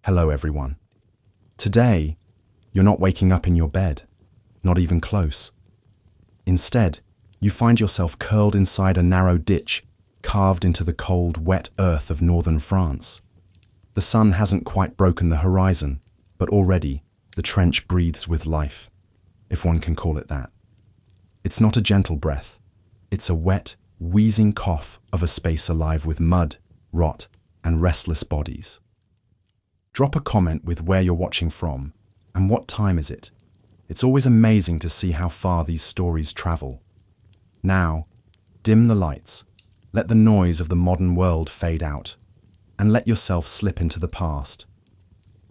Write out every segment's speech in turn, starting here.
Hello everyone. Today, you're not waking up in your bed, not even close. Instead, you find yourself curled inside a narrow ditch carved into the cold, wet earth of northern France. The sun hasn't quite broken the horizon, but already the trench breathes with life, if one can call it that. It's not a gentle breath. It's a wet, wheezing cough of a space alive with mud, rot, and restless bodies. Drop a comment with where you're watching from and what time is it. It's always amazing to see how far these stories travel. Now, dim the lights, let the noise of the modern world fade out, and let yourself slip into the past.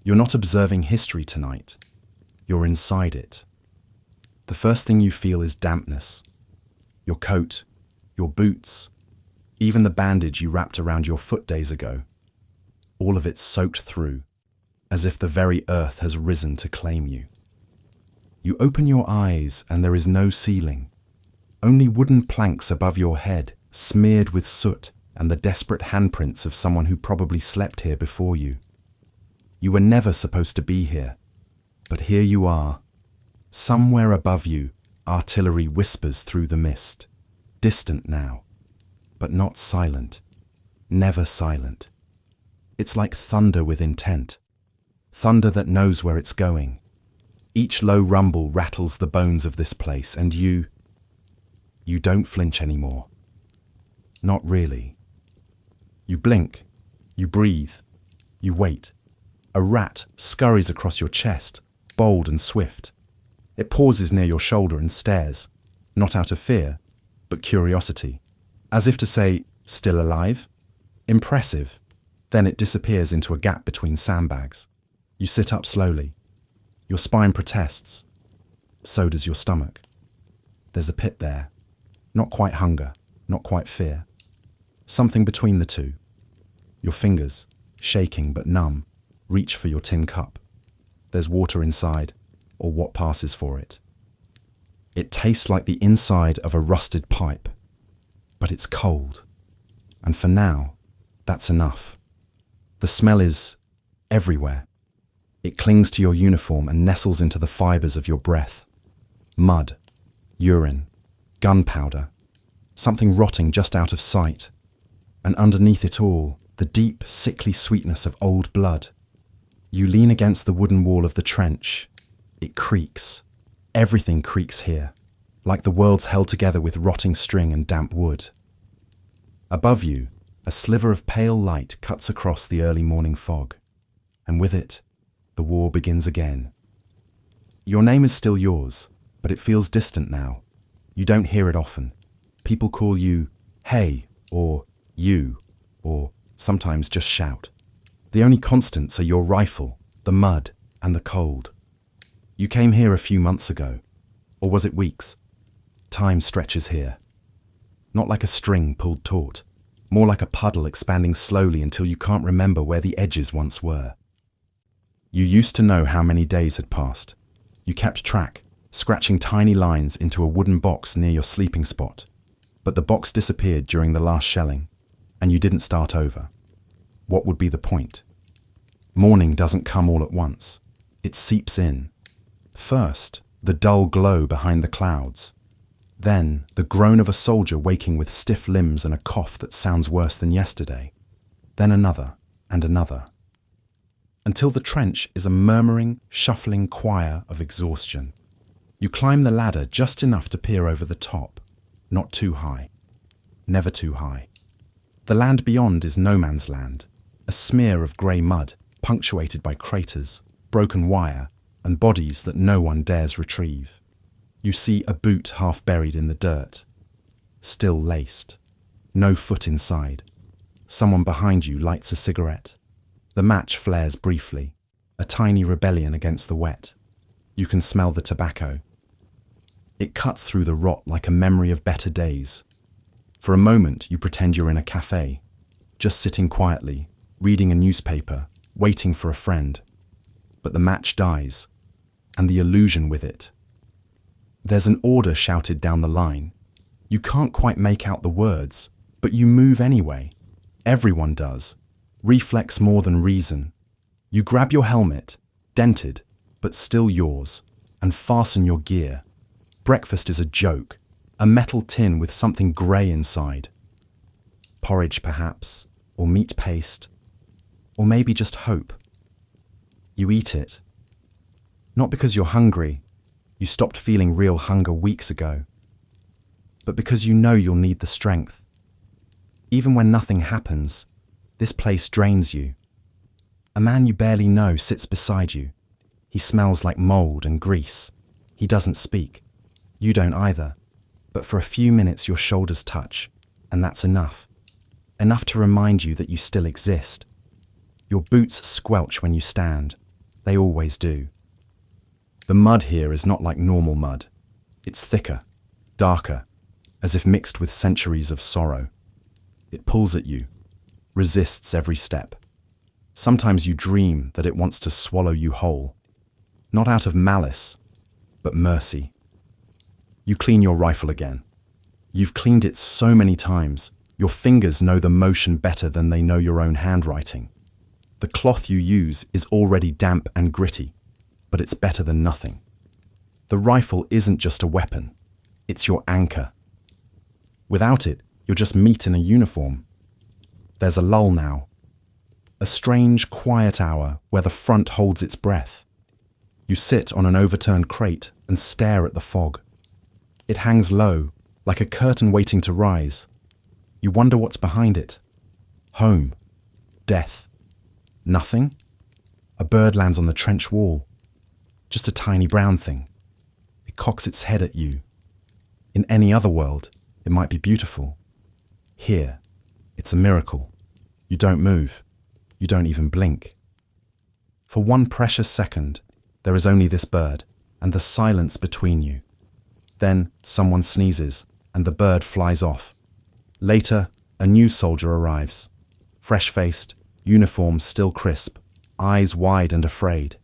You're not observing history tonight. You're inside it. The first thing you feel is dampness. Your coat, your boots, even the bandage you wrapped around your foot days ago. All of it soaked through, as if the very earth has risen to claim you. You open your eyes and there is no ceiling, only wooden planks above your head, smeared with soot and the desperate handprints of someone who probably slept here before you. You were never supposed to be here, but here you are. Somewhere above you, artillery whispers through the mist, distant now, but not silent, never silent. It's like thunder with intent, thunder that knows where it's going. Each low rumble rattles the bones of this place, and you don't flinch anymore. Not really. You blink, you breathe, you wait. A rat scurries across your chest, bold and swift. It pauses near your shoulder and stares, not out of fear, but curiosity, as if to say, still alive? Impressive. Then it disappears into a gap between sandbags. You sit up slowly. Your spine protests. So does your stomach. There's a pit there. Not quite hunger, not quite fear. Something between the two. Your fingers, shaking but numb, reach for your tin cup. There's water inside, or what passes for it. It tastes like the inside of a rusted pipe, but it's cold. And for now, that's enough. The smell is everywhere. It clings to your uniform and nestles into the fibers of your breath. Mud, urine, gunpowder, something rotting just out of sight. And underneath it all, the deep, sickly sweetness of old blood. You lean against the wooden wall of the trench. It creaks. Everything creaks here, like the world's held together with rotting string and damp wood. Above you, a sliver of pale light cuts across the early morning fog, and with it, the war begins again. Your name is still yours, but it feels distant now. You don't hear it often. People call you hey, or you, or sometimes just shout. The only constants are your rifle, the mud, and the cold. You came here a few months ago, or was it weeks? Time stretches here. Not like a string pulled taut, more like a puddle expanding slowly until you can't remember where the edges once were. You used to know how many days had passed. You kept track, scratching tiny lines into a wooden box near your sleeping spot. But the box disappeared during the last shelling, and you didn't start over. What would be the point? Morning doesn't come all at once. It seeps in. First, the dull glow behind the clouds. Then, the groan of a soldier waking with stiff limbs and a cough that sounds worse than yesterday. Then another, and another. Until the trench is a murmuring, shuffling choir of exhaustion. You climb the ladder just enough to peer over the top. Not too high. Never too high. The land beyond is no man's land. A smear of grey mud, punctuated by craters, broken wire, and bodies that no one dares retrieve. You see a boot half buried in the dirt. Still laced. No foot inside. Someone behind you lights a cigarette. The match flares briefly. A tiny rebellion against the wet. You can smell the tobacco. It cuts through the rot like a memory of better days. For a moment, you pretend you're in a cafe, just sitting quietly, reading a newspaper, waiting for a friend. But the match dies, and the illusion with it. There's an order shouted down the line. You can't quite make out the words, but you move anyway. Everyone does. Reflex more than reason. You grab your helmet, dented, but still yours, and fasten your gear. Breakfast is a joke, a metal tin with something grey inside. Porridge, perhaps, or meat paste, or maybe just hope. You eat it. Not because you're hungry, you stopped feeling real hunger weeks ago, but because you know you'll need the strength. Even when nothing happens, this place drains you. A man you barely know sits beside you. He smells like mold and grease. He doesn't speak. You don't either. But for a few minutes your shoulders touch, and that's enough. Enough to remind you that you still exist. Your boots squelch when you stand. They always do. The mud here is not like normal mud. It's thicker, darker, as if mixed with centuries of sorrow. It pulls at you, resists every step. Sometimes you dream that it wants to swallow you whole. Not out of malice, but mercy. You clean your rifle again. You've cleaned it so many times, your fingers know the motion better than they know your own handwriting. The cloth you use is already damp and gritty, but it's better than nothing. The rifle isn't just a weapon, it's your anchor. Without it, you're just meat in a uniform. There's a lull now. A strange, quiet hour where the front holds its breath. You sit on an overturned crate and stare at the fog. It hangs low, like a curtain waiting to rise. You wonder what's behind it. Home. Death. Nothing? A bird lands on the trench wall. Just a tiny brown thing. It cocks its head at you. In any other world, it might be beautiful. Here, it's a miracle. You don't move. You don't even blink. For one precious second, there is only this bird and the silence between you. Then someone sneezes and the bird flies off. Later, a new soldier arrives. Fresh-faced, uniform still crisp, eyes wide and afraid.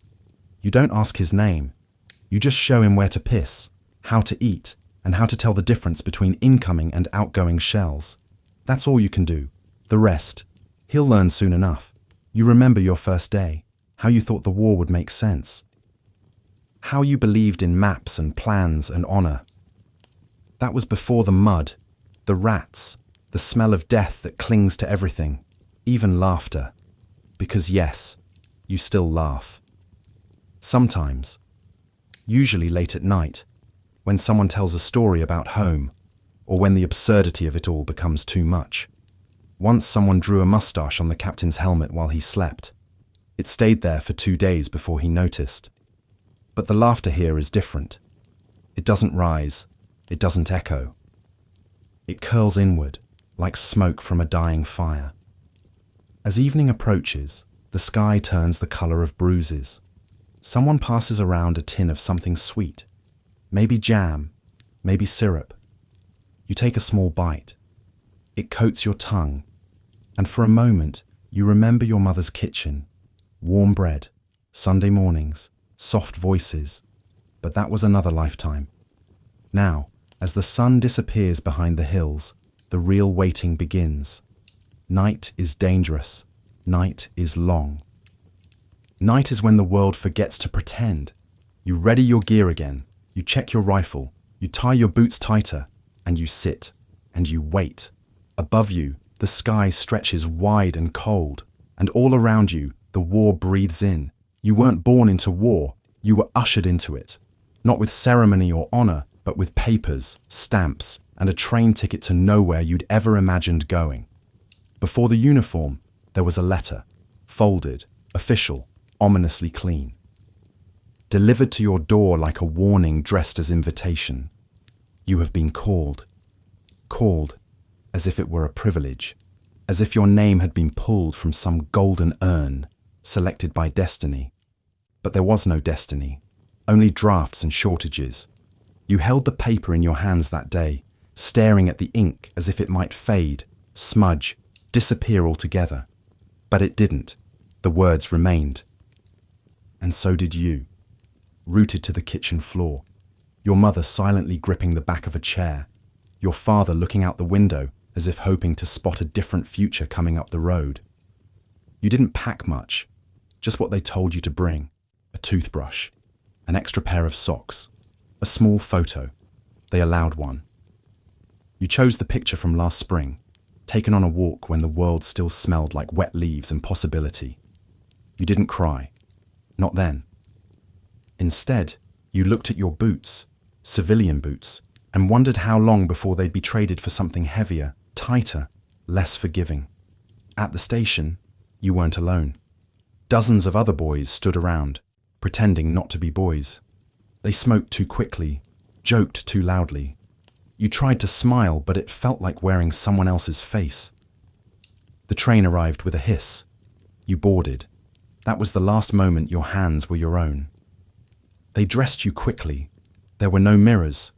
You don't ask his name. You just show him where to piss, how to eat, and how to tell the difference between incoming and outgoing shells. That's all you can do. The rest, he'll learn soon enough. You remember your first day, how you thought the war would make sense. How you believed in maps and plans and honor. That was before the mud, the rats, the smell of death that clings to everything, even laughter. Because yes, you still laugh. Sometimes, usually late at night, when someone tells a story about home, or when the absurdity of it all becomes too much. Once someone drew a mustache on the captain's helmet while he slept. It stayed there for 2 days before he noticed. But the laughter here is different. It doesn't rise, it doesn't echo. It curls inward, like smoke from a dying fire. As evening approaches, the sky turns the color of bruises. Someone passes around a tin of something sweet. Maybe jam, maybe syrup. You take a small bite. It coats your tongue, and for a moment you remember your mother's kitchen. Warm bread, Sunday mornings, soft voices. But that was another lifetime. Now, as the sun disappears behind the hills, the real waiting begins. Night is dangerous. Night is long. Night is when the world forgets to pretend. You ready your gear again. You check your rifle. You tie your boots tighter. And you sit. And you wait. Above you, the sky stretches wide and cold. And all around you, the war breathes in. You weren't born into war. You were ushered into it. Not with ceremony or honor, but with papers, stamps, and a train ticket to nowhere you'd ever imagined going. Before the uniform, there was a letter, folded, official, ominously clean. Delivered to your door like a warning dressed as invitation. You have been called. Called as if it were a privilege, as if your name had been pulled from some golden urn, selected by destiny. But there was no destiny, only drafts and shortages. You held the paper in your hands that day, staring at the ink as if it might fade, smudge, disappear altogether. But it didn't. The words remained. And so did you, rooted to the kitchen floor, your mother silently gripping the back of a chair, your father looking out the window as if hoping to spot a different future coming up the road. You didn't pack much, just what they told you to bring: a toothbrush, an extra pair of socks, a small photo. They allowed one. You chose the picture from last spring, taken on a walk when the world still smelled like wet leaves and possibility. You didn't cry. Not then. Instead, you looked at your boots, civilian boots, and wondered how long before they'd be traded for something heavier, tighter, less forgiving. At the station, you weren't alone. Dozens of other boys stood around, pretending not to be boys. They smoked too quickly, joked too loudly. You tried to smile, but it felt like wearing someone else's face. The train arrived with a hiss. You boarded. That was the last moment your hands were your own. They dressed you quickly. There were no mirrors.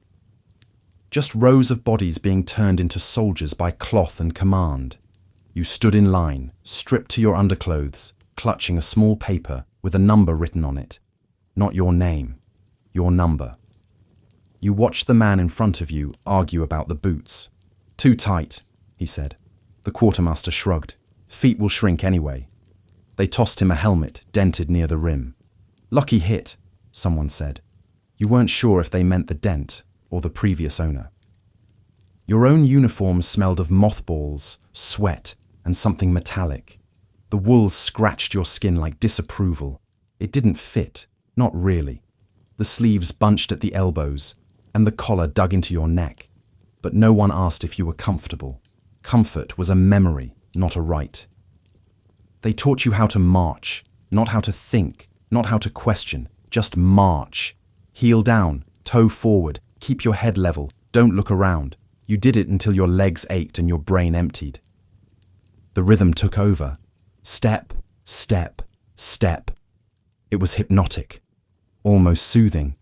Just rows of bodies being turned into soldiers by cloth and command. You stood in line, stripped to your underclothes, clutching a small paper with a number written on it. Not your name, your number. You watched the man in front of you argue about the boots. "Too tight," he said. The quartermaster shrugged. "Feet will shrink anyway." They tossed him a helmet dented near the rim. "Lucky hit," someone said. You weren't sure if they meant the dent or the previous owner. Your own uniform smelled of mothballs, sweat, and something metallic. The wool scratched your skin like disapproval. It didn't fit, not really. The sleeves bunched at the elbows, and the collar dug into your neck. But no one asked if you were comfortable. Comfort was a memory, not a right. They taught you how to march, not how to think, not how to question, just march. Heel down, toe forward, keep your head level, don't look around. You did it until your legs ached and your brain emptied. The rhythm took over. Step, step, step. It was hypnotic, almost soothing,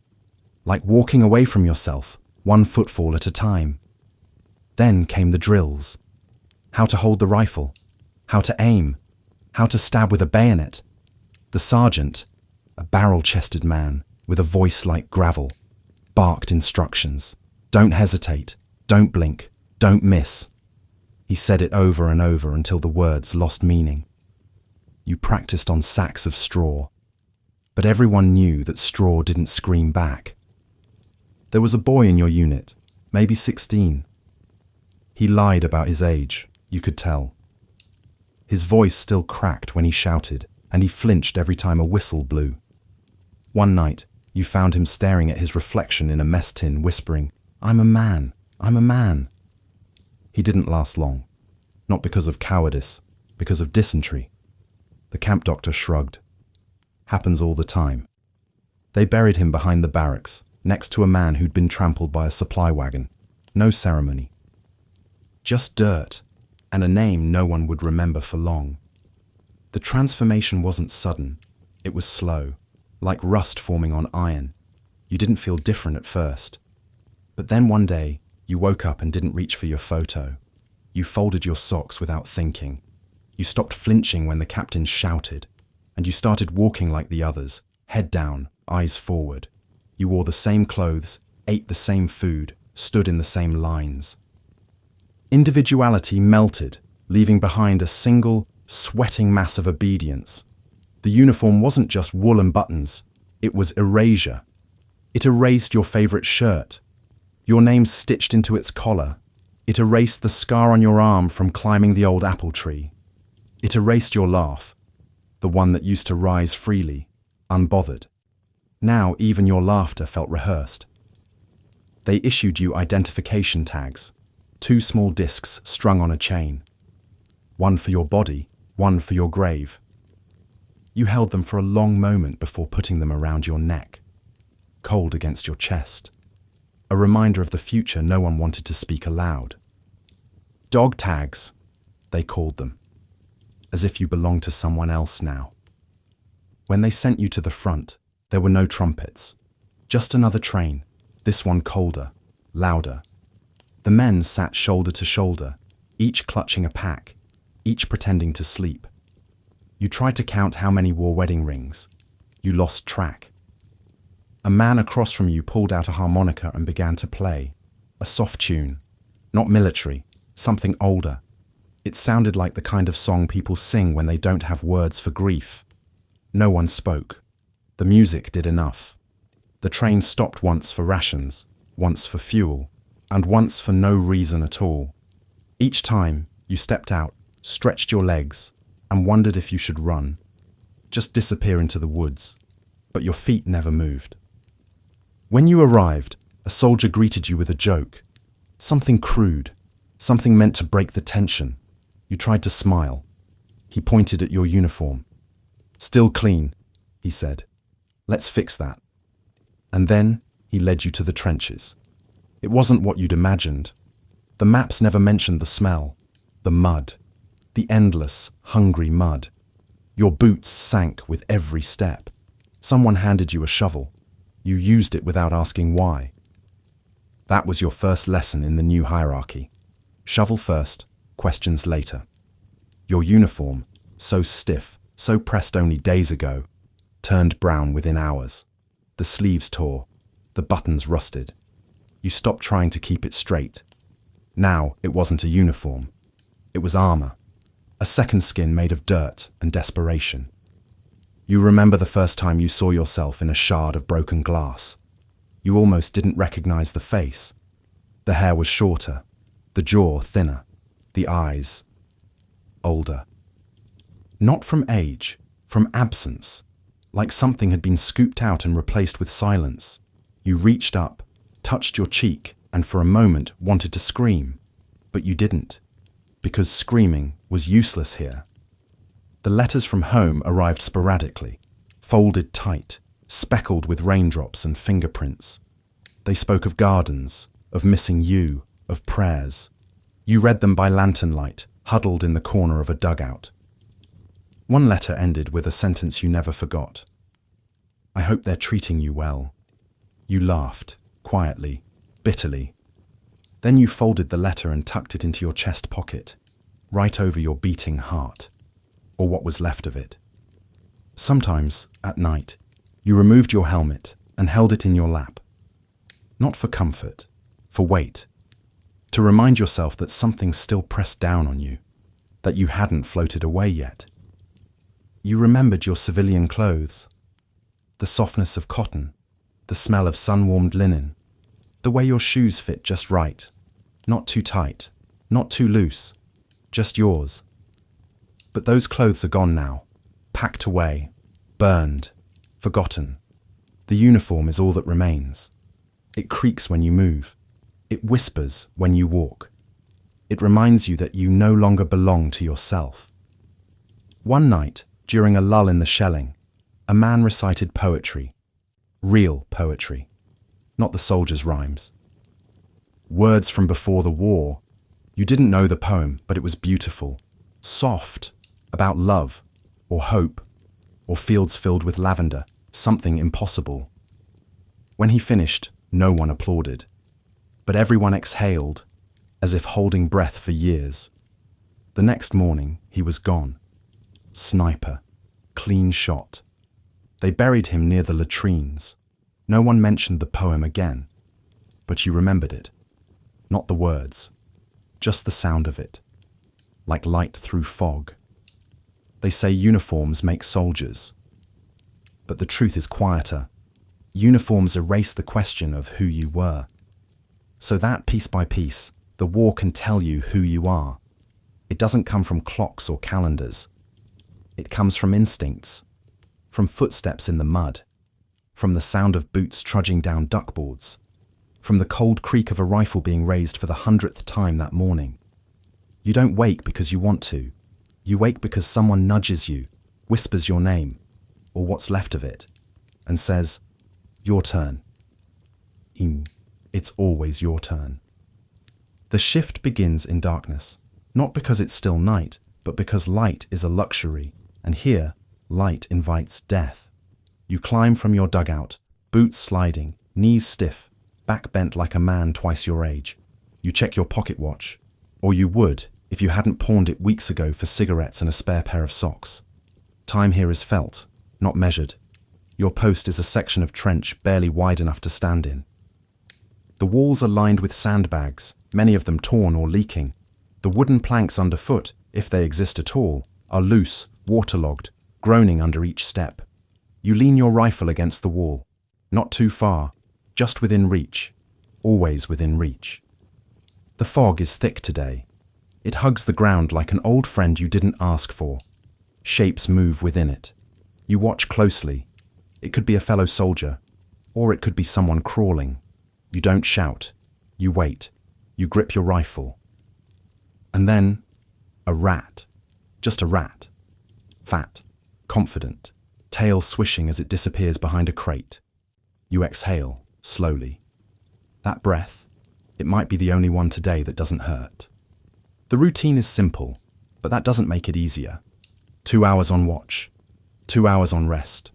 like walking away from yourself, one footfall at a time. Then came the drills. How to hold the rifle, how to aim, how to stab with a bayonet. The sergeant, a barrel-chested man with a voice like gravel, barked instructions. Don't hesitate, don't blink, don't miss. He said it over and over until the words lost meaning. You practiced on sacks of straw, but everyone knew that straw didn't scream back. There was a boy in your unit, maybe 16. He lied about his age, you could tell. His voice still cracked when he shouted, and he flinched every time a whistle blew. One night, you found him staring at his reflection in a mess tin, whispering, "I'm a man, I'm a man." He didn't last long, not because of cowardice, because of dysentery. The camp doctor shrugged. Happens all the time. They buried him behind the barracks, next to a man who'd been trampled by a supply wagon. No ceremony. Just dirt, and a name no one would remember for long. The transformation wasn't sudden. It was slow, like rust forming on iron. You didn't feel different at first. But then one day, you woke up and didn't reach for your photo. You folded your socks without thinking. You stopped flinching when the captain shouted, and you started walking like the others, head down, eyes forward. You wore the same clothes, ate the same food, stood in the same lines. Individuality melted, leaving behind a single, sweating mass of obedience. The uniform wasn't just wool and buttons, it was erasure. It erased your favorite shirt, your name stitched into its collar. It erased the scar on your arm from climbing the old apple tree. It erased your laugh, the one that used to rise freely, unbothered. Now even your laughter felt rehearsed. They issued you identification tags, 2 small discs strung on a chain. One for your body, one for your grave. You held them for a long moment before putting them around your neck, cold against your chest. A reminder of the future no one wanted to speak aloud. Dog tags, they called them, as if you belonged to someone else now. When they sent you to the front, there were no trumpets, just another train, this one colder, louder. The men sat shoulder to shoulder, each clutching a pack, each pretending to sleep. You tried to count how many wore wedding rings. You lost track. A man across from you pulled out a harmonica and began to play. A soft tune, not military, something older. It sounded like the kind of song people sing when they don't have words for grief. No one spoke. The music did enough. The train stopped once for rations, once for fuel, and once for no reason at all. Each time, you stepped out, stretched your legs, and wondered if you should run. Just disappear into the woods. But your feet never moved. When you arrived, a soldier greeted you with a joke. Something crude, something meant to break the tension. You tried to smile. He pointed at your uniform. "Still clean," he said. "Let's fix that." And then he led you to the trenches. It wasn't what you'd imagined. The maps never mentioned the smell, the mud, the endless, hungry mud. Your boots sank with every step. Someone handed you a shovel. You used it without asking why. That was your first lesson in the new hierarchy. Shovel first, questions later. Your uniform, so stiff, so pressed only days ago, turned brown within hours. The sleeves tore, the buttons rusted. You stopped trying to keep it straight. Now it wasn't a uniform. It was armor, a second skin made of dirt and desperation. You remember the first time you saw yourself in a shard of broken glass. You almost didn't recognize the face. The hair was shorter, the jaw thinner, the eyes older. Not from age, from absence, like something had been scooped out and replaced with silence. You reached up, touched your cheek, and for a moment wanted to scream, but you didn't, because screaming was useless here. The letters from home arrived sporadically, folded tight, speckled with raindrops and fingerprints. They spoke of gardens, of missing you, of prayers. You read them by lantern light, huddled in the corner of a dugout. One letter ended with a sentence you never forgot. "I hope they're treating you well." You laughed, quietly, bitterly. Then you folded the letter and tucked it into your chest pocket, right over your beating heart, or what was left of it. Sometimes, at night, you removed your helmet and held it in your lap. Not for comfort, for weight, to remind yourself that something still pressed down on you, that you hadn't floated away yet. You remembered your civilian clothes, the softness of cotton, the smell of sun-warmed linen, the way your shoes fit just right, not too tight, not too loose, just yours. But those clothes are gone now, packed away, burned, forgotten. The uniform is all that remains. It creaks when you move. It whispers when you walk. It reminds you that you no longer belong to yourself. One night, during a lull in the shelling, a man recited poetry. Real poetry. Not the soldiers' rhymes. Words from before the war. You didn't know the poem, but it was beautiful. Soft. About love, or hope, or fields filled with lavender. Something impossible. When he finished, no one applauded. But everyone exhaled, as if holding breath for years. The next morning, he was gone. Sniper. Clean shot. They buried him near the latrines. No one mentioned the poem again. But you remembered it. Not the words. Just the sound of it. Like light through fog. They say uniforms make soldiers. But the truth is quieter. Uniforms erase the question of who you were. So that, piece by piece, the war can tell you who you are. It doesn't come from clocks or calendars. It comes from instincts, from footsteps in the mud, from the sound of boots trudging down duckboards, from the cold creak of a rifle being raised for the 100th time that morning. You don't wake because you want to. You wake because someone nudges you, whispers your name, or what's left of it, and says, "Your turn." It's always your turn. The shift begins in darkness, not because it's still night, but because light is a luxury, and here, light invites death. You climb from your dugout, boots sliding, knees stiff, back bent like a man twice your age. You check your pocket watch, or you would if you hadn't pawned it weeks ago for cigarettes and a spare pair of socks. Time here is felt, not measured. Your post is a section of trench barely wide enough to stand in. The walls are lined with sandbags, many of them torn or leaking. The wooden planks underfoot, if they exist at all, are loose, waterlogged, groaning under each step. You lean your rifle against the wall. Not too far, just within reach. Always within reach. The fog is thick today. It hugs the ground like an old friend you didn't ask for. Shapes move within it. You watch closely. It could be a fellow soldier, or it could be someone crawling. You don't shout. You wait. You grip your rifle. And then, a rat. Just a rat. Fat, confident, tail swishing as it disappears behind a crate. You exhale, slowly. That breath, it might be the only one today that doesn't hurt. The routine is simple, but that doesn't make it easier. 2 hours on watch, 2 hours on rest,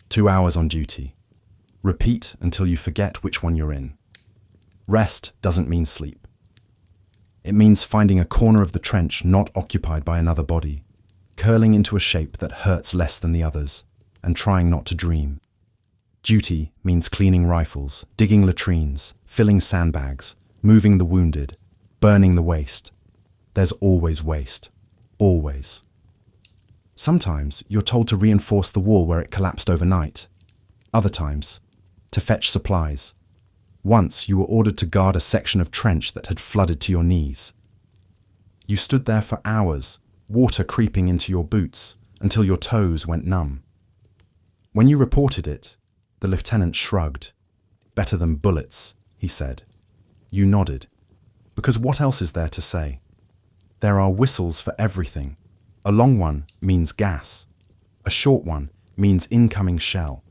2 hours on duty. Repeat until you forget which one you're in. Rest doesn't mean sleep. It means finding a corner of the trench not occupied by another body, curling into a shape that hurts less than the others, and trying not to dream. Duty means cleaning rifles, digging latrines, filling sandbags, moving the wounded, burning the waste. There's always waste. Always. Sometimes you're told to reinforce the wall where it collapsed overnight. Other times, to fetch supplies. Once you were ordered to guard a section of trench that had flooded to your knees. You stood there for hours, water creeping into your boots until your toes went numb. When you reported it, the lieutenant shrugged. Better than bullets, he said. You nodded. Because what else is there to say? There are whistles for everything. A long one means gas. A short one means incoming shell.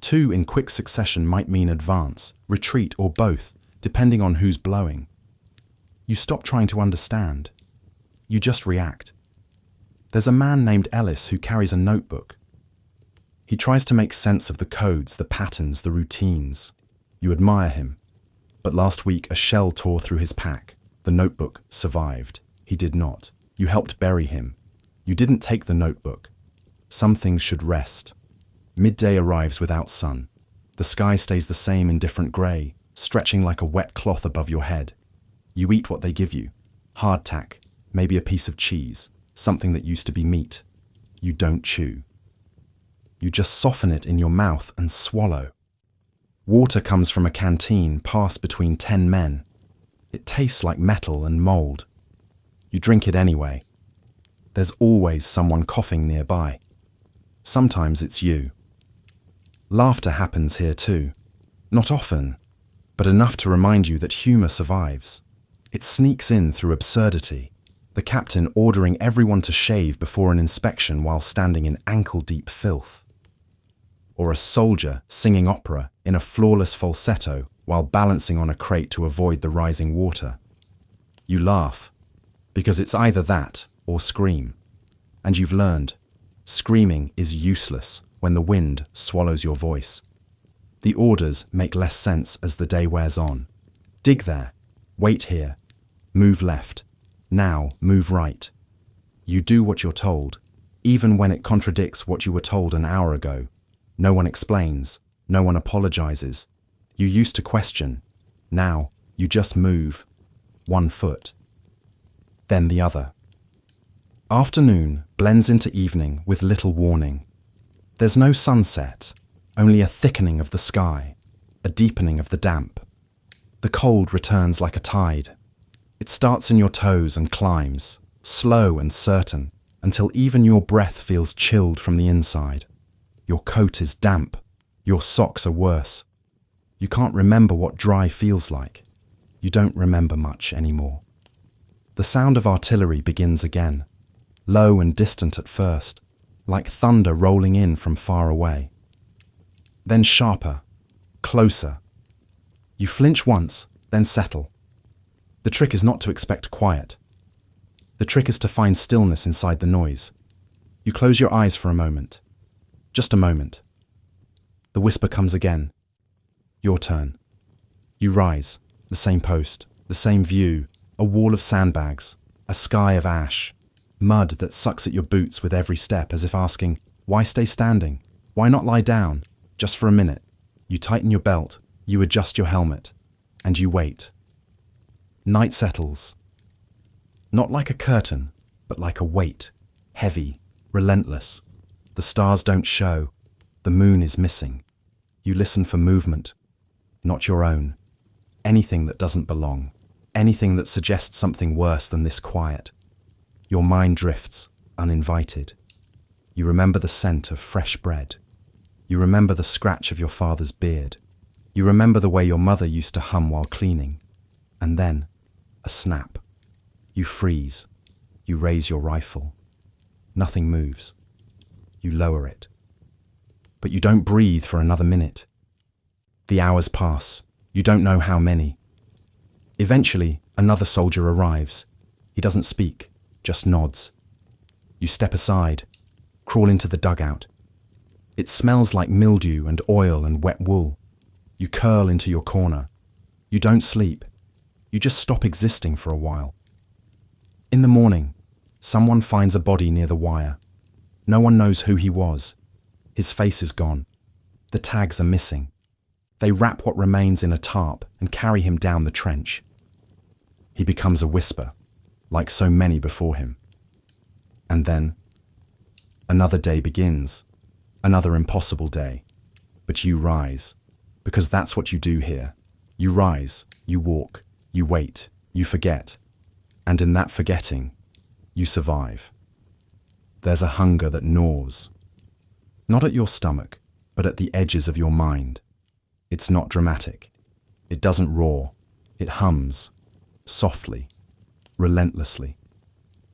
2 in quick succession might mean advance, retreat, or both, depending on who's blowing. You stop trying to understand. You just react. There's a man named Ellis who carries a notebook. He tries to make sense of the codes, the patterns, the routines. You admire him. But last week a shell tore through his pack. The notebook survived. He did not. You helped bury him. You didn't take the notebook. Some things should rest. Midday arrives without sun. The sky stays the same in different grey, stretching like a wet cloth above your head. You eat what they give you. Hardtack, maybe a piece of cheese, something that used to be meat. You don't chew. You just soften it in your mouth and swallow. Water comes from a canteen passed between 10 men. It tastes like metal and mould. You drink it anyway. There's always someone coughing nearby. Sometimes it's you. Laughter happens here too. Not often, but enough to remind you that humour survives. It sneaks in through absurdity. The captain ordering everyone to shave before an inspection while standing in ankle-deep filth. Or a soldier singing opera in a flawless falsetto while balancing on a crate to avoid the rising water. You laugh, because it's either that or scream. And you've learned, screaming is useless when the wind swallows your voice. The orders make less sense as the day wears on. Dig there, wait here, move left, now move right. You do what you're told, even when it contradicts what you were told an hour ago. No one explains, no one apologizes. You used to question, now you just move, 1 foot, then the other. Afternoon blends into evening with little warning. There's no sunset, only a thickening of the sky, a deepening of the damp. The cold returns like a tide. It starts in your toes and climbs, slow and certain, until even your breath feels chilled from the inside. Your coat is damp. Your socks are worse. You can't remember what dry feels like. You don't remember much anymore. The sound of artillery begins again, low and distant at first, like thunder rolling in from far away. Then sharper, closer. You flinch once, then settle. The trick is not to expect quiet. The trick is to find stillness inside the noise. You close your eyes for a moment. Just a moment. The whisper comes again. Your turn. You rise, the same post, the same view, a wall of sandbags, a sky of ash, mud that sucks at your boots with every step as if asking, why stay standing? Why not lie down? Just for a minute. You tighten your belt, you adjust your helmet, and you wait. Night settles. Not like a curtain, but like a weight, heavy, relentless. The stars don't show. The moon is missing. You listen for movement, not your own. Anything that doesn't belong. Anything that suggests something worse than this quiet. Your mind drifts, uninvited. You remember the scent of fresh bread. You remember the scratch of your father's beard. You remember the way your mother used to hum while cleaning. And then, a snap. You freeze. You raise your rifle. Nothing moves. You lower it. But you don't breathe for another minute. The hours pass. You don't know how many. Eventually, another soldier arrives. He doesn't speak, just nods. You step aside, crawl into the dugout. It smells like mildew and oil and wet wool. You curl into your corner. You don't sleep. You just stop existing for a while. In the morning, someone finds a body near the wire. No one knows who he was. His face is gone. The tags are missing. They wrap what remains in a tarp and carry him down the trench. He becomes a whisper, like so many before him. And then, another day begins, another impossible day. But you rise, because that's what you do here. You rise, you walk, you wait, you forget. And in that forgetting, you survive. There's a hunger that gnaws. Not at your stomach, but at the edges of your mind. It's not dramatic. It doesn't roar. It hums, softly, relentlessly,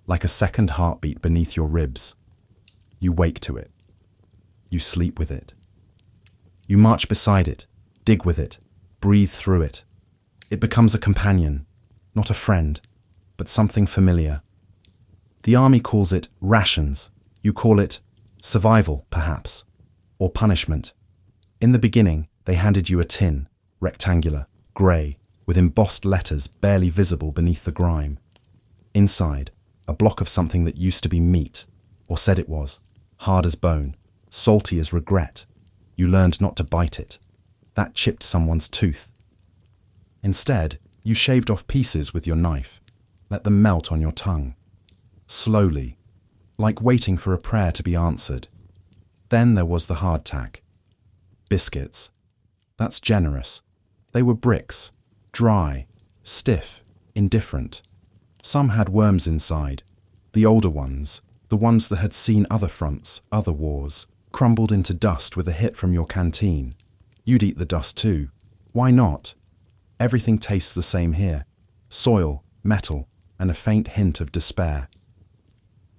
like a second heartbeat beneath your ribs. You wake to it. You sleep with it. You march beside it, dig with it, breathe through it. It becomes a companion, not a friend, but something familiar. The army calls it rations. You call it survival, perhaps, or punishment. In the beginning, they handed you a tin, rectangular, grey, with embossed letters barely visible beneath the grime. Inside, a block of something that used to be meat, or said it was, hard as bone, salty as regret. You learned not to bite it. That chipped someone's tooth. Instead, you shaved off pieces with your knife, let them melt on your tongue. Slowly, like waiting for a prayer to be answered. Then there was the hardtack. Biscuits. That's generous. They were bricks, dry, stiff, indifferent. Some had worms inside. The older ones, the ones that had seen other fronts, other wars, crumbled into dust with a hit from your canteen. You'd eat the dust too. Why not? Everything tastes the same here. Soil, metal, and a faint hint of despair.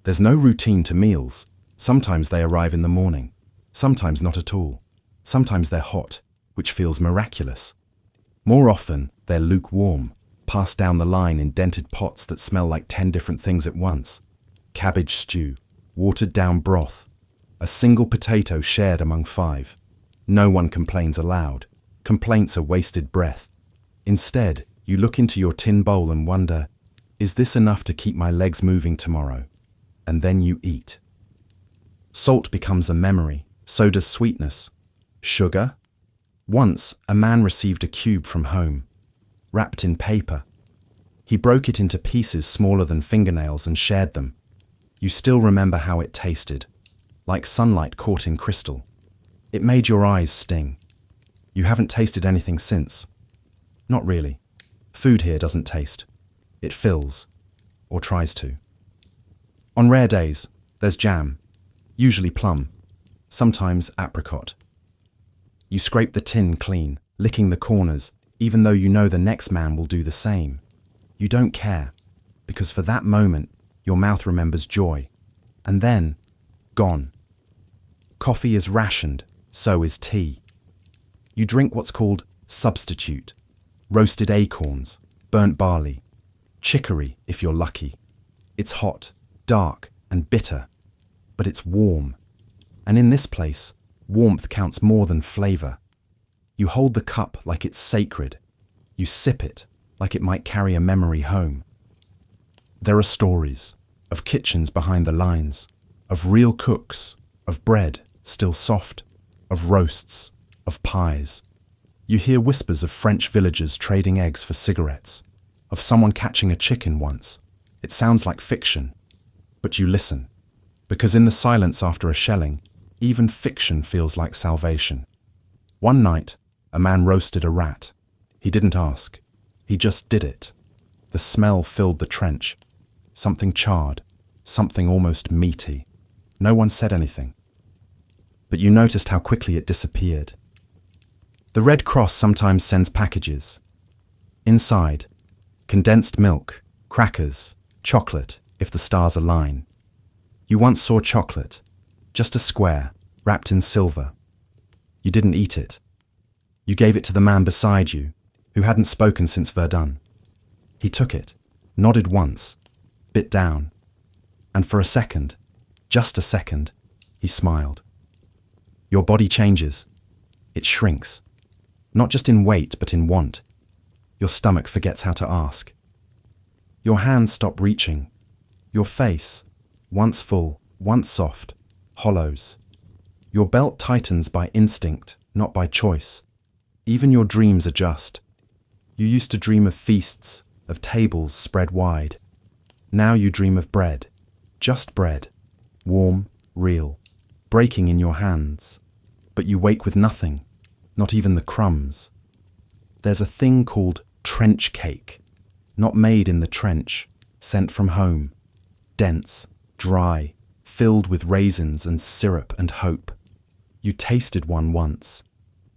There's no routine to meals. Sometimes they arrive in the morning. Sometimes not at all. Sometimes they're hot, which feels miraculous. More often, they're lukewarm, passed down the line in dented pots that smell like 10 different things at once. Cabbage stew, watered down broth, a single potato shared among 5. No one complains aloud. Complaints are wasted breath. Instead, you look into your tin bowl and wonder, is this enough to keep my legs moving tomorrow? And then you eat. Salt becomes a memory, so does sweetness. Sugar? Once, a man received a cube from home, wrapped in paper. He broke it into pieces smaller than fingernails and shared them. You still remember how it tasted, like sunlight caught in crystal. It made your eyes sting. You haven't tasted anything since. Not really. Food here doesn't taste. It fills, or tries to. On rare days, there's jam, usually plum, sometimes apricot. You scrape the tin clean, licking the corners, even though you know the next man will do the same. You don't care, because for that moment, your mouth remembers joy. And then, gone. Coffee is rationed, so is tea. You drink what's called substitute, roasted acorns, burnt barley, chicory if you're lucky. It's hot, dark and bitter, but it's warm. And in this place, warmth counts more than flavor. You hold the cup like it's sacred. You sip it like it might carry a memory home. There are stories of kitchens behind the lines, of real cooks, of bread still soft, of roasts, of pies. You hear whispers of French villagers trading eggs for cigarettes, of someone catching a chicken once. It sounds like fiction, but you listen, because in the silence after a shelling, Even fiction feels like salvation. One night, a man roasted a rat. He didn't ask. He just did it. The smell filled the trench. Something charred, something almost meaty. No one said anything. But you noticed how quickly it disappeared. The Red Cross sometimes sends packages. Inside, condensed milk, crackers, chocolate, if the stars align. You once saw chocolate, just a square, wrapped in silver. You didn't eat it. You gave it to the man beside you, who hadn't spoken since Verdun. He took it, nodded once, bit down, and for a second, just a second, he smiled. Your body changes. It shrinks. Not just in weight, but in want. Your stomach forgets how to ask. Your hands stop reaching. Your face, once full, once soft, hollows. Your belt tightens by instinct, not by choice. Even your dreams adjust. You used to dream of feasts, of tables spread wide. Now you dream of bread, just bread, warm, real, breaking in your hands. But you wake with nothing, not even the crumbs. There's a thing called trench cake, not made in the trench, sent from home, dense, dry, filled with raisins and syrup and hope. You tasted one once.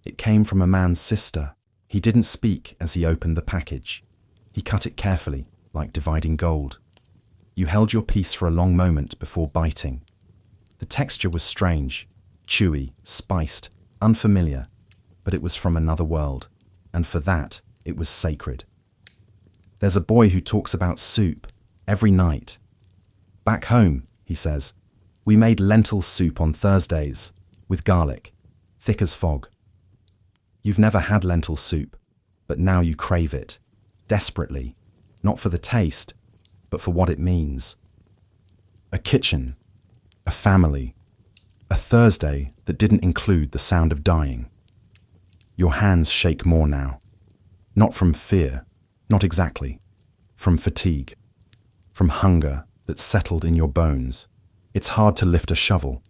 It came from a man's sister. He didn't speak as he opened the package. He cut it carefully, like dividing gold. You held your peace for a long moment before biting. The texture was strange, chewy, spiced, unfamiliar, but it was from another world, and for that, it was sacred. There's a boy who talks about soup every night. Back home, he says, we made lentil soup on Thursdays, with garlic, thick as fog. You've never had lentil soup, but now you crave it, desperately, not for the taste, but for what it means. A kitchen, a family, a Thursday that didn't include the sound of dying. Your hands shake more now. Not from fear, not exactly. From fatigue. From hunger that's settled in your bones. It's hard to lift a shovel.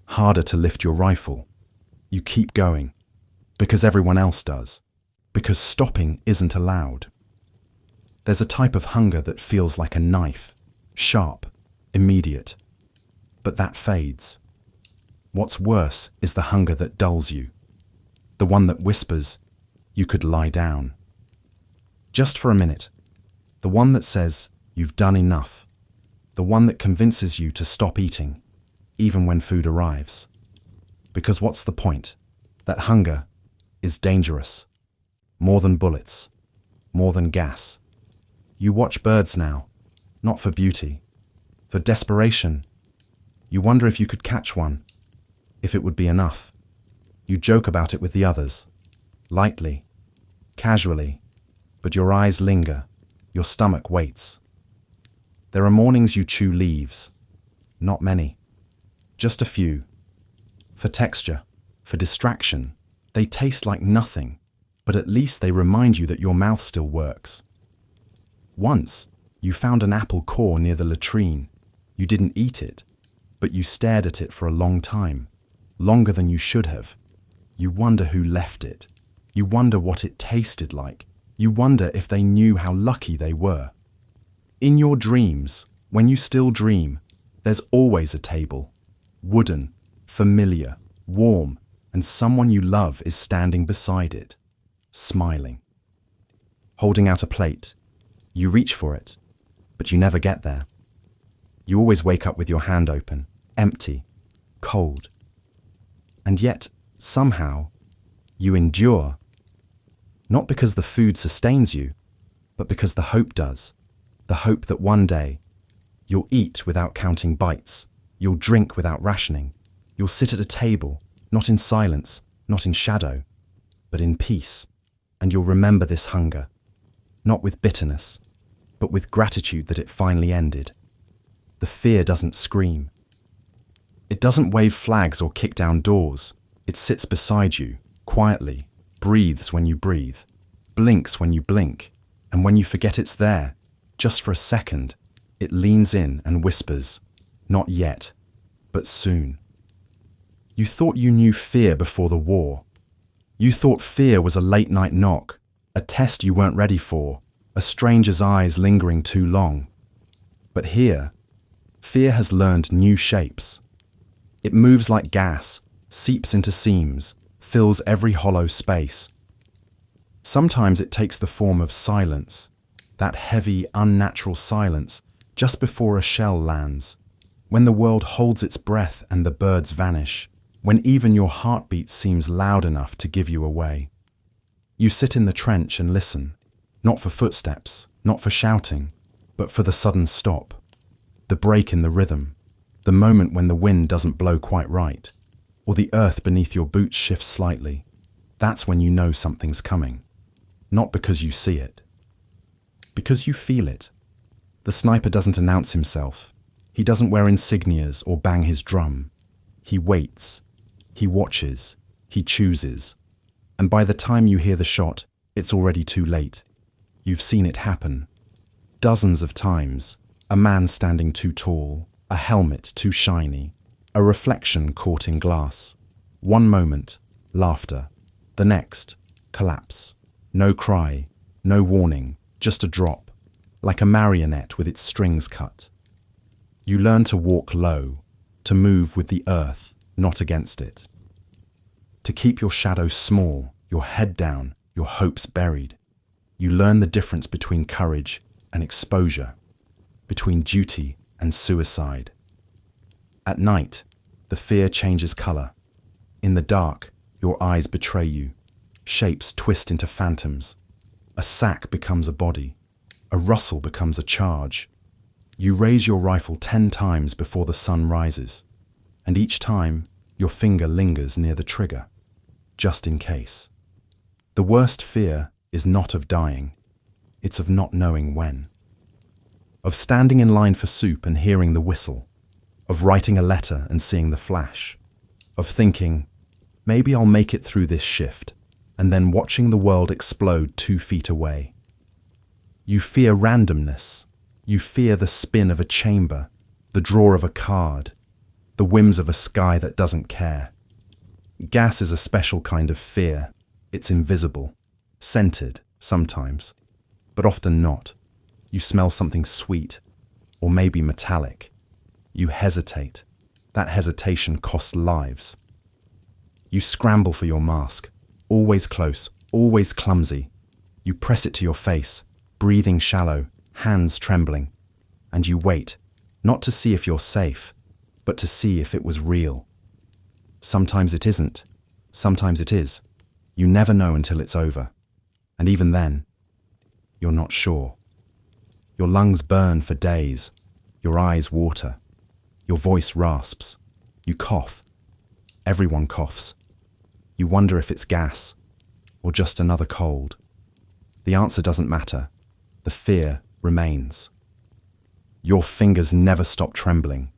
Harder to lift your rifle. You keep going. Because everyone else does. Because stopping isn't allowed. There's a type of hunger that feels like a knife. Sharp. Immediate. But that fades. What's worse is the hunger that dulls you. The one that whispers, you could lie down. Just for a minute. The one that says, you've done enough. The one that convinces you to stop eating, even when food arrives. Because what's the point? That hunger is dangerous. More than bullets. More than gas. You watch birds now, not for beauty, for desperation. You wonder if you could catch one, if it would be enough. You joke about it with the others, lightly, casually, but your eyes linger, your stomach waits. There are mornings you chew leaves, not many, just a few. For texture, for distraction, they taste like nothing, but at least they remind you that your mouth still works. Once, you found an apple core near the latrine. You didn't eat it, but you stared at it for a long time, longer than you should have. You wonder who left it. You wonder what it tasted like. You wonder if they knew how lucky they were. In your dreams, when you still dream, there's always a table. Wooden, familiar, warm, and someone you love is standing beside it, smiling. Holding out a plate. You reach for it, but you never get there. You always wake up with your hand open, empty, cold. And yet, somehow, you endure. Not because the food sustains you, but because the hope does. The hope that one day, you'll eat without counting bites. You'll drink without rationing. You'll sit at a table, not in silence, not in shadow, but in peace. And you'll remember this hunger, not with bitterness, but with gratitude that it finally ended. The fear doesn't scream. It doesn't wave flags or kick down doors. It sits beside you, quietly, breathes when you breathe, blinks when you blink, and when you forget it's there, just for a second, it leans in and whispers, not yet, but soon. You thought you knew fear before the war. You thought fear was a late-night knock, a test you weren't ready for, a stranger's eyes lingering too long. But here, fear has learned new shapes. It moves like gas, seeps into seams, fills every hollow space. Sometimes it takes the form of silence, that heavy, unnatural silence just before a shell lands, when the world holds its breath and the birds vanish, when even your heartbeat seems loud enough to give you away. You sit in the trench and listen, not for footsteps, not for shouting, but for the sudden stop, the break in the rhythm, the moment when the wind doesn't blow quite right, or the earth beneath your boots shifts slightly. That's when you know something's coming. Not because you see it, because you feel it. The sniper doesn't announce himself. He doesn't wear insignias or bang his drum. He waits, he watches, he chooses. And by the time you hear the shot, it's already too late. You've seen it happen. Dozens of times. A man standing too tall, a helmet too shiny, a reflection caught in glass. One moment, laughter. The next, collapse. No cry, no warning, just a drop, like a marionette with its strings cut. You learn to walk low, to move with the earth, not against it. To keep your shadow small, your head down, your hopes buried. You learn the difference between courage and exposure, between duty and suicide. At night, the fear changes color. In the dark, your eyes betray you. Shapes twist into phantoms. A sack becomes a body. A rustle becomes a charge. You raise your rifle 10 times before the sun rises, and each time your finger lingers near the trigger, just in case. The worst fear is not of dying, it's of not knowing when. Of standing in line for soup and hearing the whistle, of writing a letter and seeing the flash, of thinking, maybe I'll make it through this shift, and then watching the world explode 2 feet away. You fear randomness. You fear the spin of a chamber, the draw of a card, the whims of a sky that doesn't care. Gas is a special kind of fear. It's invisible, scented sometimes, but often not. You smell something sweet, or maybe metallic. You hesitate. That hesitation costs lives. You scramble for your mask, always close, always clumsy. You press it to your face, breathing shallow, hands trembling, and you wait, not to see if you're safe, but to see if it was real. Sometimes it isn't, sometimes it is. You never know until it's over, and even then, you're not sure. Your lungs burn for days, your eyes water, your voice rasps, you cough. Everyone coughs. You wonder if it's gas, or just another cold. The answer doesn't matter. The fear remains. Your fingers never stop trembling.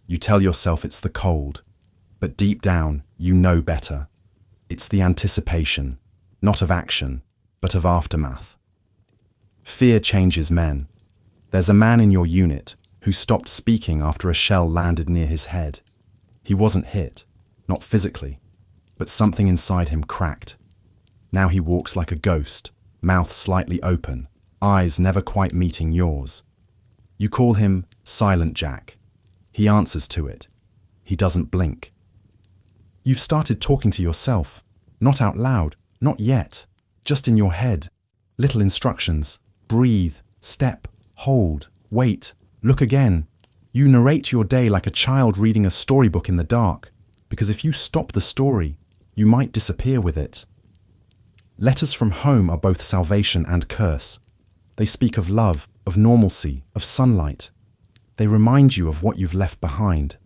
You tell yourself it's the cold, but deep down, you know better. It's the anticipation, not of action, but of aftermath. Fear changes men. There's a man in your unit who stopped speaking after a shell landed near his head. He wasn't hit, not physically, but something inside him cracked. Now he walks like a ghost, mouth slightly open, eyes never quite meeting yours. You call him Silent Jack. He answers to it. He doesn't blink. You've started talking to yourself, not out loud, not yet, just in your head. Little instructions: breathe, step, hold, wait, look again. You narrate your day like a child reading a storybook in the dark, because if you stop the story, you might disappear with it. Letters from home are both salvation and curse. They speak of love, of normalcy, of sunlight. They remind you of what you've left behind.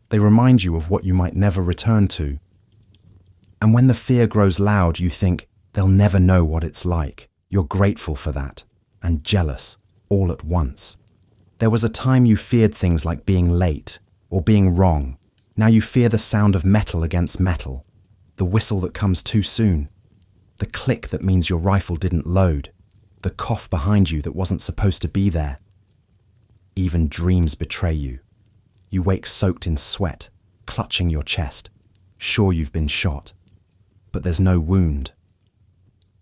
They remind you of what you might never return to. And when the fear grows loud, you think, they'll never know what it's like. You're grateful for that, and jealous, all at once. There was a time you feared things like being late, or being wrong. Now you fear the sound of metal against metal, the whistle that comes too soon, the click that means your rifle didn't load, the cough behind you that wasn't supposed to be there. Even dreams betray you. You wake soaked in sweat, clutching your chest. Sure, you've been shot, but there's no wound.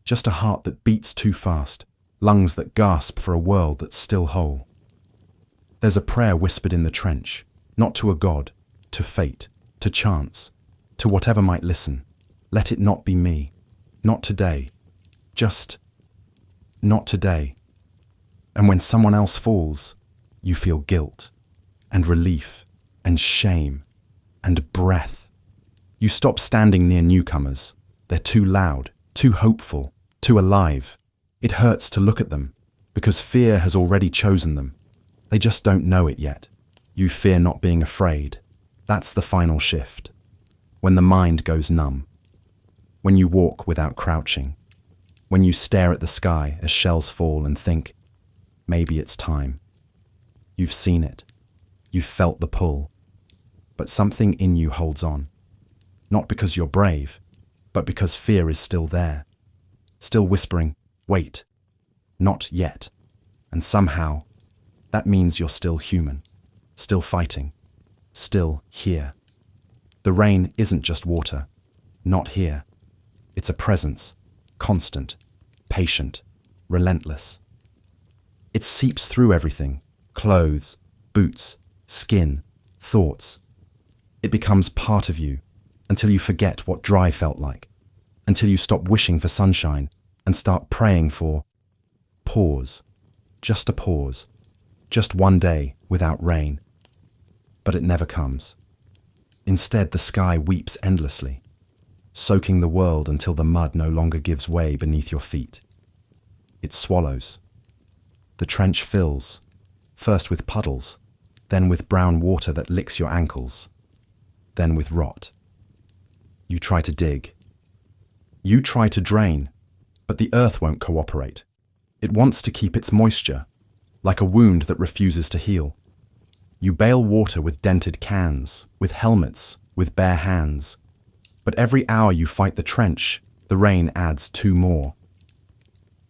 Just a heart that beats too fast, lungs that gasp for a world that's still whole. There's a prayer whispered in the trench, not to a god, to fate, to chance, to whatever might listen. Let it not be me, not today, just not today. And when someone else falls, you feel guilt and relief and shame and breath. You stop standing near newcomers. They're too loud, too hopeful, too alive. It hurts to look at them because fear has already chosen them. They just don't know it yet. You fear not being afraid. That's the final shift. When the mind goes numb. When you walk without crouching. When you stare at the sky as shells fall and think, maybe it's time. You've seen it. You've felt the pull. But something in you holds on. Not because you're brave, but because fear is still there. Still whispering, wait, not yet. And somehow, that means you're still human, still fighting, still here. The rain isn't just water, not here. It's a presence, constant, patient, relentless. It seeps through everything, clothes, boots, skin, thoughts. It becomes part of you until you forget what dry felt like, until you stop wishing for sunshine and start praying for pause, just a pause, just one day without rain. But it never comes. Instead, the sky weeps endlessly, soaking the world until the mud no longer gives way beneath your feet. It swallows. The trench fills, first with puddles, then with brown water that licks your ankles, then with rot. You try to dig. You try to drain, but the earth won't cooperate. It wants to keep its moisture, like a wound that refuses to heal. You bail water with dented cans, with helmets, with bare hands. But every hour you fight the trench, the rain adds 2 more.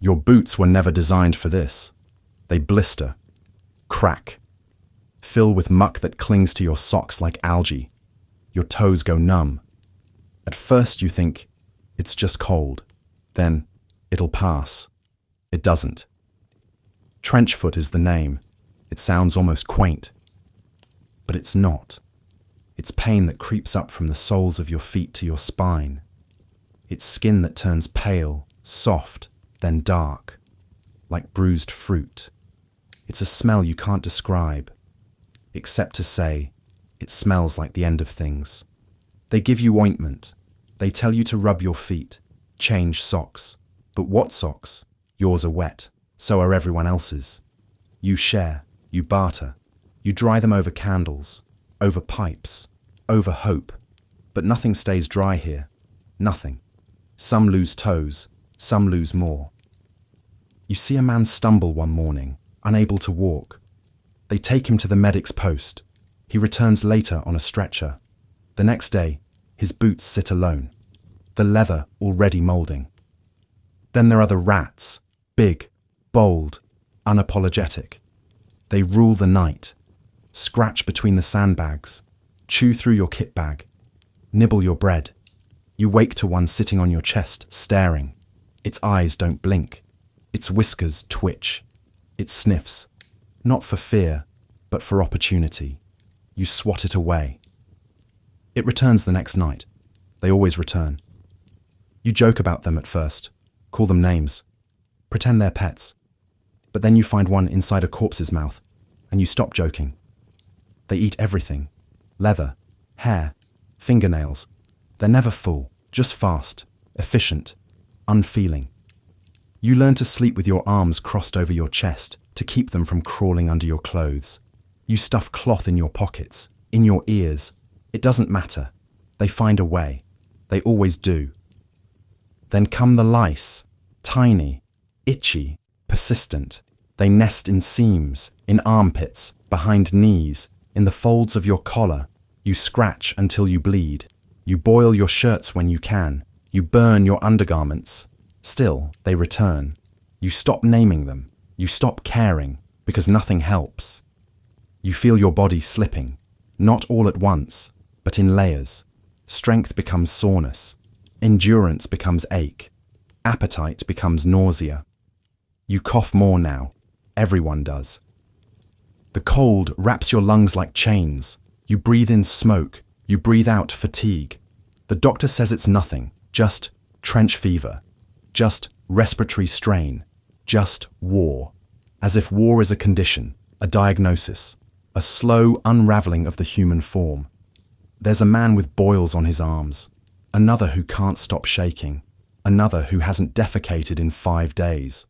Your boots were never designed for this. They blister, crack, fill with muck that clings to your socks like algae. Your toes go numb. At first you think, it's just cold. Then, it'll pass. It doesn't. Trench foot is the name. It sounds almost quaint. But it's not. It's pain that creeps up from the soles of your feet to your spine. It's skin that turns pale, soft, then dark, like bruised fruit. It's a smell you can't describe, except to say, it smells like the end of things. They give you ointment. They tell you to rub your feet, change socks. But what socks? Yours are wet. So are everyone else's. You share, you barter. You dry them over candles, over pipes, over hope. But nothing stays dry here. Nothing. Some lose toes, some lose more. You see a man stumble one morning, unable to walk. They take him to the medic's post. He returns later on a stretcher. The next day, his boots sit alone, the leather already moulding. Then there are the rats, big, bold, unapologetic. They rule the night, scratch between the sandbags, chew through your kit bag, nibble your bread. You wake to one sitting on your chest, staring. Its eyes don't blink. Its whiskers twitch. It sniffs, not for fear, but for opportunity. You swat it away. It returns the next night. They always return. You joke about them at first, call them names, pretend they're pets. But then you find one inside a corpse's mouth, and you stop joking. They eat everything. Leather, hair, fingernails. They're never full, just fast, efficient, unfeeling. You learn to sleep with your arms crossed over your chest to keep them from crawling under your clothes. You stuff cloth in your pockets, in your ears. It doesn't matter. They find a way. They always do. Then come the lice, tiny, itchy, persistent. They nest in seams, in armpits, behind knees, in the folds of your collar. You scratch until you bleed. You boil your shirts when you can. You burn your undergarments. Still, they return. You stop naming them. You stop caring, because nothing helps. You feel your body slipping, not all at once, but in layers. Strength becomes soreness. Endurance becomes ache. Appetite becomes nausea. You cough more now. Everyone does. The cold wraps your lungs like chains. You breathe in smoke. You breathe out fatigue. The doctor says it's nothing, just trench fever, just respiratory strain, just war. As if war is a condition, a diagnosis, a slow unraveling of the human form. There's a man with boils on his arms, another who can't stop shaking, another who hasn't defecated in 5 days.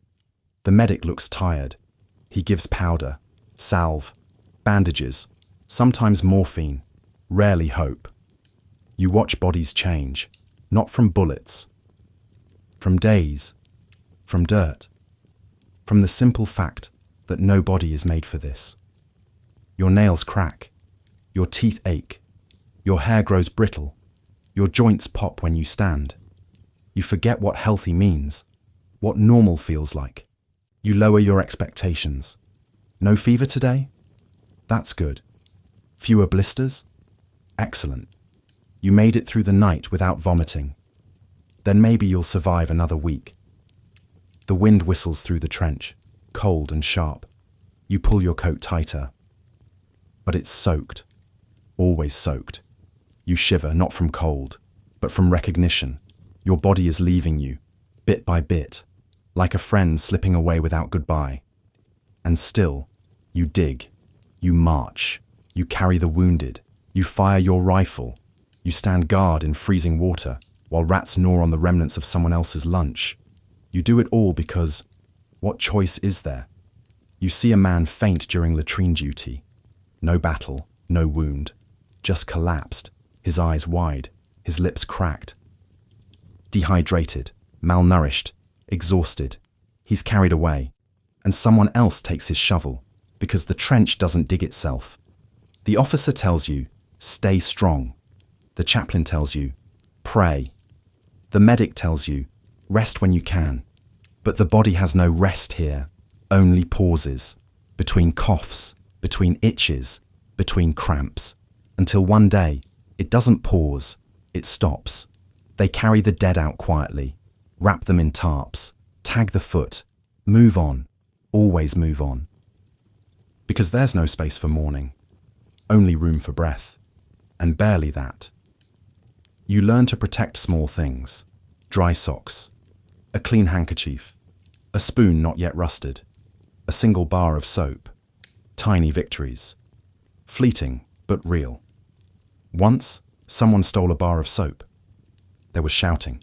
The medic looks tired. He gives powder, salve, bandages, sometimes morphine, rarely hope. You watch bodies change, not from bullets, from days, from dirt, from the simple fact that no body is made for this. Your nails crack, your teeth ache, your hair grows brittle, your joints pop when you stand. You forget what healthy means, what normal feels like. You lower your expectations. No fever today? That's good. Fewer blisters? Excellent. You made it through the night without vomiting. Then maybe you'll survive another week. The wind whistles through the trench, cold and sharp. You pull your coat tighter. But it's soaked. Always soaked. You shiver not from cold, but from recognition. Your body is leaving you, bit by bit, like a friend slipping away without goodbye. And still, you dig, you march, you carry the wounded, you fire your rifle, you stand guard in freezing water while rats gnaw on the remnants of someone else's lunch. You do it all because, what choice is there? You see a man faint during latrine duty. No battle, no wound, just collapsed, his eyes wide, his lips cracked. Dehydrated, malnourished, exhausted. He's carried away, and someone else takes his shovel because the trench doesn't dig itself. The officer tells you, stay strong. The chaplain tells you, pray. The medic tells you, rest when you can. But the body has no rest here, only pauses, between coughs, between itches, between cramps, until one day, it doesn't pause, it stops. They carry the dead out quietly, wrap them in tarps, tag the foot, move on, always move on. Because there's no space for mourning, only room for breath, and barely that. You learn to protect small things, dry socks, a clean handkerchief, a spoon not yet rusted, a single bar of soap, tiny victories, fleeting but real. Once, someone stole a bar of soap. There was shouting,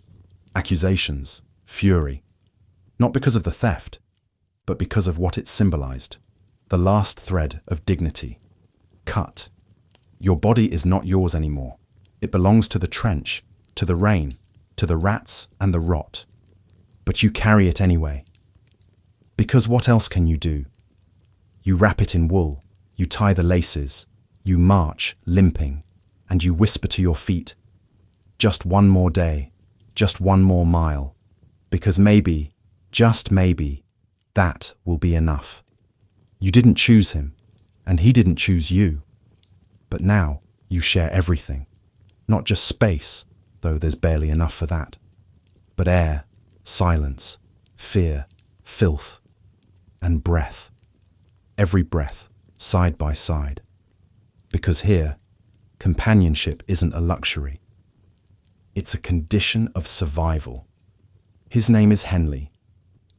accusations, fury, not because of the theft, but because of what it symbolized, the last thread of dignity. Cut. Your body is not yours anymore. It belongs to the trench, to the rain, to the rats and the rot. But you carry it anyway. Because what else can you do? You wrap it in wool, you tie the laces, you march, limping, and you whisper to your feet, just one more day, just one more mile, because maybe, just maybe, that will be enough. You didn't choose him, and he didn't choose you. But now you share everything, not just space, though there's barely enough for that, but air, silence, fear, filth, and breath. Every breath, side by side. Because here, companionship isn't a luxury. It's a condition of survival. His name is Henley,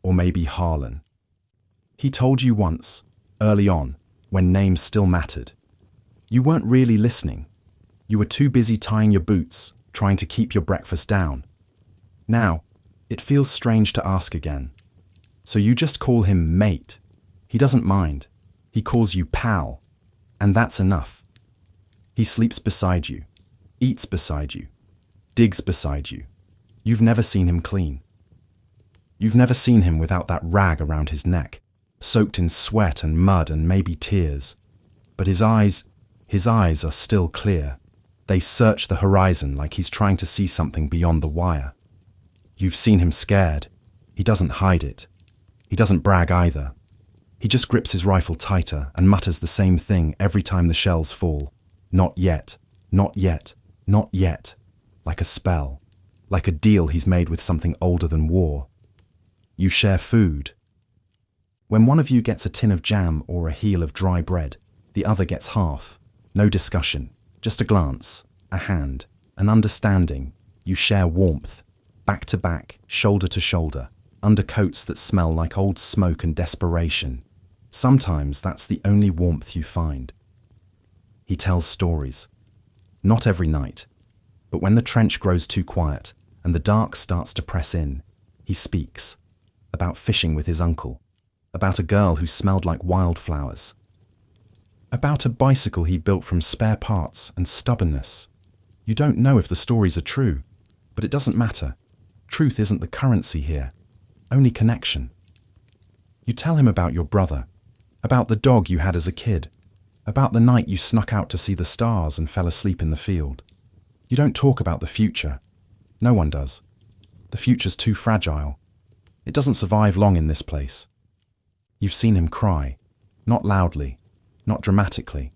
or maybe Harlan. He told you once, early on, when names still mattered. You weren't really listening. You were too busy tying your boots, trying to keep your breakfast down. Now, it feels strange to ask again. So you just call him mate. He doesn't mind. He calls you pal. And that's enough. He sleeps beside you, eats beside you, digs beside you. You've never seen him clean. You've never seen him without that rag around his neck, soaked in sweat and mud and maybe tears. But his eyes are still clear. They search the horizon like he's trying to see something beyond the wire. You've seen him scared. He doesn't hide it. He doesn't brag either. He just grips his rifle tighter and mutters the same thing every time the shells fall. Not yet, not yet, not yet. like a spell, like a deal he's made with something older than war. You share food. When one of you gets a tin of jam or a heel of dry bread, the other gets half. No discussion, just a glance, a hand, an understanding. You share warmth, back to back, shoulder to shoulder, under coats that smell like old smoke and desperation. Sometimes that's the only warmth you find. He tells stories. Not every night, but when the trench grows too quiet and the dark starts to press in, he speaks about fishing with his uncle, about a girl who smelled like wildflowers, about a bicycle he built from spare parts and stubbornness. You don't know if the stories are true, but it doesn't matter. Truth isn't the currency here, only connection. You tell him about your brother, about the dog you had as a kid, about the night you snuck out to see the stars and fell asleep in the field. You don't talk about the future. No one does. The future's too fragile. It doesn't survive long in this place. You've seen him cry, not loudly, not dramatically.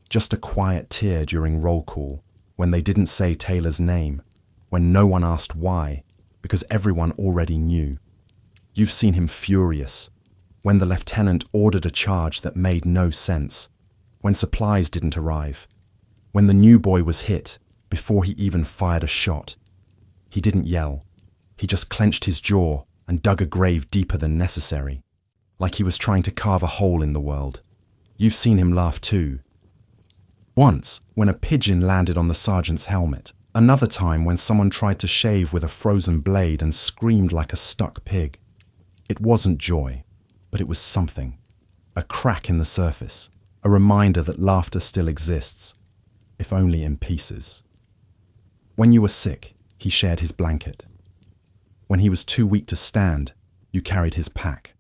Just a quiet tear during roll call, when they didn't say Taylor's name, when no one asked why, because everyone already knew. You've seen him furious, when the lieutenant ordered a charge that made no sense, when supplies didn't arrive, when the new boy was hit before he even fired a shot. He didn't yell. He just clenched his jaw and dug a grave deeper than necessary, like he was trying to carve a hole in the world. You've seen him laugh too. Once, when a pigeon landed on the sergeant's helmet. Another time when someone tried to shave with a frozen blade and screamed like a stuck pig. It wasn't joy, but it was something. A crack in the surface, a reminder that laughter still exists, if only in pieces. When you were sick, he shared his blanket. When he was too weak to stand, you carried his pack.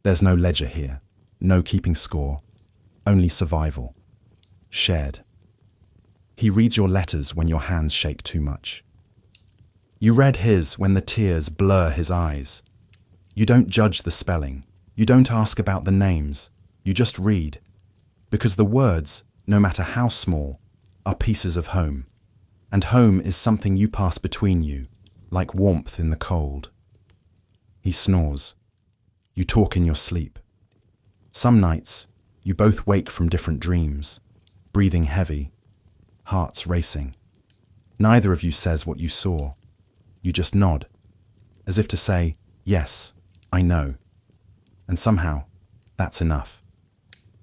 There's no ledger here, no keeping score, only survival. Shared. He reads your letters when your hands shake too much. You read his when the tears blur his eyes. You don't judge the spelling. You don't ask about the names. You just read. Because the words, no matter how small, are pieces of home. And home is something you pass between you, like warmth in the cold. He snores. You talk in your sleep. Some nights, you both wake from different dreams, breathing heavy, hearts racing. Neither of you says what you saw. You just nod, as if to say, yes, I know. And somehow, that's enough.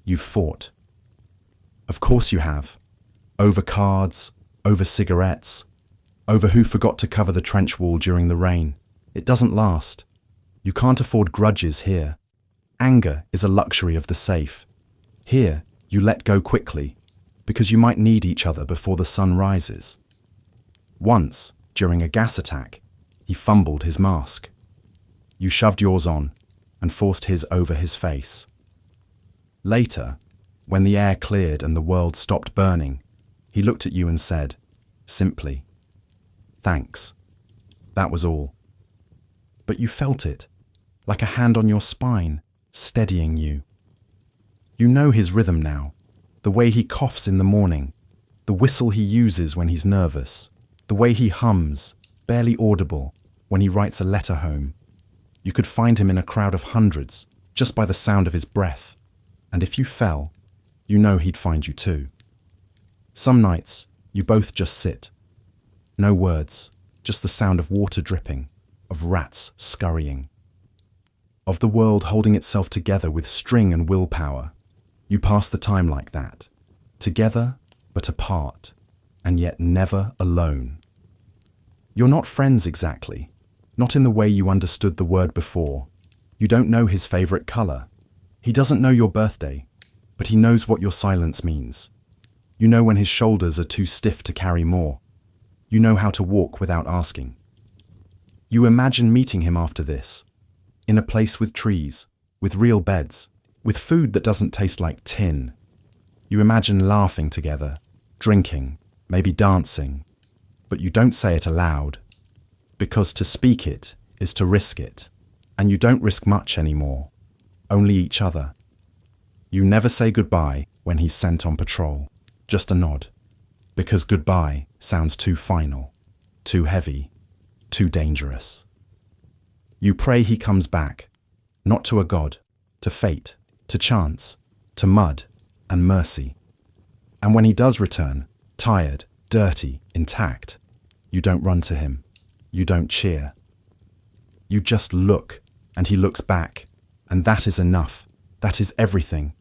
You've fought. Of course you have. Over cards, over cigarettes, over who forgot to cover the trench wall during the rain. It doesn't last. You can't afford grudges here. Anger is a luxury of the safe. Here, you let go quickly, because you might need each other before the sun rises. Once, during a gas attack, he fumbled his mask. You shoved yours on and forced his over his face. Later, when the air cleared and the world stopped burning, he looked at you and said, simply, thanks. That was all. But you felt it, like a hand on your spine, steadying you. You know his rhythm now. The way he coughs in the morning, the whistle he uses when he's nervous, the way he hums, barely audible, when he writes a letter home. You could find him in a crowd of hundreds, just by the sound of his breath. And if you fell, you know he'd find you too. Some nights, you both just sit. No words, just the sound of water dripping, of rats scurrying. Of the world holding itself together with string and willpower. You pass the time like that, together but apart, and yet never alone. You're not friends exactly, not in the way you understood the word before. You don't know his favorite color. He doesn't know your birthday, but he knows what your silence means. You know when his shoulders are too stiff to carry more. You know how to walk without asking. You imagine meeting him after this, in a place with trees, with real beds, with food that doesn't taste like tin. You imagine laughing together, drinking, maybe dancing, but you don't say it aloud, because to speak it is to risk it, and you don't risk much anymore, only each other. You never say goodbye when he's sent on patrol, just a nod, because goodbye sounds too final, too heavy, too dangerous. You pray he comes back, not to a god, to fate, to chance, to mud and mercy. And when he does return, tired, dirty, intact, you don't run to him. You don't cheer. You just look, and he looks back, and that is enough. That is everything.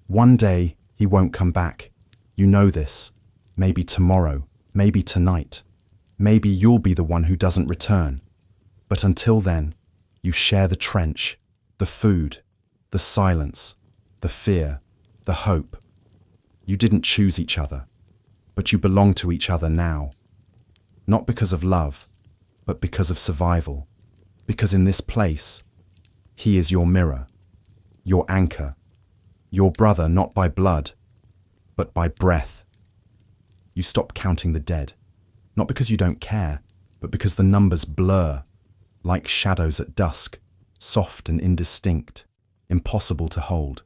One day, he won't come back. You know this. Maybe tomorrow, maybe tonight. Maybe you'll be the one who doesn't return. But until then, you share the trench, the food, the silence, the fear, the hope. You didn't choose each other, but you belong to each other now. Not because of love, but because of survival. Because in this place, he is your mirror, your anchor, your brother not by blood, but by breath. You stop counting the dead, not because you don't care, but because the numbers blur, like shadows at dusk, soft and indistinct, impossible to hold.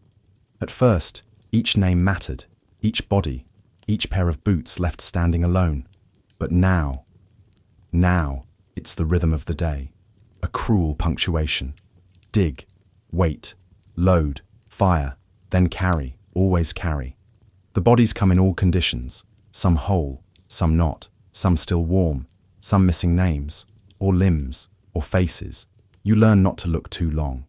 At first, each name mattered, each body, each pair of boots left standing alone. But now, it's the rhythm of the day, a cruel punctuation. Dig, wait, load, fire, then carry, always carry. The bodies come in all conditions, some whole, some not, some still warm, some missing names, or limbs, or faces. You learn not to look too long.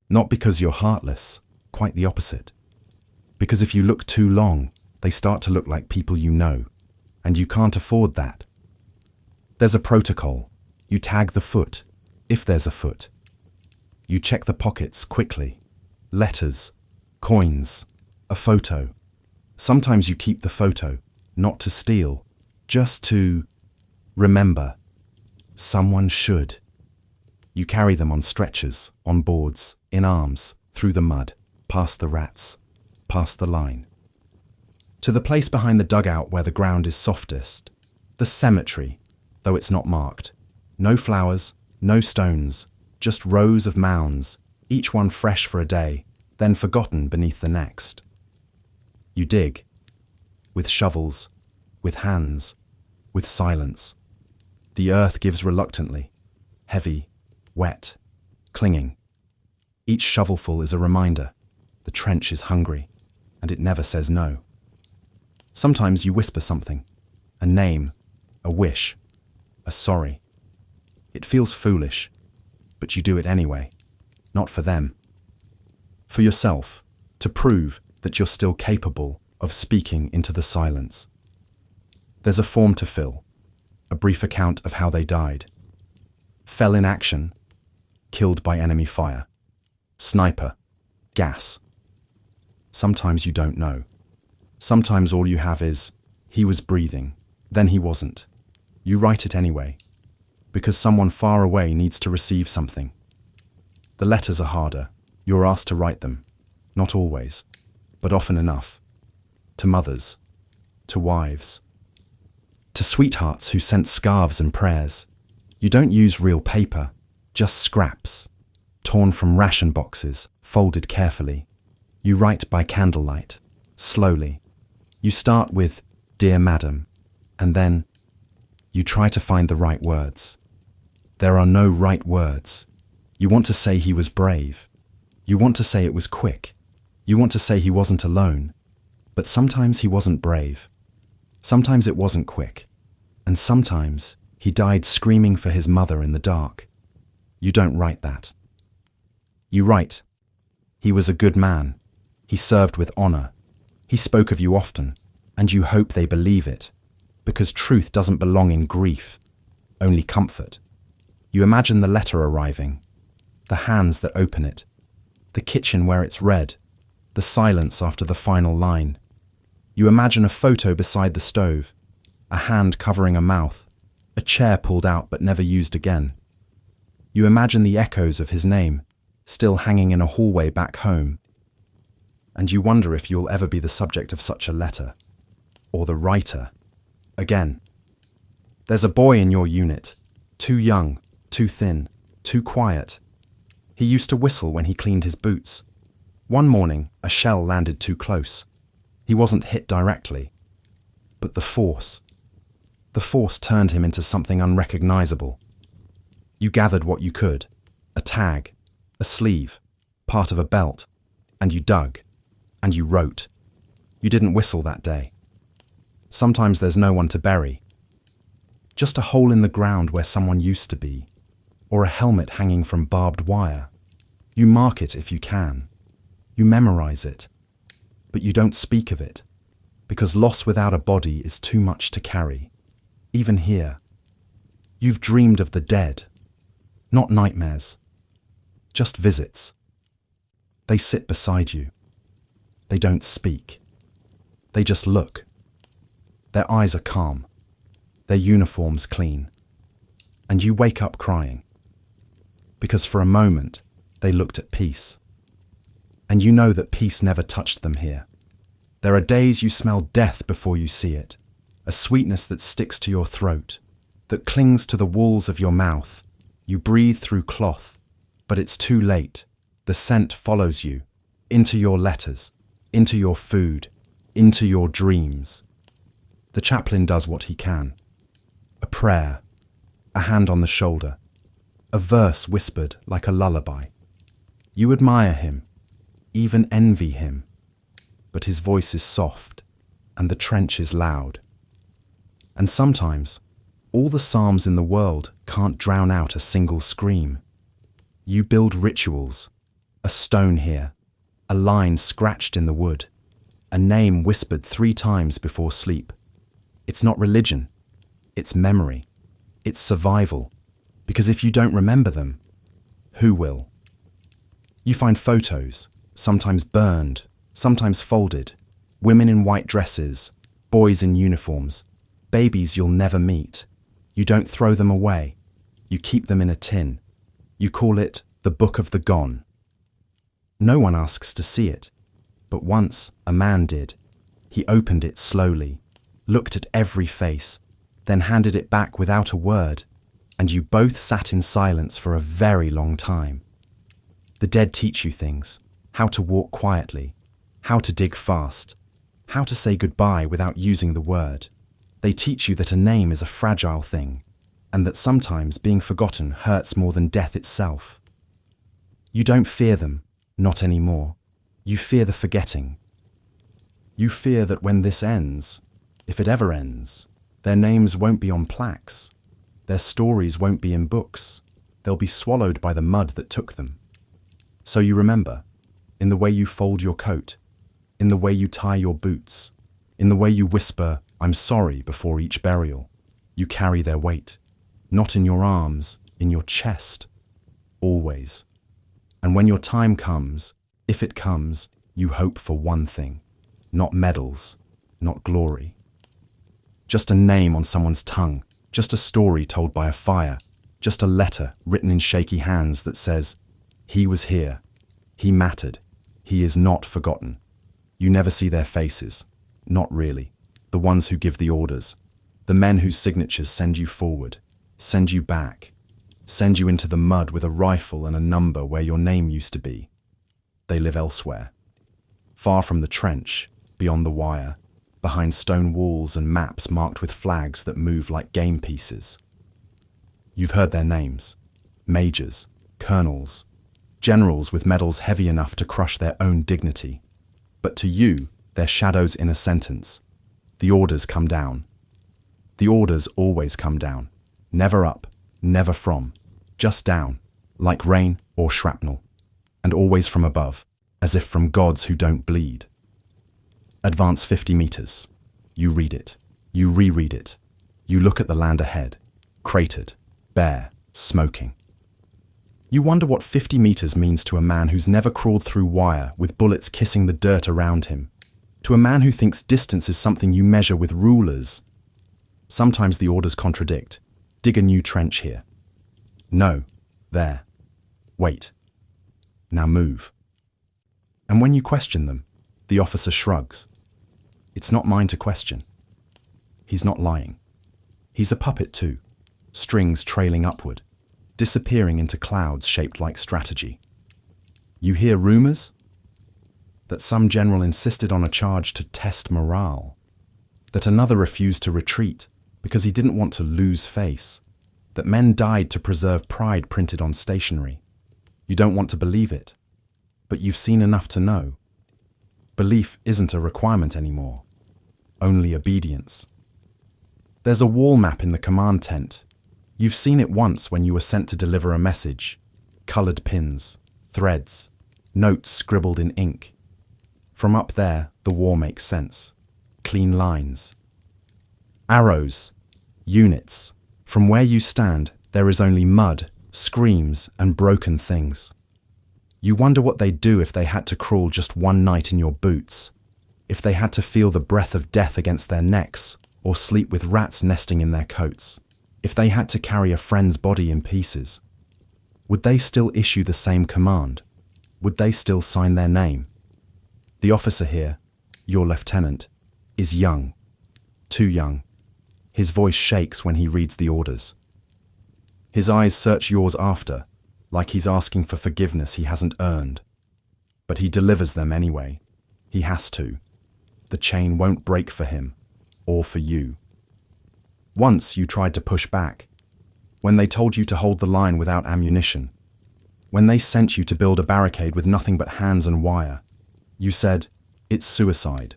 Not because you're heartless, quite the opposite. Because if you look too long, they start to look like people you know, and you can't afford that. There's a protocol. You tag the foot, if there's a foot. You check the pockets quickly. Letters, coins, a photo. Sometimes you keep the photo, not to steal, just to remember. Someone should. You carry them on stretchers, on boards, in arms, through the mud, past the rats, past the line. To the place behind the dugout where the ground is softest, the cemetery, though it's not marked. No flowers, no stones, just rows of mounds, each one fresh for a day, then forgotten beneath the next. You dig, with shovels, with hands, with silence. The earth gives reluctantly, heavy, wet, clinging. Each shovelful is a reminder. The trench is hungry, and it never says no. Sometimes you whisper something, a name, a wish, a sorry. It feels foolish, but you do it anyway, not for them. For yourself, to prove that you're still capable of speaking into the silence. There's a form to fill, a brief account of how they died. Fell in action, killed by enemy fire. Sniper, gas. Sometimes you don't know. Sometimes all you have is, he was breathing, then he wasn't. You write it anyway, because someone far away needs to receive something. The letters are harder. You're asked to write them. Not always, but often enough. To mothers, to wives, to sweethearts who sent scarves and prayers. You don't use real paper, just scraps, torn from ration boxes, folded carefully. You write by candlelight, slowly. You start with, "Dear Madam," and then you try to find the right words. There are no right words. You want to say he was brave. You want to say it was quick. You want to say he wasn't alone. But sometimes he wasn't brave. Sometimes it wasn't quick. And sometimes he died screaming for his mother in the dark. You don't write that. You write, "He was a good man. He served with honor. He spoke of you often, and you hope they believe it, because truth doesn't belong in grief, only comfort." You imagine the letter arriving, the hands that open it, the kitchen where it's read, the silence after the final line. You imagine a photo beside the stove, a hand covering a mouth, a chair pulled out but never used again. You imagine the echoes of his name, still hanging in a hallway back home. And you wonder if you'll ever be the subject of such a letter, or the writer. Again, there's a boy in your unit, too young, too thin, too quiet. He used to whistle when he cleaned his boots. One morning, a shell landed too close. He wasn't hit directly. But the force turned him into something unrecognizable. You gathered what you could, a tag, a sleeve, part of a belt, and you dug, and you wrote. You didn't whistle that day. Sometimes there's no one to bury. Just a hole in the ground where someone used to be, or a helmet hanging from barbed wire. You mark it if you can. You memorize it, but you don't speak of it, because loss without a body is too much to carry. Even here, you've dreamed of the dead, not nightmares, just visits. They sit beside you. They don't speak. They just look. Their eyes are calm, their uniforms clean, and you wake up crying, because for a moment they looked at peace. And you know that peace never touched them here. There are days you smell death before you see it, a sweetness that sticks to your throat, that clings to the walls of your mouth. You breathe through cloth, but it's too late. The scent follows you, into your letters, into your food, into your dreams. The chaplain does what he can. A prayer, a hand on the shoulder, a verse whispered like a lullaby. You admire him, even envy him, but his voice is soft and the trench is loud. And sometimes, all the psalms in the world can't drown out a single scream. You build rituals, a stone here, a line scratched in the wood, a name whispered 3 times before sleep. It's not religion, it's memory, it's survival, because if you don't remember them, who will? You find photos, sometimes burned, sometimes folded, women in white dresses, boys in uniforms, babies you'll never meet. You don't throw them away, you keep them in a tin. You call it the Book of the Gone. No one asks to see it, but once a man did. He opened it slowly, looked at every face, then handed it back without a word, and you both sat in silence for a very long time. The dead teach you things, how to walk quietly, how to dig fast, how to say goodbye without using the word. They teach you that a name is a fragile thing, and that sometimes being forgotten hurts more than death itself. You don't fear them, not anymore. You fear the forgetting. You fear that when this ends, if it ever ends, their names won't be on plaques. Their stories won't be in books. They'll be swallowed by the mud that took them. So you remember, in the way you fold your coat, in the way you tie your boots, in the way you whisper, "I'm sorry," before each burial. You carry their weight, not in your arms, in your chest, always. And when your time comes, if it comes, you hope for one thing, not medals, not glory. Just a name on someone's tongue, just a story told by a fire, just a letter written in shaky hands that says, "He was here, he mattered, he is not forgotten." You never see their faces, not really, the ones who give the orders, the men whose signatures send you forward, send you back, send you into the mud with a rifle and a number where your name used to be. They live elsewhere, far from the trench, beyond the wire, behind stone walls and maps marked with flags that move like game pieces. You've heard their names, majors, colonels, generals with medals heavy enough to crush their own dignity. But to you, they're shadows in a sentence. The orders come down. The orders always come down. Never up, never from, just down, like rain or shrapnel. And always from above, as if from gods who don't bleed. Advance 50 meters. You read it. You reread it. You look at the land ahead, cratered, bare, smoking. You wonder what 50 meters means to a man who's never crawled through wire with bullets kissing the dirt around him. To a man who thinks distance is something you measure with rulers. Sometimes the orders contradict. Dig a new trench here. No, there. Wait. Now move. And when you question them, the officer shrugs. It's not mine to question. He's not lying. He's a puppet too, strings trailing upward, disappearing into clouds shaped like strategy. You hear rumors? That some general insisted on a charge to test morale. that another refused to retreat because he didn't want to lose face, that men died to preserve pride printed on stationery. You don't want to believe it, but you've seen enough to know. Belief isn't a requirement anymore, only obedience. There's a wall map in the command tent. You've seen it once when you were sent to deliver a message. Colored pins, threads, notes scribbled in ink. From up there, the war makes sense. Clean lines. Arrows, units. From where you stand, there is only mud, screams, and broken things. You wonder what they'd do if they had to crawl just one night in your boots, if they had to feel the breath of death against their necks, or sleep with rats nesting in their coats, if they had to carry a friend's body in pieces. Would they still issue the same command? Would they still sign their name? The officer here, your lieutenant, is young, too young. His voice shakes when he reads the orders. His eyes search yours after, like he's asking for forgiveness he hasn't earned. But he delivers them anyway. He has to. The chain won't break for him, or for you. Once you tried to push back, when they told you to hold the line without ammunition, when they sent you to build a barricade with nothing but hands and wire. You said, "It's suicide."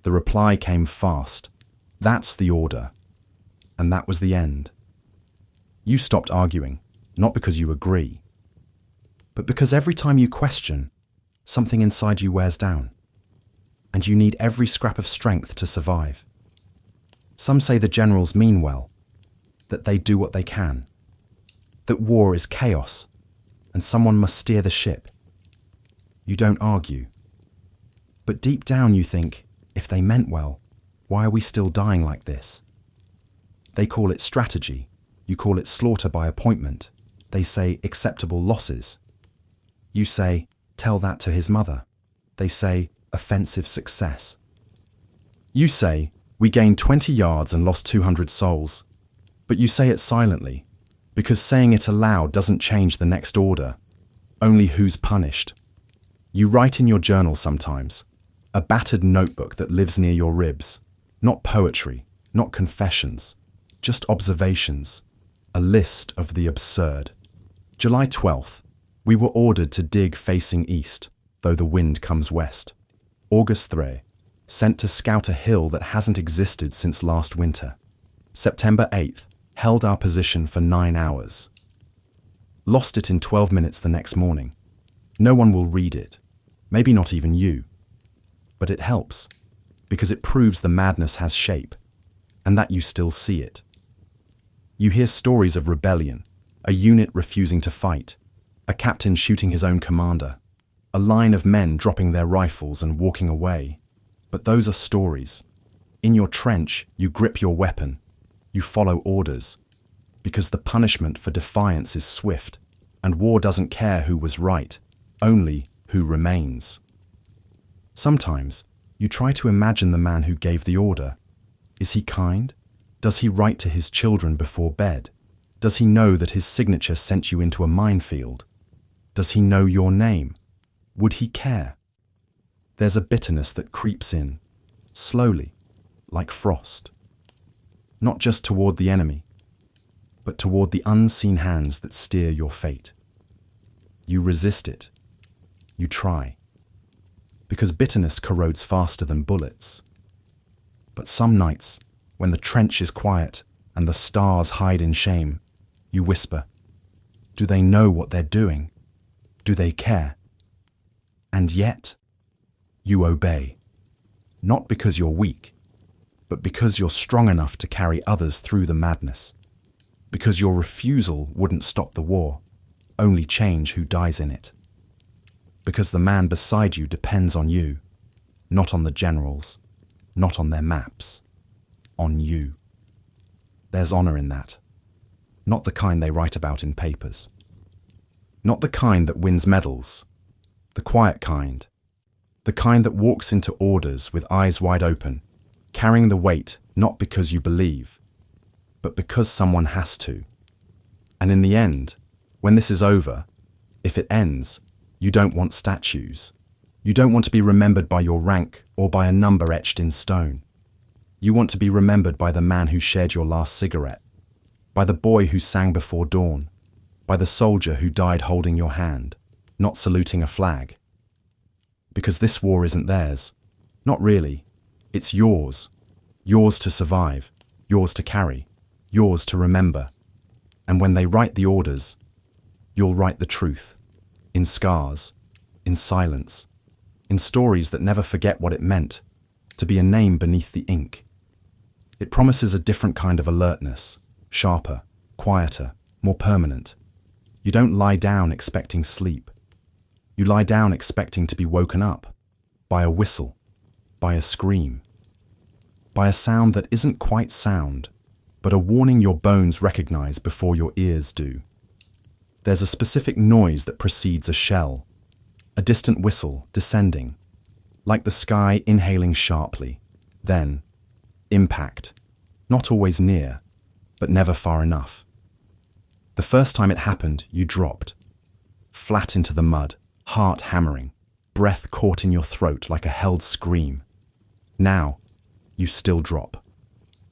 The reply came fast. "That's the order." And that was the end. You stopped arguing, not because you agree, but because every time you question, something inside you wears down, and you need every scrap of strength to survive. Some say the generals mean well, that they do what they can, that war is chaos, and someone must steer the ship. You don't argue. But deep down you think, if they meant well, why are we still dying like this? They call it strategy. You call it slaughter by appointment. They say acceptable losses. You say, tell that to his mother. They say, offensive success. You say, we gained 20 yards and lost 200 souls. But you say it silently, because saying it aloud doesn't change the next order, only who's punished. You write in your journal sometimes, a battered notebook that lives near your ribs, not poetry, not confessions, just observations, a list of the absurd. July 12th, we were ordered to dig facing east, though the wind comes west. August 3, sent to scout a hill that hasn't existed since last winter. September 8th, held our position for 9 hours. Lost it in 12 minutes the next morning. No one will read it, maybe not even you. But it helps, because it proves the madness has shape, and that you still see it. You hear stories of rebellion, a unit refusing to fight, a captain shooting his own commander, a line of men dropping their rifles and walking away. But those are stories. In your trench, you grip your weapon, you follow orders, because the punishment for defiance is swift, and war doesn't care who was right, only who remains. Sometimes, you try to imagine the man who gave the order. Is he kind? Does he write to his children before bed? Does he know that his signature sent you into a minefield? Does he know your name? Would he care? There's a bitterness that creeps in, slowly, like frost. Not just toward the enemy, but toward the unseen hands that steer your fate. You resist it. You try. Because bitterness corrodes faster than bullets. But some nights, when the trench is quiet and the stars hide in shame, you whisper, do they know what they're doing? Do they care? And yet, you obey. Not because you're weak, but because you're strong enough to carry others through the madness. Because your refusal wouldn't stop the war, only change who dies in it. Because the man beside you depends on you, not on the generals, not on their maps, on you. There's honor in that, not the kind they write about in papers. Not the kind that wins medals, the quiet kind, the kind that walks into orders with eyes wide open, carrying the weight not because you believe, but because someone has to. And in the end, when this is over, if it ends, you don't want statues. You don't want to be remembered by your rank or by a number etched in stone. You want to be remembered by the man who shared your last cigarette, by the boy who sang before dawn, by the soldier who died holding your hand, not saluting a flag. Because this war isn't theirs. Not really. It's yours. Yours to survive, yours to carry, yours to remember. And when they write the orders, you'll write the truth, in scars, in silence, in stories that never forget what it meant to be a name beneath the ink. It promises a different kind of alertness, sharper, quieter, more permanent. You don't lie down expecting sleep. You lie down expecting to be woken up by a whistle, by a scream, by a sound that isn't quite sound, but a warning your bones recognize before your ears do. There's a specific noise that precedes a shell, a distant whistle descending, like the sky inhaling sharply. Then, impact, not always near, but never far enough. The first time it happened, you dropped, flat into the mud, heart hammering, breath caught in your throat like a held scream. Now, you still drop,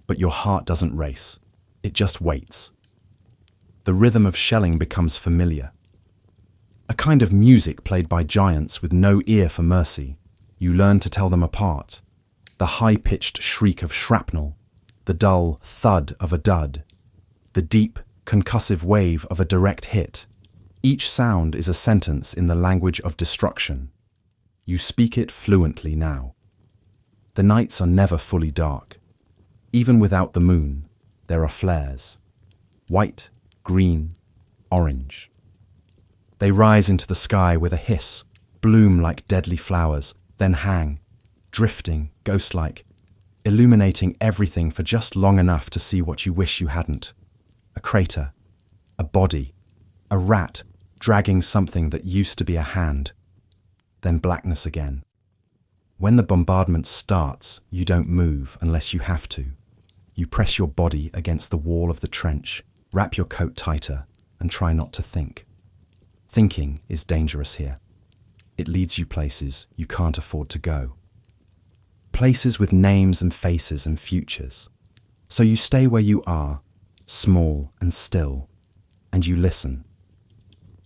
but your heart doesn't race, it just waits. The rhythm of shelling becomes familiar. A kind of music played by giants with no ear for mercy. You learn to tell them apart. The high-pitched shriek of shrapnel, the dull thud of a dud, the deep, concussive wave of a direct hit. Each sound is a sentence in the language of destruction. You speak it fluently now. The nights are never fully dark. Even without the moon, there are flares. White, green, orange. They rise into the sky with a hiss, bloom like deadly flowers, then hang, drifting, ghost-like, illuminating everything for just long enough to see what you wish you hadn't. A crater, a body, a rat dragging something that used to be a hand. Then blackness again. When the bombardment starts, you don't move unless you have to. You press your body against the wall of the trench, wrap your coat tighter, and try not to think. Thinking is dangerous here. It leads you places you can't afford to go. Places with names and faces and futures. So you stay where you are, small and still, and you listen.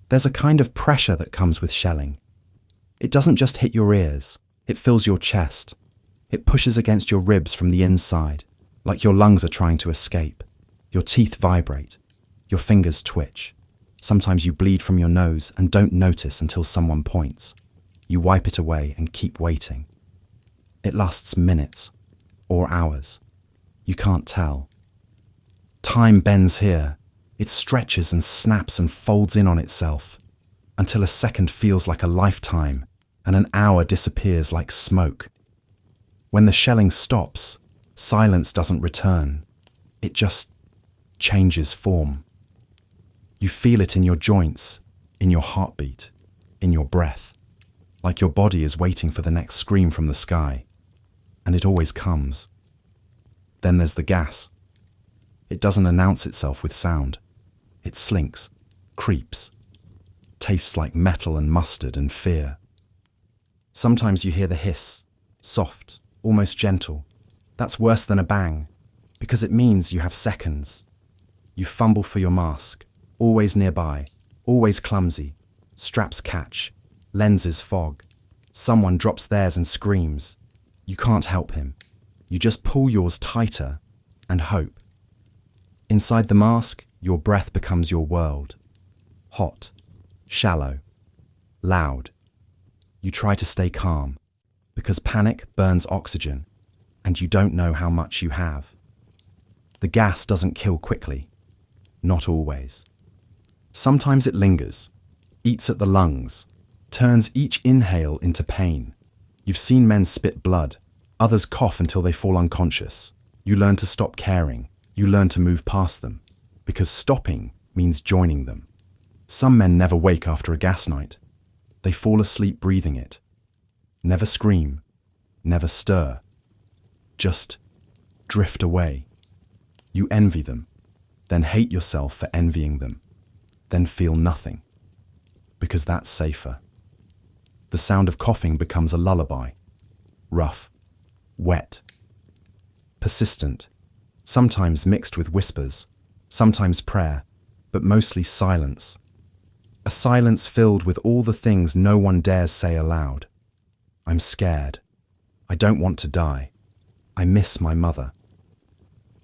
There's a kind of pressure that comes with shelling. It doesn't just hit your ears, it fills your chest. It pushes against your ribs from the inside, like your lungs are trying to escape. Your teeth vibrate, your fingers twitch. Sometimes you bleed from your nose and don't notice until someone points. You wipe it away and keep waiting. It lasts minutes or hours. You can't tell. Time bends here. It stretches and snaps and folds in on itself until a second feels like a lifetime and an hour disappears like smoke. When the shelling stops, silence doesn't return. It just changes form. You feel it in your joints, in your heartbeat, in your breath, like your body is waiting for the next scream from the sky. And it always comes. Then there's the gas. It doesn't announce itself with sound. It slinks, creeps, tastes like metal and mustard and fear. Sometimes you hear the hiss, soft, almost gentle. That's worse than a bang, because it means you have seconds. You fumble for your mask, always nearby, always clumsy. Straps catch, lenses fog. Someone drops theirs and screams. You can't help him. You just pull yours tighter and hope. Inside the mask, your breath becomes your world. Hot, shallow, loud. You try to stay calm, because panic burns oxygen, and you don't know how much you have. The gas doesn't kill quickly. Not always. Sometimes it lingers, eats at the lungs, turns each inhale into pain. You've seen men spit blood, others cough until they fall unconscious. You learn to stop caring. You learn to move past them, because stopping means joining them. Some men never wake after a gas night. They fall asleep breathing it. Never scream, never stir. Just drift away. You envy them, then hate yourself for envying them, then feel nothing, because that's safer. The sound of coughing becomes a lullaby. Rough, wet, persistent, sometimes mixed with whispers, sometimes prayer, but mostly silence. A silence filled with all the things no one dares say aloud. I'm scared. I don't want to die. I miss my mother.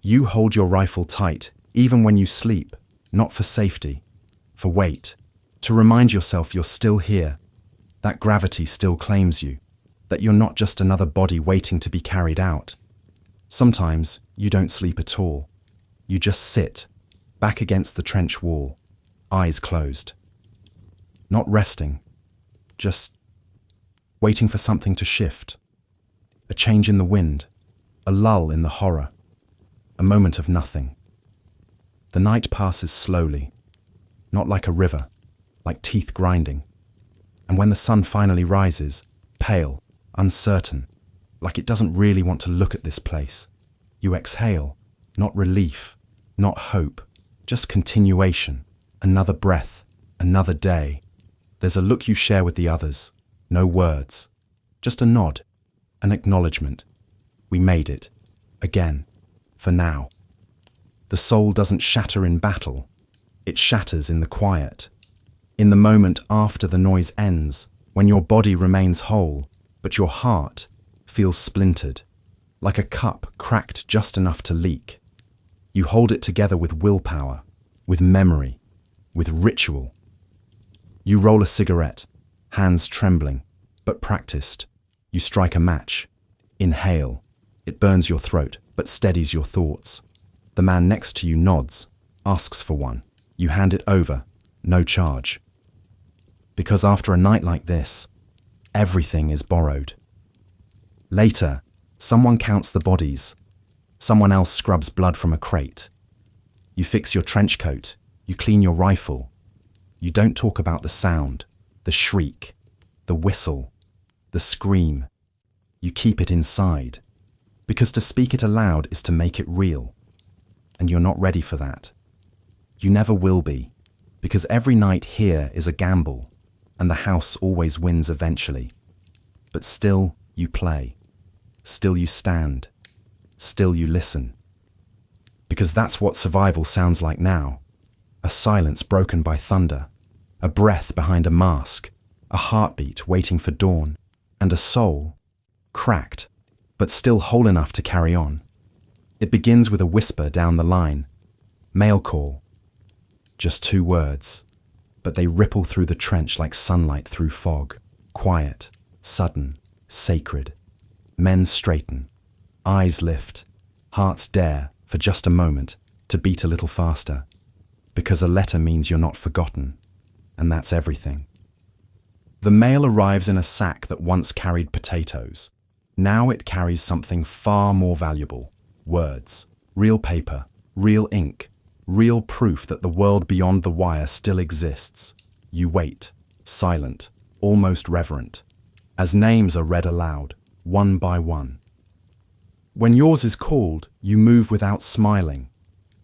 You hold your rifle tight, even when you sleep, not for safety, for weight, to remind yourself you're still here, that gravity still claims you, that you're not just another body waiting to be carried out. Sometimes you don't sleep at all. You just sit, back against the trench wall, eyes closed. Not resting, just waiting for something to shift. A change in the wind, a lull in the horror, a moment of nothing. The night passes slowly, not like a river, like teeth grinding. And when the sun finally rises, pale, uncertain, like it doesn't really want to look at this place, you exhale, not relief, not hope, just continuation, another breath, another day. There's a look you share with the others, no words, just a nod, an acknowledgement. We made it, again, for now. The soul doesn't shatter in battle, it shatters in the quiet. In the moment after the noise ends, when your body remains whole, but your heart feels splintered, like a cup cracked just enough to leak. You hold it together with willpower, with memory, with ritual. You roll a cigarette, hands trembling, but practiced. You strike a match, inhale. It burns your throat, but steadies your thoughts. The man next to you nods, asks for one. You hand it over, no charge. Because after a night like this, everything is borrowed. Later, someone counts the bodies. Someone else scrubs blood from a crate. You fix your trench coat. You clean your rifle. You don't talk about the sound, the shriek, the whistle, the scream. You keep it inside. Because to speak it aloud is to make it real. And you're not ready for that. You never will be. Because every night here is a gamble. And the house always wins eventually. But still you play. Still you stand. Still you listen. Because that's what survival sounds like now. A silence broken by thunder. A breath behind a mask. A heartbeat waiting for dawn. And a soul, cracked, but still whole enough to carry on. It begins with a whisper down the line. Mail call. Just 2 words. But they ripple through the trench like sunlight through fog. Quiet, sudden, sacred. Men straighten. Eyes lift. Hearts dare, for just a moment, to beat a little faster. Because a letter means you're not forgotten. And that's everything. The mail arrives in a sack that once carried potatoes. Now it carries something far more valuable. Words. Real paper. Real ink. Real proof that the world beyond the wire still exists. You wait, silent, almost reverent, as names are read aloud, one by one. When yours is called, you move without smiling,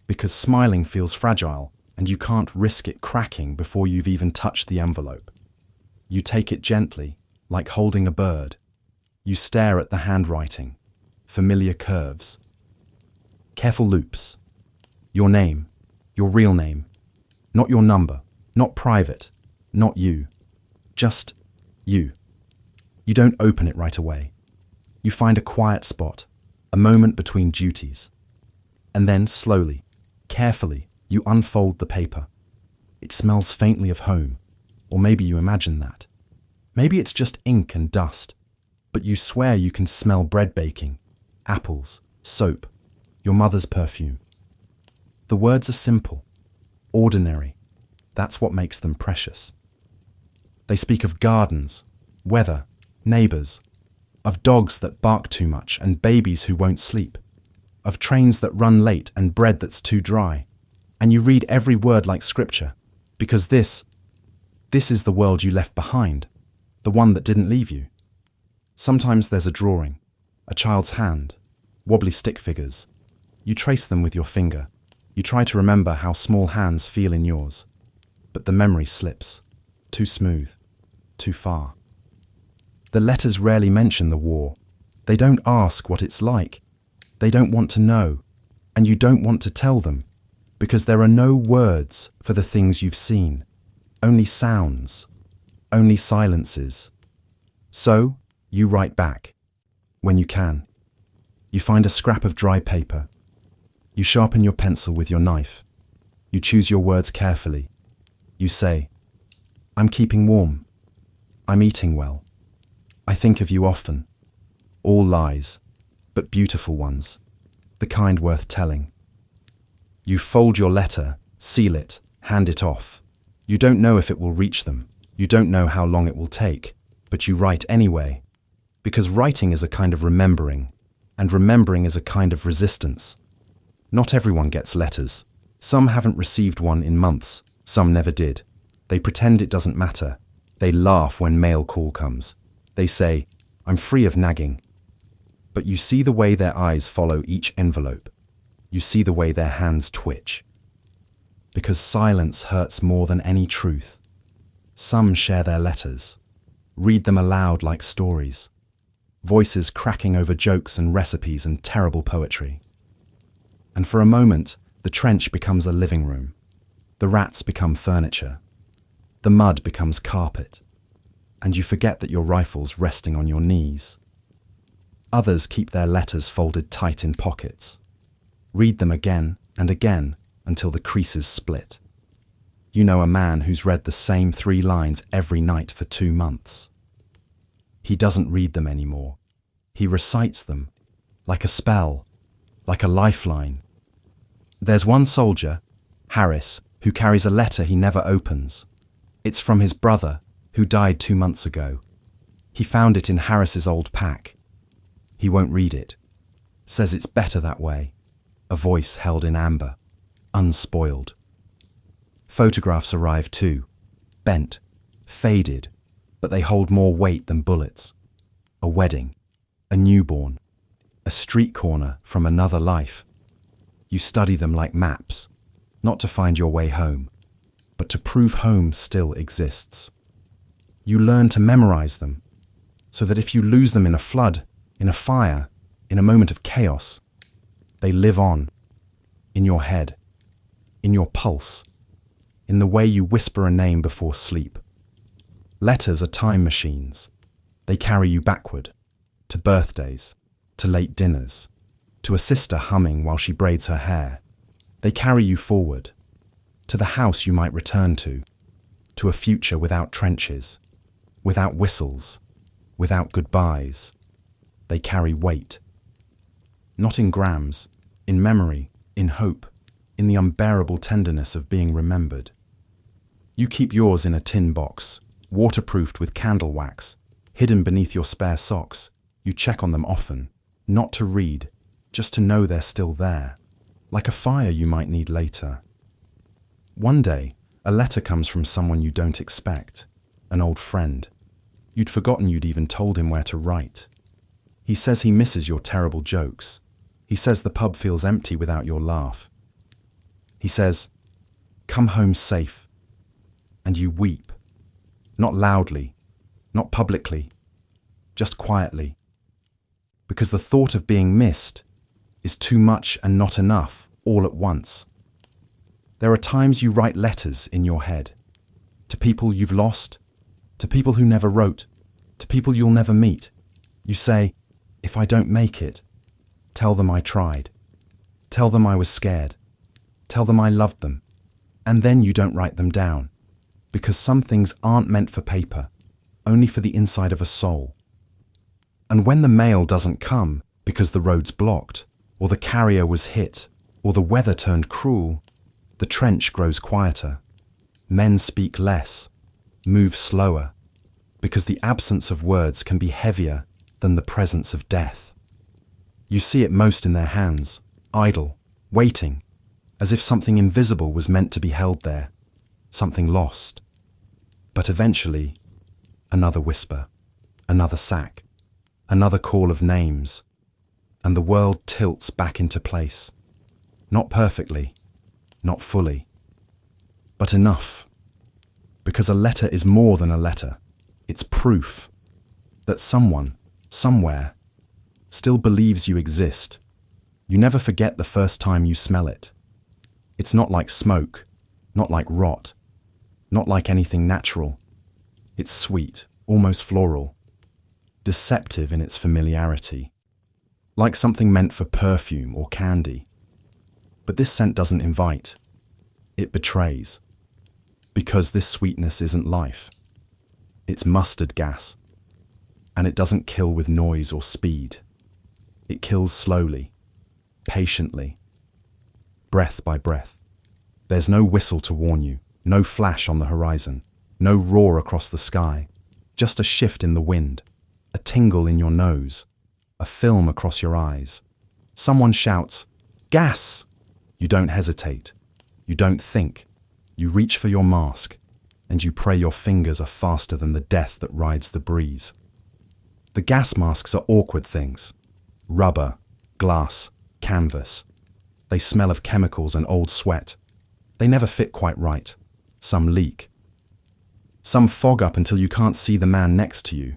because smiling feels fragile and you can't risk it cracking before you've even touched the envelope. You take it gently, like holding a bird. You stare at the handwriting, familiar curves. Careful loops. Your name, your real name. Not your number, not private, not you. Just you. You don't open it right away. You find a quiet spot, a moment between duties. And then slowly, carefully, you unfold the paper. It smells faintly of home, or maybe you imagine that. Maybe it's just ink and dust, but you swear you can smell bread baking, apples, soap, your mother's perfume. The words are simple, ordinary. That's what makes them precious. They speak of gardens, weather, neighbours, of dogs that bark too much and babies who won't sleep, of trains that run late and bread that's too dry. And you read every word like scripture, because this is the world you left behind, the one that didn't leave you. Sometimes there's a drawing, a child's hand, wobbly stick figures. You trace them with your finger. You try to remember how small hands feel in yours. But the memory slips. Too smooth. Too far. The letters rarely mention the war. They don't ask what it's like. They don't want to know, and you don't want to tell them, because there are no words for the things you've seen, only sounds, only silences. So, you write back, when you can. You find a scrap of dry paper. You sharpen your pencil with your knife. You choose your words carefully. You say, I'm keeping warm. I'm eating well. I think of you often. All lies, but beautiful ones, the kind worth telling. You fold your letter, seal it, hand it off. You don't know if it will reach them. You don't know how long it will take, but you write anyway. Because writing is a kind of remembering, and remembering is a kind of resistance. Not everyone gets letters. Some haven't received one in months, some never did. They pretend it doesn't matter. They laugh when mail call comes. They say, I'm free of nagging. But you see the way their eyes follow each envelope. You see the way their hands twitch. Because silence hurts more than any truth. Some share their letters, read them aloud like stories, voices cracking over jokes and recipes and terrible poetry. And for a moment, the trench becomes a living room. The rats become furniture. The mud becomes carpet. And you forget that your rifle's resting on your knees. Others keep their letters folded tight in pockets. Read them again and again until the creases split. You know a man who's read the same 3 lines every night for 2 months. He doesn't read them anymore. He recites them, like a spell, like a lifeline. There's one soldier, Harris, who carries a letter he never opens. It's from his brother, who died 2 months ago. He found it in Harris's old pack. He won't read it. Says it's better that way. A voice held in amber, unspoiled. Photographs arrive too, bent, faded, but they hold more weight than bullets. A wedding, a newborn, a street corner from another life. You study them like maps, not to find your way home, but to prove home still exists. You learn to memorize them, so that if you lose them in a flood, in a fire, in a moment of chaos, they live on, in your head, in your pulse, in the way you whisper a name before sleep. Letters are time machines. They carry you backward, to birthdays, to late dinners, to a sister humming while she braids her hair. They carry you forward, to the house you might return to a future without trenches, without whistles, without goodbyes. They carry weight. Not in grams, in memory, in hope, in the unbearable tenderness of being remembered. You keep yours in a tin box, waterproofed with candle wax, hidden beneath your spare socks. You check on them often, not to read, just to know they're still there, like a fire you might need later. One day, a letter comes from someone you don't expect, an old friend. You'd forgotten you'd even told him where to write. He says he misses your terrible jokes. He says the pub feels empty without your laugh. He says, come home safe. And you weep. Not loudly, not publicly, just quietly. Because the thought of being missed is too much and not enough all at once. There are times you write letters in your head, to people you've lost, to people who never wrote, to people you'll never meet. You say, if I don't make it, tell them I tried. Tell them I was scared. Tell them I loved them. And then you don't write them down, because some things aren't meant for paper, only for the inside of a soul. And when the mail doesn't come because the road's blocked, or the carrier was hit, or the weather turned cruel, the trench grows quieter. Men speak less, move slower, because the absence of words can be heavier than the presence of death. You see it most in their hands, idle, waiting, as if something invisible was meant to be held there, something lost. But eventually, another whisper, another sack, another call of names, and the world tilts back into place. Not perfectly, not fully, but enough. Because a letter is more than a letter. It's proof that someone, somewhere, still believes you exist, You never forget the first time you smell it. It's not like smoke, not like rot, not like anything natural. It's sweet, almost floral, deceptive in its familiarity, like something meant for perfume or candy. But this scent doesn't invite, it betrays, because this sweetness isn't life. It's mustard gas, and it doesn't kill with noise or speed. It kills slowly, patiently, breath by breath. There's no whistle to warn you, no flash on the horizon, no roar across the sky, just a shift in the wind, a tingle in your nose, a film across your eyes. Someone shouts, "Gas!" You don't hesitate. You don't think. You reach for your mask, and you pray your fingers are faster than the death that rides the breeze. The gas masks are awkward things. Rubber, glass, canvas. They smell of chemicals and old sweat. They never fit quite right. Some leak. Some fog up until you can't see the man next to you,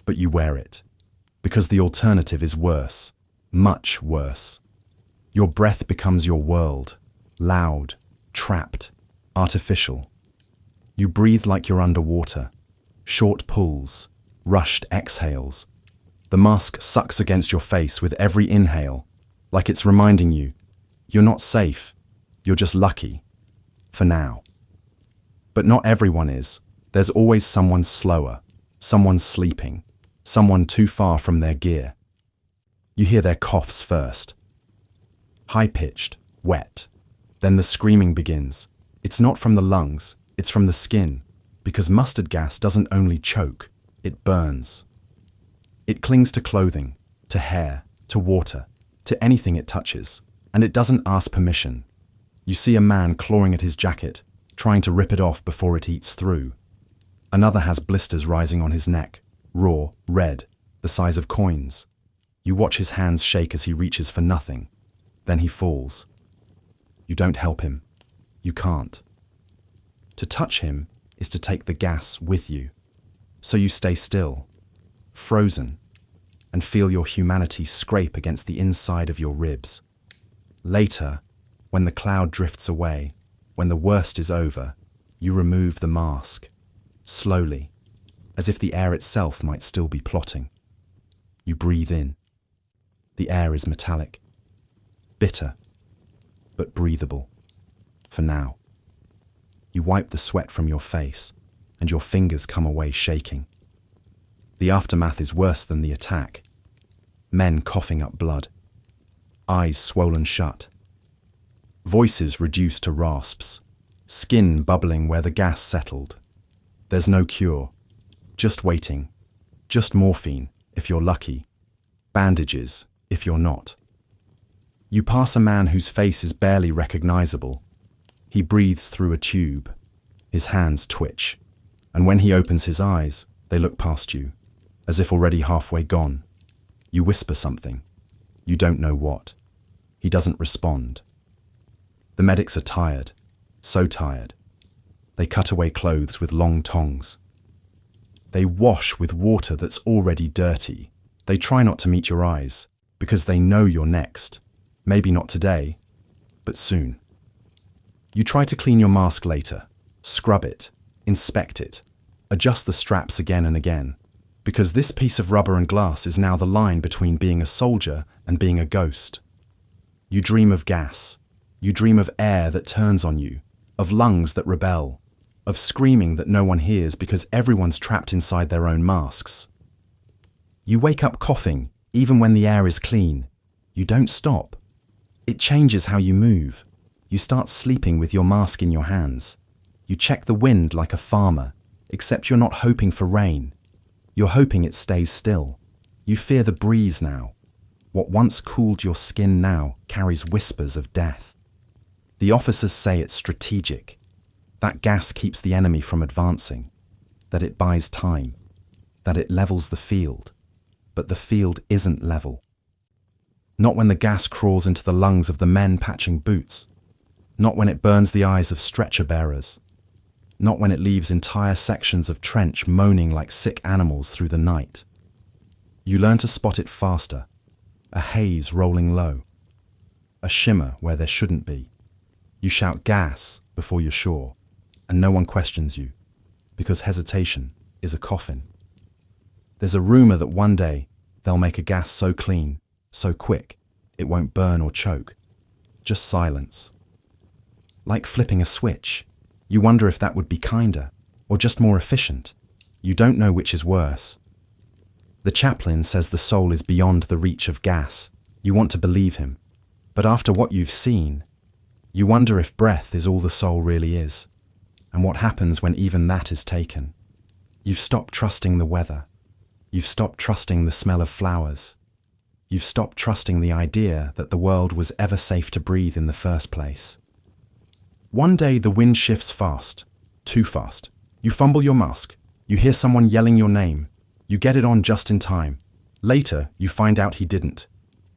but you wear it. Because the alternative is worse. Much worse. Your breath becomes your world. Loud, trapped, artificial. You breathe like you're underwater. Short pulls, rushed exhales. The mask sucks against your face with every inhale, like it's reminding you, you're not safe, you're just lucky. For now. But not everyone is. There's always someone slower, someone sleeping, someone too far from their gear. You hear their coughs first. High-pitched, wet. Then the screaming begins. It's not from the lungs, it's from the skin, because mustard gas doesn't only choke, it burns. It clings to clothing, to hair, to water, to anything it touches, and it doesn't ask permission. You see a man clawing at his jacket, trying to rip it off before it eats through. Another has blisters rising on his neck, raw, red, the size of coins. You watch his hands shake as he reaches for nothing. Then he falls. You don't help him. You can't. To touch him is to take the gas with you. So you stay still, frozen, and feel your humanity scrape against the inside of your ribs. Later, when the cloud drifts away, when the worst is over, you remove the mask, slowly, as if the air itself might still be plotting. You breathe in. The air is metallic, bitter, but breathable, for now. You wipe the sweat from your face, and your fingers come away shaking. The aftermath is worse than the attack. Men coughing up blood, eyes swollen shut, voices reduced to rasps, skin bubbling where the gas settled. There's no cure, just waiting, just morphine if you're lucky, bandages if you're not. You pass a man whose face is barely recognizable. He breathes through a tube. His hands twitch, and when he opens his eyes, they look past you, as if already halfway gone. You whisper something. You don't know what. He doesn't respond. The medics are tired, so tired. They cut away clothes with long tongs. They wash with water that's already dirty. They try not to meet your eyes, because they know you're next. Maybe not today, but soon. You try to clean your mask later, scrub it, inspect it, adjust the straps again and again, because this piece of rubber and glass is now the line between being a soldier and being a ghost. You dream of gas. You dream of air that turns on you, of lungs that rebel, of screaming that no one hears because everyone's trapped inside their own masks. You wake up coughing, even when the air is clean. You don't stop. It changes how you move. You start sleeping with your mask in your hands. You check the wind like a farmer, except you're not hoping for rain. You're hoping it stays still. You fear the breeze now. What once cooled your skin now carries whispers of death. The officers say it's strategic. That gas keeps the enemy from advancing. That it buys time. That it levels the field. But the field isn't level. Not when the gas crawls into the lungs of the men patching boots. Not when it burns the eyes of stretcher bearers. Not when it leaves entire sections of trench moaning like sick animals through the night. You learn to spot it faster, a haze rolling low, a shimmer where there shouldn't be. You shout gas before you're sure, and no one questions you, because hesitation is a coffin. There's a rumor that one day they'll make a gas so clean, so quick, it won't burn or choke. Just silence. Like flipping a switch. You wonder if that would be kinder, or just more efficient. You don't know which is worse. The chaplain says the soul is beyond the reach of gas. You want to believe him. But after what you've seen, you wonder if breath is all the soul really is, and what happens when even that is taken. You've stopped trusting the weather. You've stopped trusting the smell of flowers. You've stopped trusting the idea that the world was ever safe to breathe in the first place. One day the wind shifts fast, too fast. You fumble your mask. You hear someone yelling your name. You get it on just in time. Later, you find out he didn't.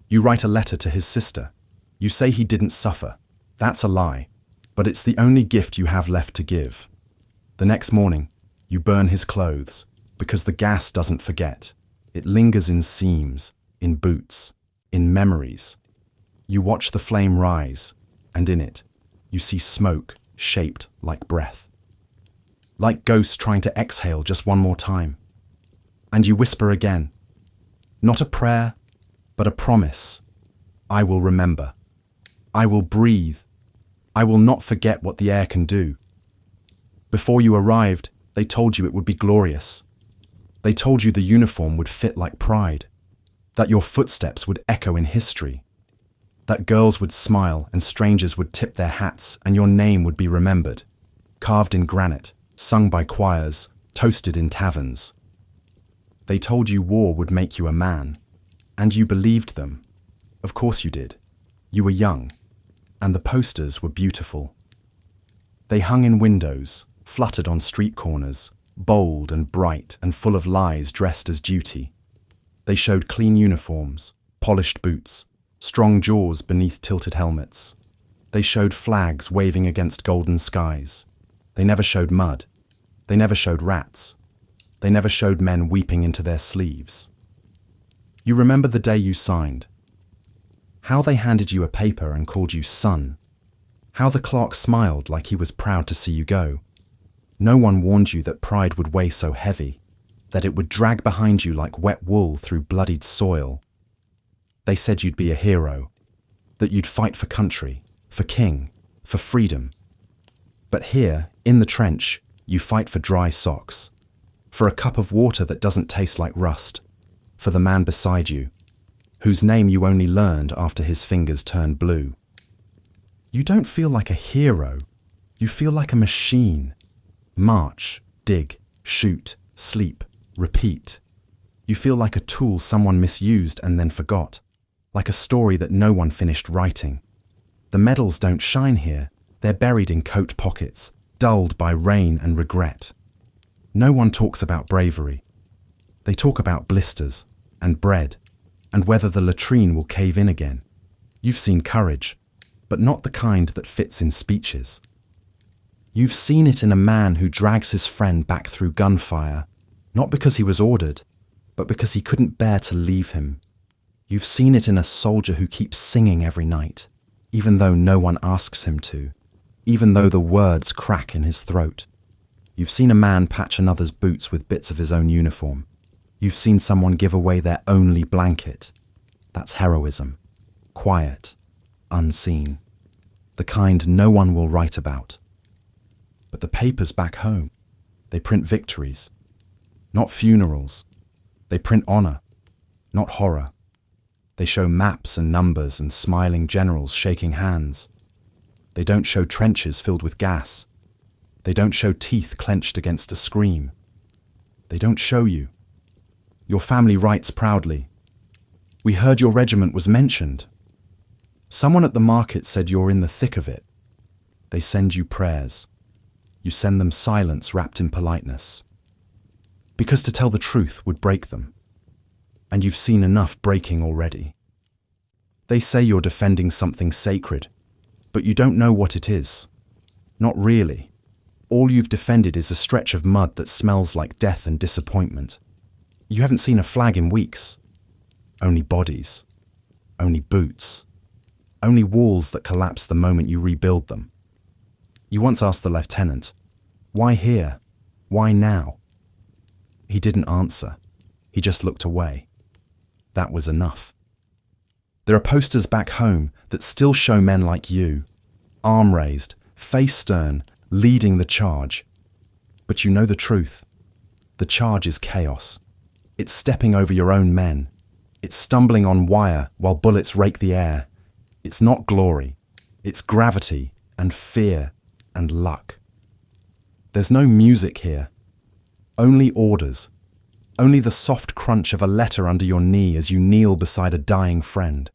You write a letter to his sister. You say he didn't suffer. That's a lie, but it's the only gift you have left to give. The next morning, you burn his clothes, because the gas doesn't forget. It lingers in seams, in boots, in memories. You watch the flame rise, and in it, you see smoke shaped like breath. Like ghosts trying to exhale just one more time. And you whisper again, not a prayer, but a promise. I will remember. I will breathe. I will not forget what the air can do. Before you arrived, they told you it would be glorious. They told you the uniform would fit like pride, that your footsteps would echo in history, that girls would smile and strangers would tip their hats and your name would be remembered, carved in granite, sung by choirs, toasted in taverns. They told you war would make you a man, and you believed them. Of course you did. You were young, and the posters were beautiful. They hung in windows, fluttered on street corners, bold and bright and full of lies dressed as duty. They showed clean uniforms, polished boots, strong jaws beneath tilted helmets. They showed flags waving against golden skies. They never showed mud. They never showed rats. They never showed men weeping into their sleeves. You remember the day you signed. How they handed you a paper and called you son. How the clerk smiled like he was proud to see you go. No one warned you that pride would weigh so heavy, that it would drag behind you like wet wool through bloodied soil. They said you'd be a hero, that you'd fight for country, for king, for freedom. But here, in the trench, you fight for dry socks, for a cup of water that doesn't taste like rust, for the man beside you, whose name you only learned after his fingers turned blue. You don't feel like a hero, you feel like a machine. March, dig, shoot, sleep, repeat. You feel like a tool someone misused and then forgot, like a story that no one finished writing. The medals don't shine here, they're buried in coat pockets, dulled by rain and regret. No one talks about bravery. They talk about blisters and bread and whether the latrine will cave in again. You've seen courage, but not the kind that fits in speeches. You've seen it in a man who drags his friend back through gunfire, not because he was ordered, but because he couldn't bear to leave him. You've seen it in a soldier who keeps singing every night, even though no one asks him to, even though the words crack in his throat. You've seen a man patch another's boots with bits of his own uniform. You've seen someone give away their only blanket. That's heroism. Quiet, unseen. The kind no one will write about. But the papers back home, they print victories, not funerals. They print honor, not horror. They show maps and numbers and smiling generals shaking hands. They don't show trenches filled with gas. They don't show teeth clenched against a scream. They don't show you. Your family writes proudly, "We heard your regiment was mentioned." Someone at the market said you're in the thick of it. They send you prayers. You send them silence wrapped in politeness. Because to tell the truth would break them. And you've seen enough breaking already. They say you're defending something sacred, but you don't know what it is. Not really. All you've defended is a stretch of mud that smells like death and disappointment. You haven't seen a flag in weeks. Only bodies. Only boots. only walls that collapse the moment you rebuild them. You once asked the lieutenant, "Why here? Why now?" He didn't answer. He just looked away. That was enough. There are posters back home that still show men like you, arm raised, face stern, leading the charge. But you know the truth. The charge is chaos. It's stepping over your own men. It's stumbling on wire while bullets rake the air. It's not glory. It's gravity and fear and luck. There's no music here. Only orders. Only the soft crunch of a letter under your knee as you kneel beside a dying friend.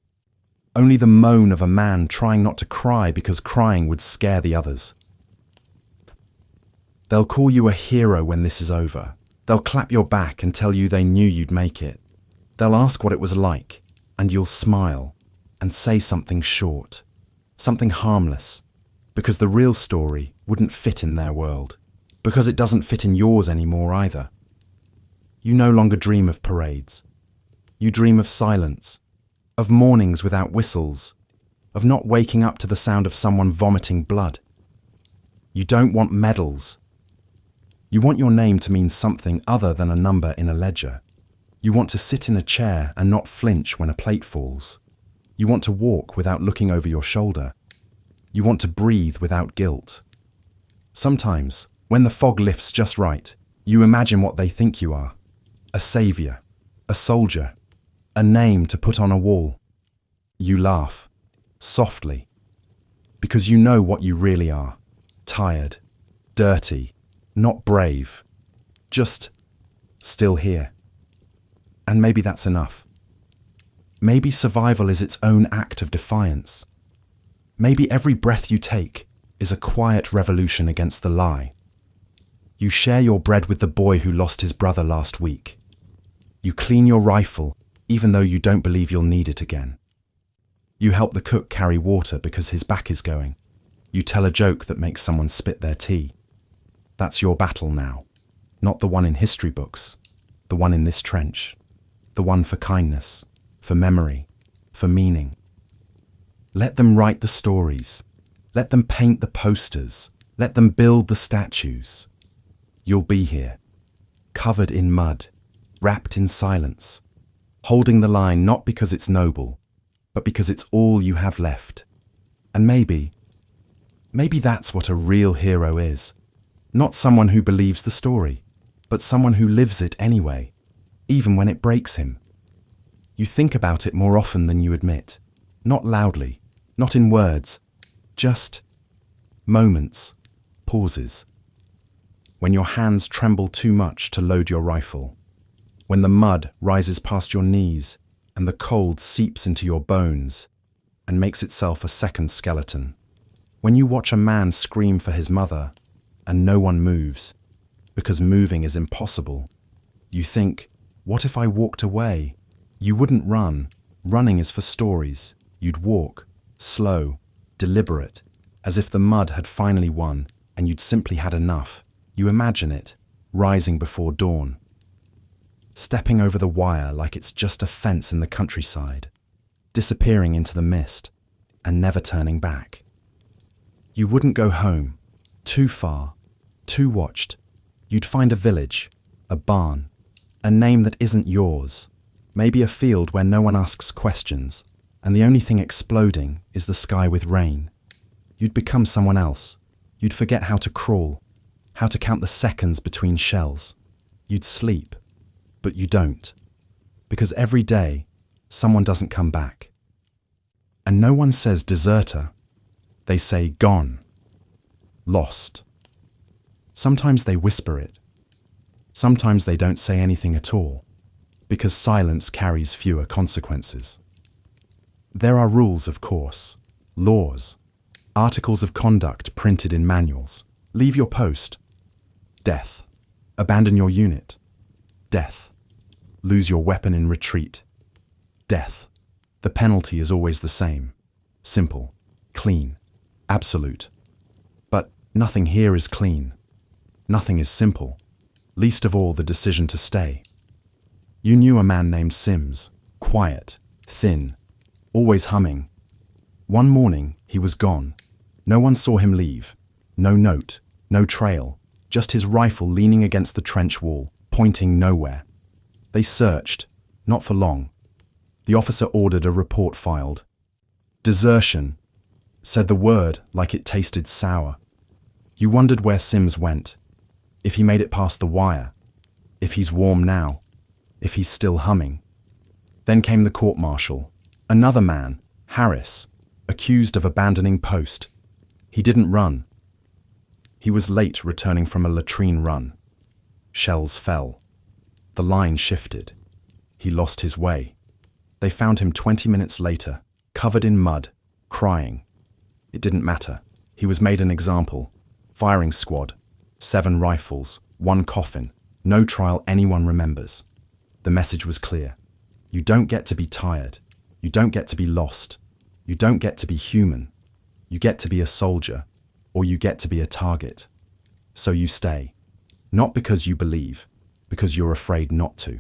Only the moan of a man trying not to cry because crying would scare the others. They'll call you a hero when this is over. They'll clap your back and tell you they knew you'd make it. They'll ask what it was like, and you'll smile and say something short, something harmless, because the real story wouldn't fit in their world, because it doesn't fit in yours anymore either. You no longer dream of parades. You dream of silence, of mornings without whistles, of not waking up to the sound of someone vomiting blood. You don't want medals. You want your name to mean something other than a number in a ledger. You want to sit in a chair and not flinch when a plate falls. You want to walk without looking over your shoulder. You want to breathe without guilt. Sometimes, when the fog lifts just right, you imagine what they think you are. A savior, a soldier, a name to put on a wall. You laugh, softly, because you know what you really are. Tired, dirty, not brave, just still here. And maybe that's enough. Maybe survival is its own act of defiance. Maybe every breath you take is a quiet revolution against the lie. You share your bread with the boy who lost his brother last week. You clean your rifle even though you don't believe you'll need it again. You help the cook carry water because his back is going. You tell a joke that makes someone spit their tea. That's your battle now, not the one in history books, the one in this trench, the one for kindness, for memory, for meaning. Let them write the stories. Let them paint the posters. Let them build the statues. You'll be here, covered in mud, wrapped in silence, holding the line not because it's noble, but because it's all you have left. And maybe that's what a real hero is. Not someone who believes the story, but someone who lives it anyway, even when it breaks him. You think about it more often than you admit, not loudly, not in words, just moments, pauses. When your hands tremble too much to load your rifle, when the mud rises past your knees and the cold seeps into your bones and makes itself a second skeleton, when you watch a man scream for his mother and no one moves, because moving is impossible, you think, what if I walked away? You wouldn't run. Running is for stories. You'd walk, slow, deliberate, as if the mud had finally won and you'd simply had enough. You imagine it, rising before dawn, stepping over the wire like it's just a fence in the countryside, disappearing into the mist and never turning back. You wouldn't go home, too far, too watched. You'd find a village, a barn, a name that isn't yours, maybe a field where no one asks questions, and the only thing exploding is the sky with rain. You'd become someone else. You'd forget how to crawl, how to count the seconds between shells. You'd sleep, but you don't, because every day someone doesn't come back. And no one says deserter, they say gone, lost. Sometimes they whisper it. Sometimes they don't say anything at all, because silence carries fewer consequences. There are rules, of course, laws, articles of conduct printed in manuals. Leave your post. Death. Abandon your unit. Death. Lose your weapon in retreat. Death. The penalty is always the same. Simple, clean, absolute. But nothing here is clean. Nothing is simple, least of all the decision to stay. You knew a man named Sims, quiet, thin, always humming. One morning, he was gone. No one saw him leave. No note, no trail, just his rifle leaning against the trench wall, pointing nowhere. They searched, not for long. The officer ordered a report filed. Desertion, said the word like it tasted sour. You wondered where Sims went, if he made it past the wire, if he's warm now, if he's still humming. Then came the court-martial. Another man, Harris, accused of abandoning post. He didn't run. He was late returning from a latrine run. Shells fell. The line shifted. He lost his way. They found him 20 minutes later, covered in mud, crying. It didn't matter. He was made an example. Firing squad, 7 rifles, 1 coffin, no trial anyone remembers. The message was clear. You don't get to be tired. You don't get to be lost. You don't get to be human. You get to be a soldier, or you get to be a target. So you stay. Not because you believe, because you're afraid not to.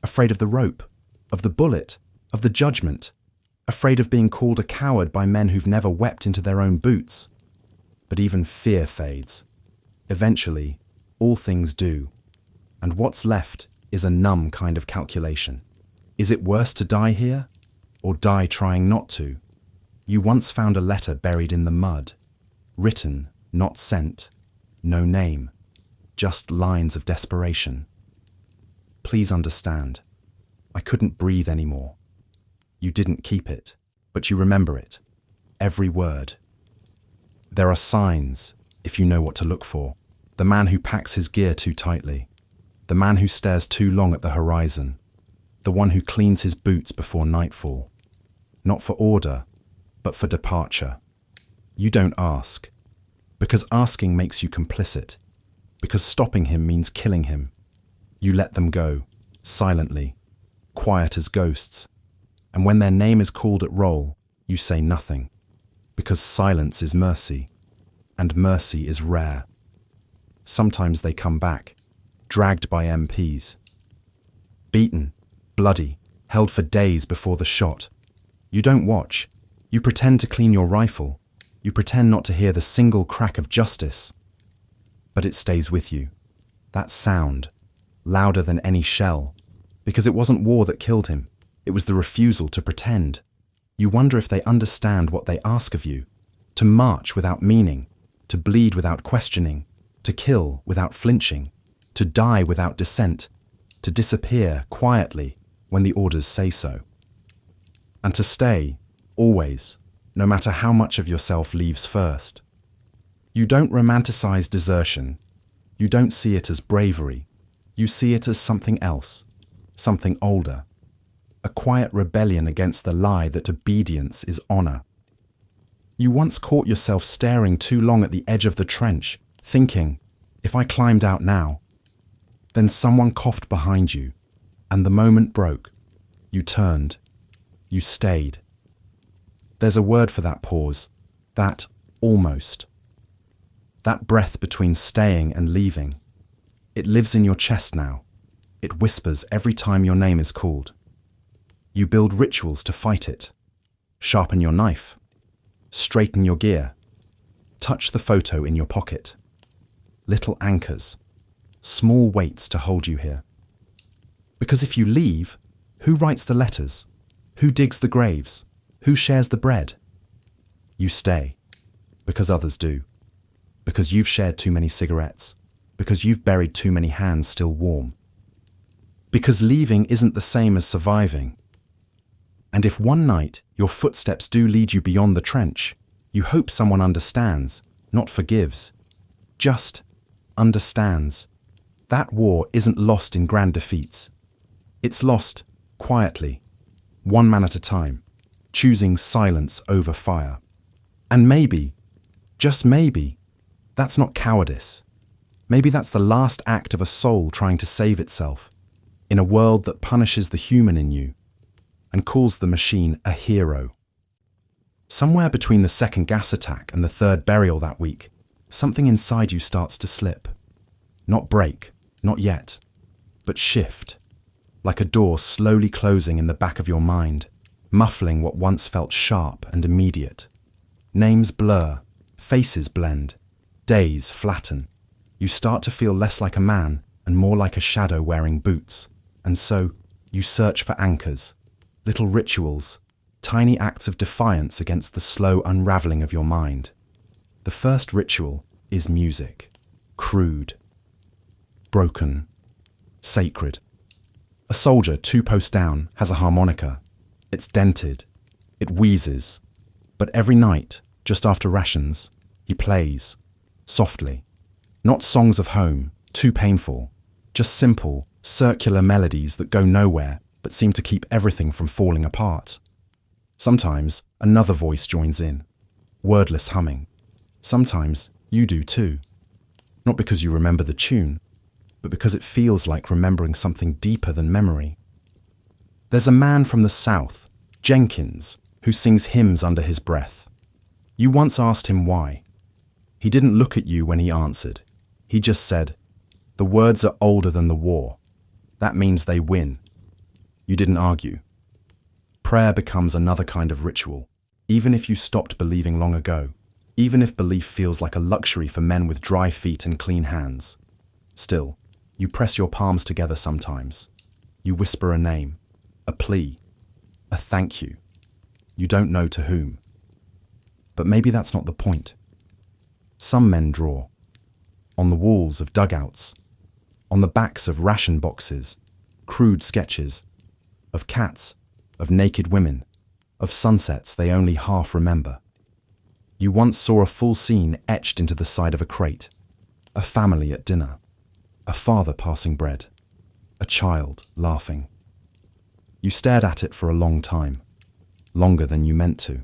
Afraid of the rope, of the bullet, of the judgment. Afraid of being called a coward by men who've never wept into their own boots. But even fear fades. Eventually, all things do. And what's left is a numb kind of calculation. Is it worse to die here, or die trying not to? You once found a letter buried in the mud. Written, not sent. No name. Just lines of desperation. Please understand. I couldn't breathe anymore. You didn't keep it, but you remember it. Every word. There are signs, if you know what to look for. The man who packs his gear too tightly. The man who stares too long at the horizon. The one who cleans his boots before nightfall. Not for order, but for departure. You don't ask. Because asking makes you complicit. Because stopping him means killing him. You let them go, silently, quiet as ghosts. And when their name is called at roll, you say nothing. Because silence is mercy, and mercy is rare. Sometimes they come back, dragged by MPs. Beaten, bloody, held for days before the shot. You don't watch. You pretend to clean your rifle. You pretend not to hear the single crack of justice. But it stays with you. That sound, louder than any shell. Because it wasn't war that killed him. It was the refusal to pretend. You wonder if they understand what they ask of you. To march without meaning. To bleed without questioning. To kill without flinching. To die without dissent. To disappear quietly when the orders say so. And to stay, always, no matter how much of yourself leaves first. You don't romanticize desertion. You don't see it as bravery. You see it as something else, something older. A quiet rebellion against the lie that obedience is honor. You once caught yourself staring too long at the edge of the trench, thinking, if I climbed out now. Then someone coughed behind you, and the moment broke. You turned. You stayed. There's a word for that pause, that almost. That breath between staying and leaving. It lives in your chest now. It whispers every time your name is called. You build rituals to fight it. Sharpen your knife. Straighten your gear. Touch the photo in your pocket. Little anchors. Small weights to hold you here. Because if you leave, who writes the letters? Who digs the graves? Who shares the bread? You stay. Because others do. Because you've shared too many cigarettes. Because you've buried too many hands still warm. Because leaving isn't the same as surviving. And if one night your footsteps do lead you beyond the trench, you hope someone understands, not forgives. Just understands. That war isn't lost in grand defeats. It's lost quietly, one man at a time, choosing silence over fire. And maybe, just maybe, that's not cowardice. Maybe that's the last act of a soul trying to save itself in a world that punishes the human in you and calls the machine a hero. Somewhere between the second gas attack and the third burial that week, something inside you starts to slip. Not break, not yet, but shift, like a door slowly closing in the back of your mind. muffling what once felt sharp and immediate. Names blur, faces blend, days flatten. You start to feel less like a man and more like a shadow wearing boots. And so, you search for anchors, little rituals, tiny acts of defiance against the slow unraveling of your mind. The first ritual is music. Crude, broken, sacred. A soldier 2 posts down has a harmonica. It's dented. It wheezes. But every night, just after rations, he plays, softly. Not songs of home, too painful. Just simple, circular melodies that go nowhere but seem to keep everything from falling apart. Sometimes another voice joins in, wordless humming. Sometimes you do too. Not because you remember the tune, but because it feels like remembering something deeper than memory. There's a man from the South, Jenkins, who sings hymns under his breath. You once asked him why. He didn't look at you when he answered. He just said, "The words are older than the war. That means they win." You didn't argue. Prayer becomes another kind of ritual, even if you stopped believing long ago, even if belief feels like a luxury for men with dry feet and clean hands. Still, you press your palms together sometimes. You whisper a name, a plea, a thank you. You don't know to whom. But maybe that's not the point. Some men draw. On the walls of dugouts, on the backs of ration boxes, crude sketches, of cats, of naked women, of sunsets they only half remember. You once saw a full scene etched into the side of a crate, a family at dinner, a father passing bread, a child laughing. You stared at it for a long time, longer than you meant to.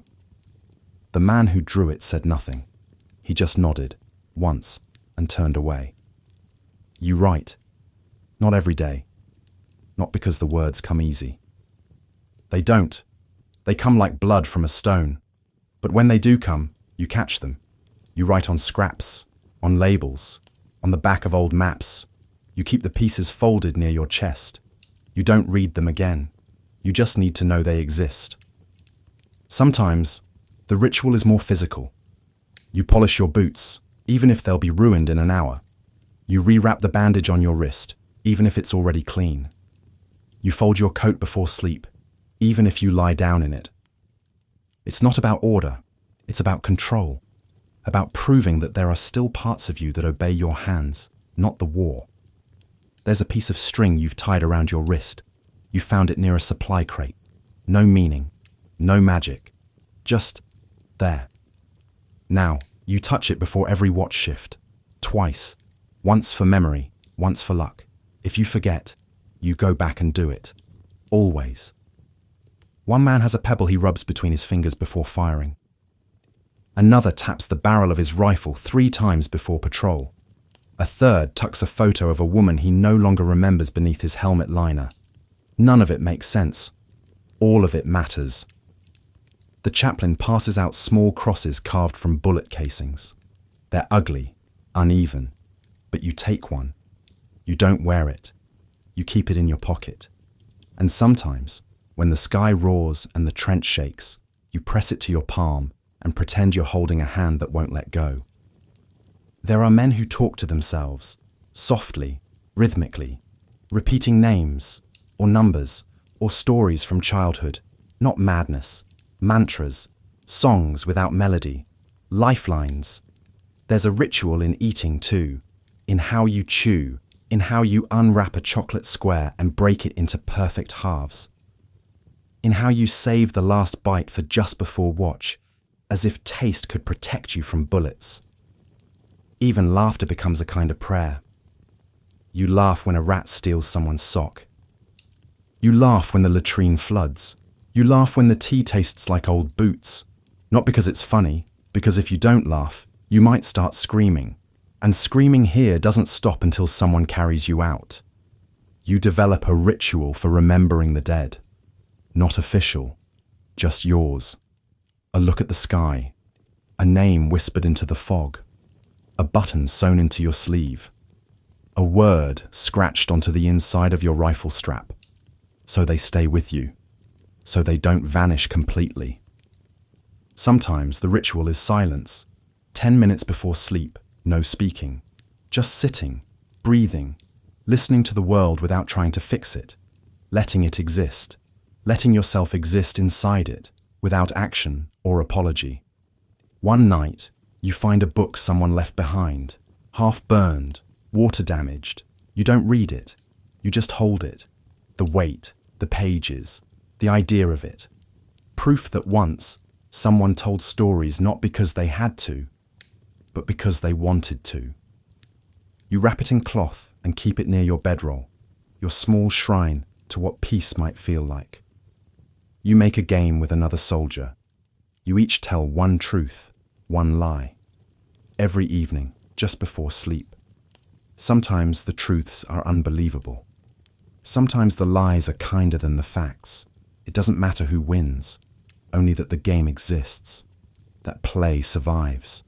The man who drew it said nothing. He just nodded, once, and turned away. You write. Not every day. Not because the words come easy. They don't. They come like blood from a stone. But when they do come, you catch them. You write on scraps, on labels, on the back of old maps. You keep the pieces folded near your chest. You don't read them again. You just need to know they exist. Sometimes, the ritual is more physical. You polish your boots, even if they'll be ruined in an hour. You rewrap the bandage on your wrist, even if it's already clean. You fold your coat before sleep, even if you lie down in it. It's not about order, it's about control, about proving that there are still parts of you that obey your hands, not the war. There's a piece of string you've tied around your wrist. You found it near a supply crate. No meaning, no magic, just there. Now, you touch it before every watch shift, twice, once for memory, once for luck. If you forget, you go back and do it. Always. One man has a pebble he rubs between his fingers before firing. Another taps the barrel of his rifle 3 times before patrol. A third tucks a photo of a woman he no longer remembers beneath his helmet liner. None of it makes sense. All of it matters. The chaplain passes out small crosses carved from bullet casings. They're ugly, uneven, but you take one. You don't wear it. You keep it in your pocket. And sometimes, when the sky roars and the trench shakes, you press it to your palm and pretend you're holding a hand that won't let go. There are men who talk to themselves, softly, rhythmically, repeating names, or numbers, or stories from childhood, not madness, mantras, songs without melody, lifelines. There's a ritual in eating too, in how you chew, in how you unwrap a chocolate square and break it into perfect halves, in how you save the last bite for just before watch, as if taste could protect you from bullets. Even laughter becomes a kind of prayer. You laugh when a rat steals someone's sock. You laugh when the latrine floods. You laugh when the tea tastes like old boots. Not because it's funny, because if you don't laugh, you might start screaming. And screaming here doesn't stop until someone carries you out. You develop a ritual for remembering the dead. Not official, just yours. A look at the sky, a name whispered into the fog, a button sewn into your sleeve, a word scratched onto the inside of your rifle strap, so they stay with you. so they don't vanish completely. Sometimes the ritual is silence. 10 minutes before sleep, no speaking. Just sitting, breathing, listening to the world without trying to fix it, letting it exist, letting yourself exist inside it, without action or apology. One night, you find a book someone left behind, half burned, water damaged. You don't read it, you just hold it. The weight, the pages, the idea of it. Proof that once, someone told stories not because they had to, but because they wanted to. You wrap it in cloth and keep it near your bedroll, your small shrine to what peace might feel like. You make a game with another soldier. You each tell one truth, one lie. Every evening, just before sleep. Sometimes the truths are unbelievable. Sometimes the lies are kinder than the facts. It doesn't matter who wins, only that the game exists, that play survives.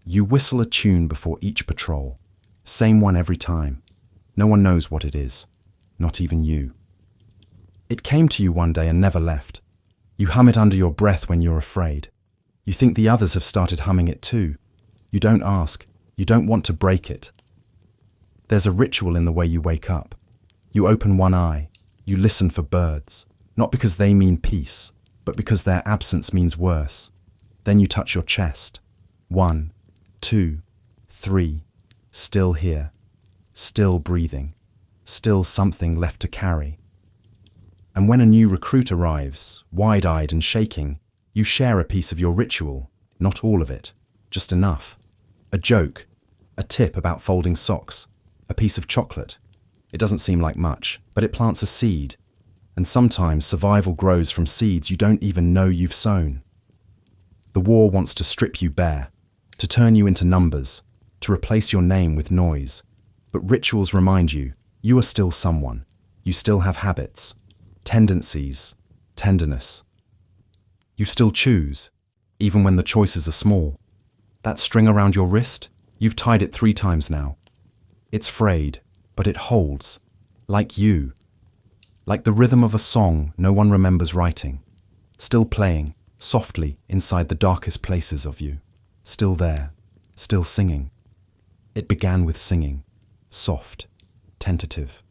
You whistle a tune before each patrol, same one every time. No one knows what it is, not even you. It came to you one day and never left. You hum it under your breath when you're afraid. You think the others have started humming it too. You don't ask, you don't want to break it. There's a ritual in the way you wake up. You open one eye, you listen for birds, not because they mean peace, but because their absence means worse. Then you touch your chest. 1, 2, 3, still here, still breathing, still something left to carry. And when a new recruit arrives, wide-eyed and shaking, you share a piece of your ritual, not all of it, just enough. A joke, a tip about folding socks, a piece of chocolate. It doesn't seem like much, but it plants a seed. And sometimes survival grows from seeds you don't even know you've sown. The war wants to strip you bare, to turn you into numbers, to replace your name with noise. But rituals remind you, you are still someone. You still have habits, tendencies, tenderness. You still choose, even when the choices are small. That string around your wrist, you've tied it 3 times now. It's frayed, but it holds, like you. Like the rhythm of a song no one remembers writing, still playing, softly inside the darkest places of you, still there, still singing. It began with singing, soft, tentative,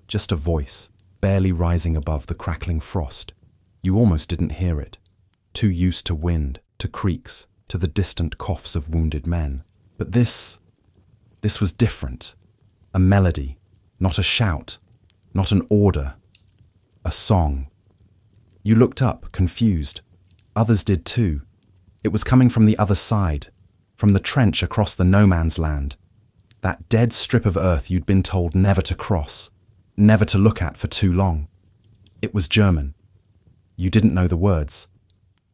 just a voice, barely rising above the crackling frost. You almost didn't hear it, too used to wind, to creaks, to the distant coughs of wounded men. But this was different. A melody, not a shout, not an order. A song. You looked up, confused. Others did too. It was coming from the other side, from the trench across the no man's land. That dead strip of earth you'd been told never to cross, never to look at for too long. It was German. You didn't know the words,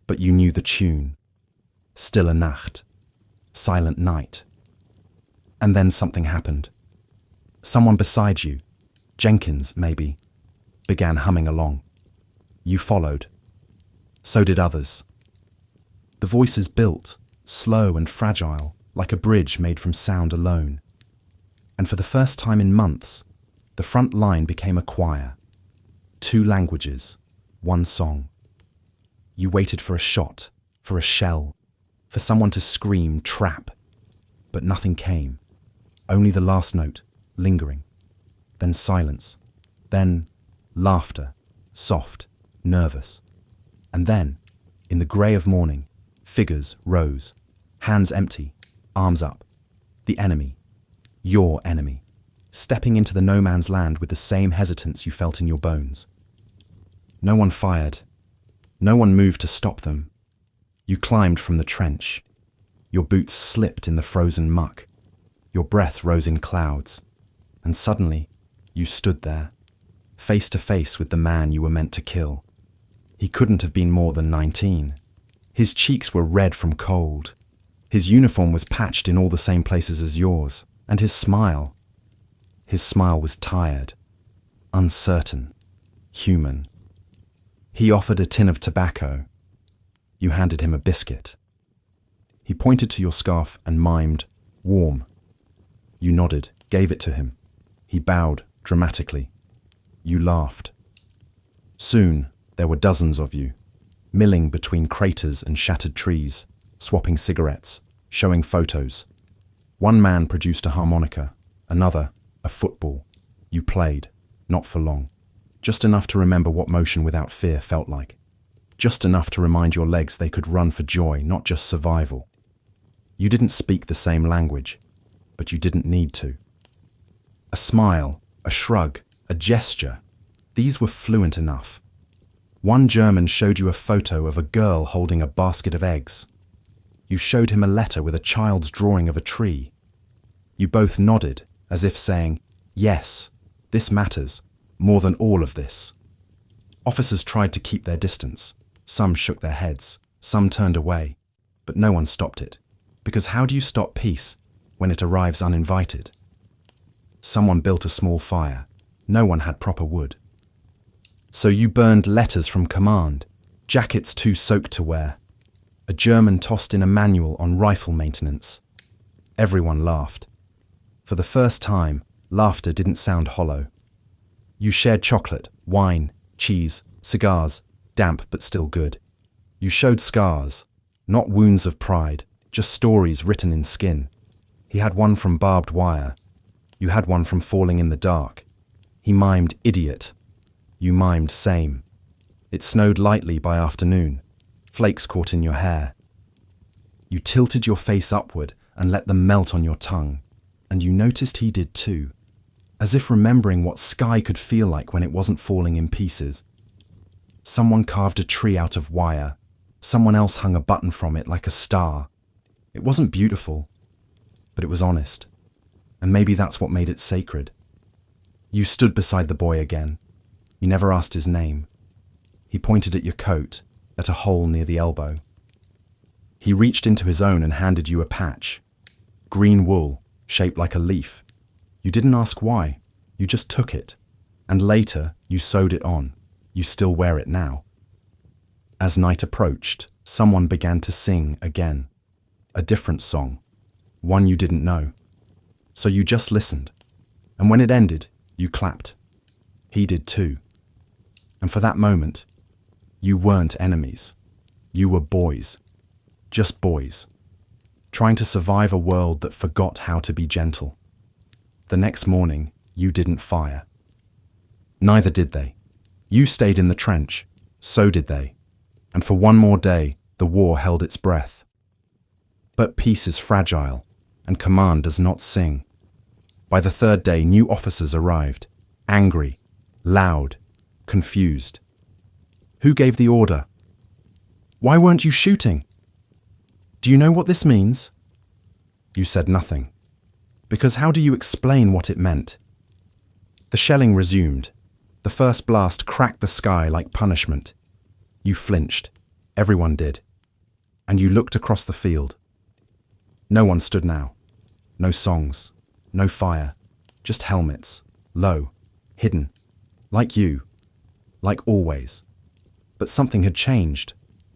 but you knew the tune. Stille Nacht. Silent night. And then something happened. Someone beside you, Jenkins maybe, began humming along. You followed. So did others. The voices built, slow and fragile, like a bridge made from sound alone. And for the first time in months, the front line became a choir. 2 languages, 1 song. You waited for a shot, for a shell, for someone to scream, trap. But nothing came. Only the last note, lingering. Then silence. Then laughter, soft, nervous. And then, in the grey of morning, figures rose, hands empty, arms up. The enemy, your enemy, stepping into the no man's land with the same hesitance you felt in your bones. No one fired. No one moved to stop them. You climbed from the trench. Your boots slipped in the frozen muck. Your breath rose in clouds. And suddenly, you stood there, face to face with the man you were meant to kill. He couldn't have been more than 19. His cheeks were red from cold. His uniform was patched in all the same places as yours. And his smile was tired, uncertain, human. He offered a tin of tobacco. You handed him a biscuit. He pointed to your scarf and mimed, warm. You nodded, gave it to him. He bowed dramatically. You laughed. Soon, There were dozens of you, milling between craters and shattered trees, swapping cigarettes, showing photos. One man produced a harmonica, another, a football. You played, not for long. Just enough to remember what motion without fear felt like. Just enough to remind your legs they could run for joy, not just survival. You didn't speak the same language, but you didn't need to. A smile, a shrug, a gesture, these were fluent enough. One German showed you a photo of a girl holding a basket of eggs. You showed him a letter with a child's drawing of a tree. You both nodded, as if saying, "Yes, this matters, more than all of this." Officers tried to keep their distance. Some shook their heads, some turned away, but no one stopped it. Because how do you stop peace when it arrives uninvited? Someone built a small fire. No one had proper wood. So you burned letters from command, jackets too soaked to wear. A German tossed in a manual on rifle maintenance. Everyone laughed. For the first time, laughter didn't sound hollow. You shared chocolate, wine, cheese, cigars, damp but still good. You showed scars, not wounds of pride, just stories written in skin. He had one from barbed wire. You had one from falling in the dark. He mimed idiot. You mimed same. It snowed lightly by afternoon. Flakes caught in your hair. You tilted your face upward and let them melt on your tongue. And you noticed he did too, as if remembering what sky could feel like when it wasn't falling in pieces. Someone carved a tree out of wire. Someone else hung a button from it like a star. It wasn't beautiful, but it was honest. And maybe that's what made it sacred. You stood beside the boy again. You never asked his name. He pointed at your coat, at a hole near the elbow. He reached into his own and handed you a patch. Green wool, shaped like a leaf. You didn't ask why. You just took it. And later, you sewed it on. You still wear it now. As night approached, someone began to sing again. A different song. One you didn't know. So you just listened. And when it ended, you clapped. He did too. And for that moment, you weren't enemies. You were boys. Just boys. Trying to survive a world that forgot how to be gentle. The next morning, you didn't fire. Neither did they. You stayed in the trench. So did they. And for one more day, the war held its breath. But peace is fragile, and command does not sing. By the third day, new officers arrived. Angry, loud, confused. Who gave the order? Why weren't you shooting? Do you know what this means? You said nothing. Because how do you explain what it meant? The shelling resumed. The first blast cracked the sky like punishment. You flinched. Everyone did. And you looked across the field. No one stood now. No songs. No fire. Just helmets. Low. Hidden. Like you. Like always. But something had changed.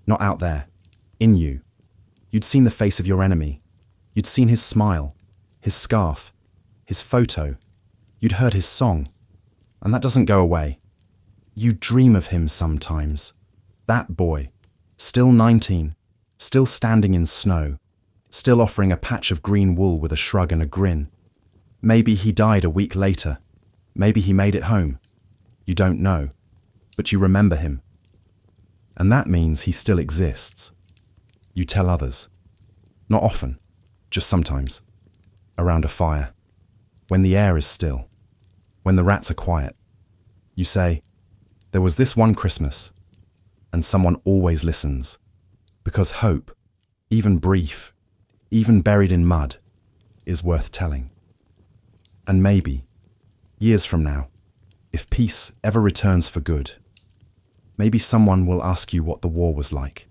Not out there. In you. You'd seen the face of your enemy. You'd seen his smile. His scarf. His photo. You'd heard his song. And that doesn't go away. You dream of him sometimes. That boy. Still 19. Still standing in snow. Still offering a patch of green wool with a shrug and a grin. Maybe he died a week later. Maybe he made it home. You don't know. But you remember him. And that means he still exists. You tell others. Not often. Just sometimes. Around a fire. When the air is still. When the rats are quiet. You say, there was this one Christmas. And someone always listens. Because hope, even brief, even buried in mud, is worth telling. And maybe, years from now, if peace ever returns for good, maybe someone will ask you what the war was like.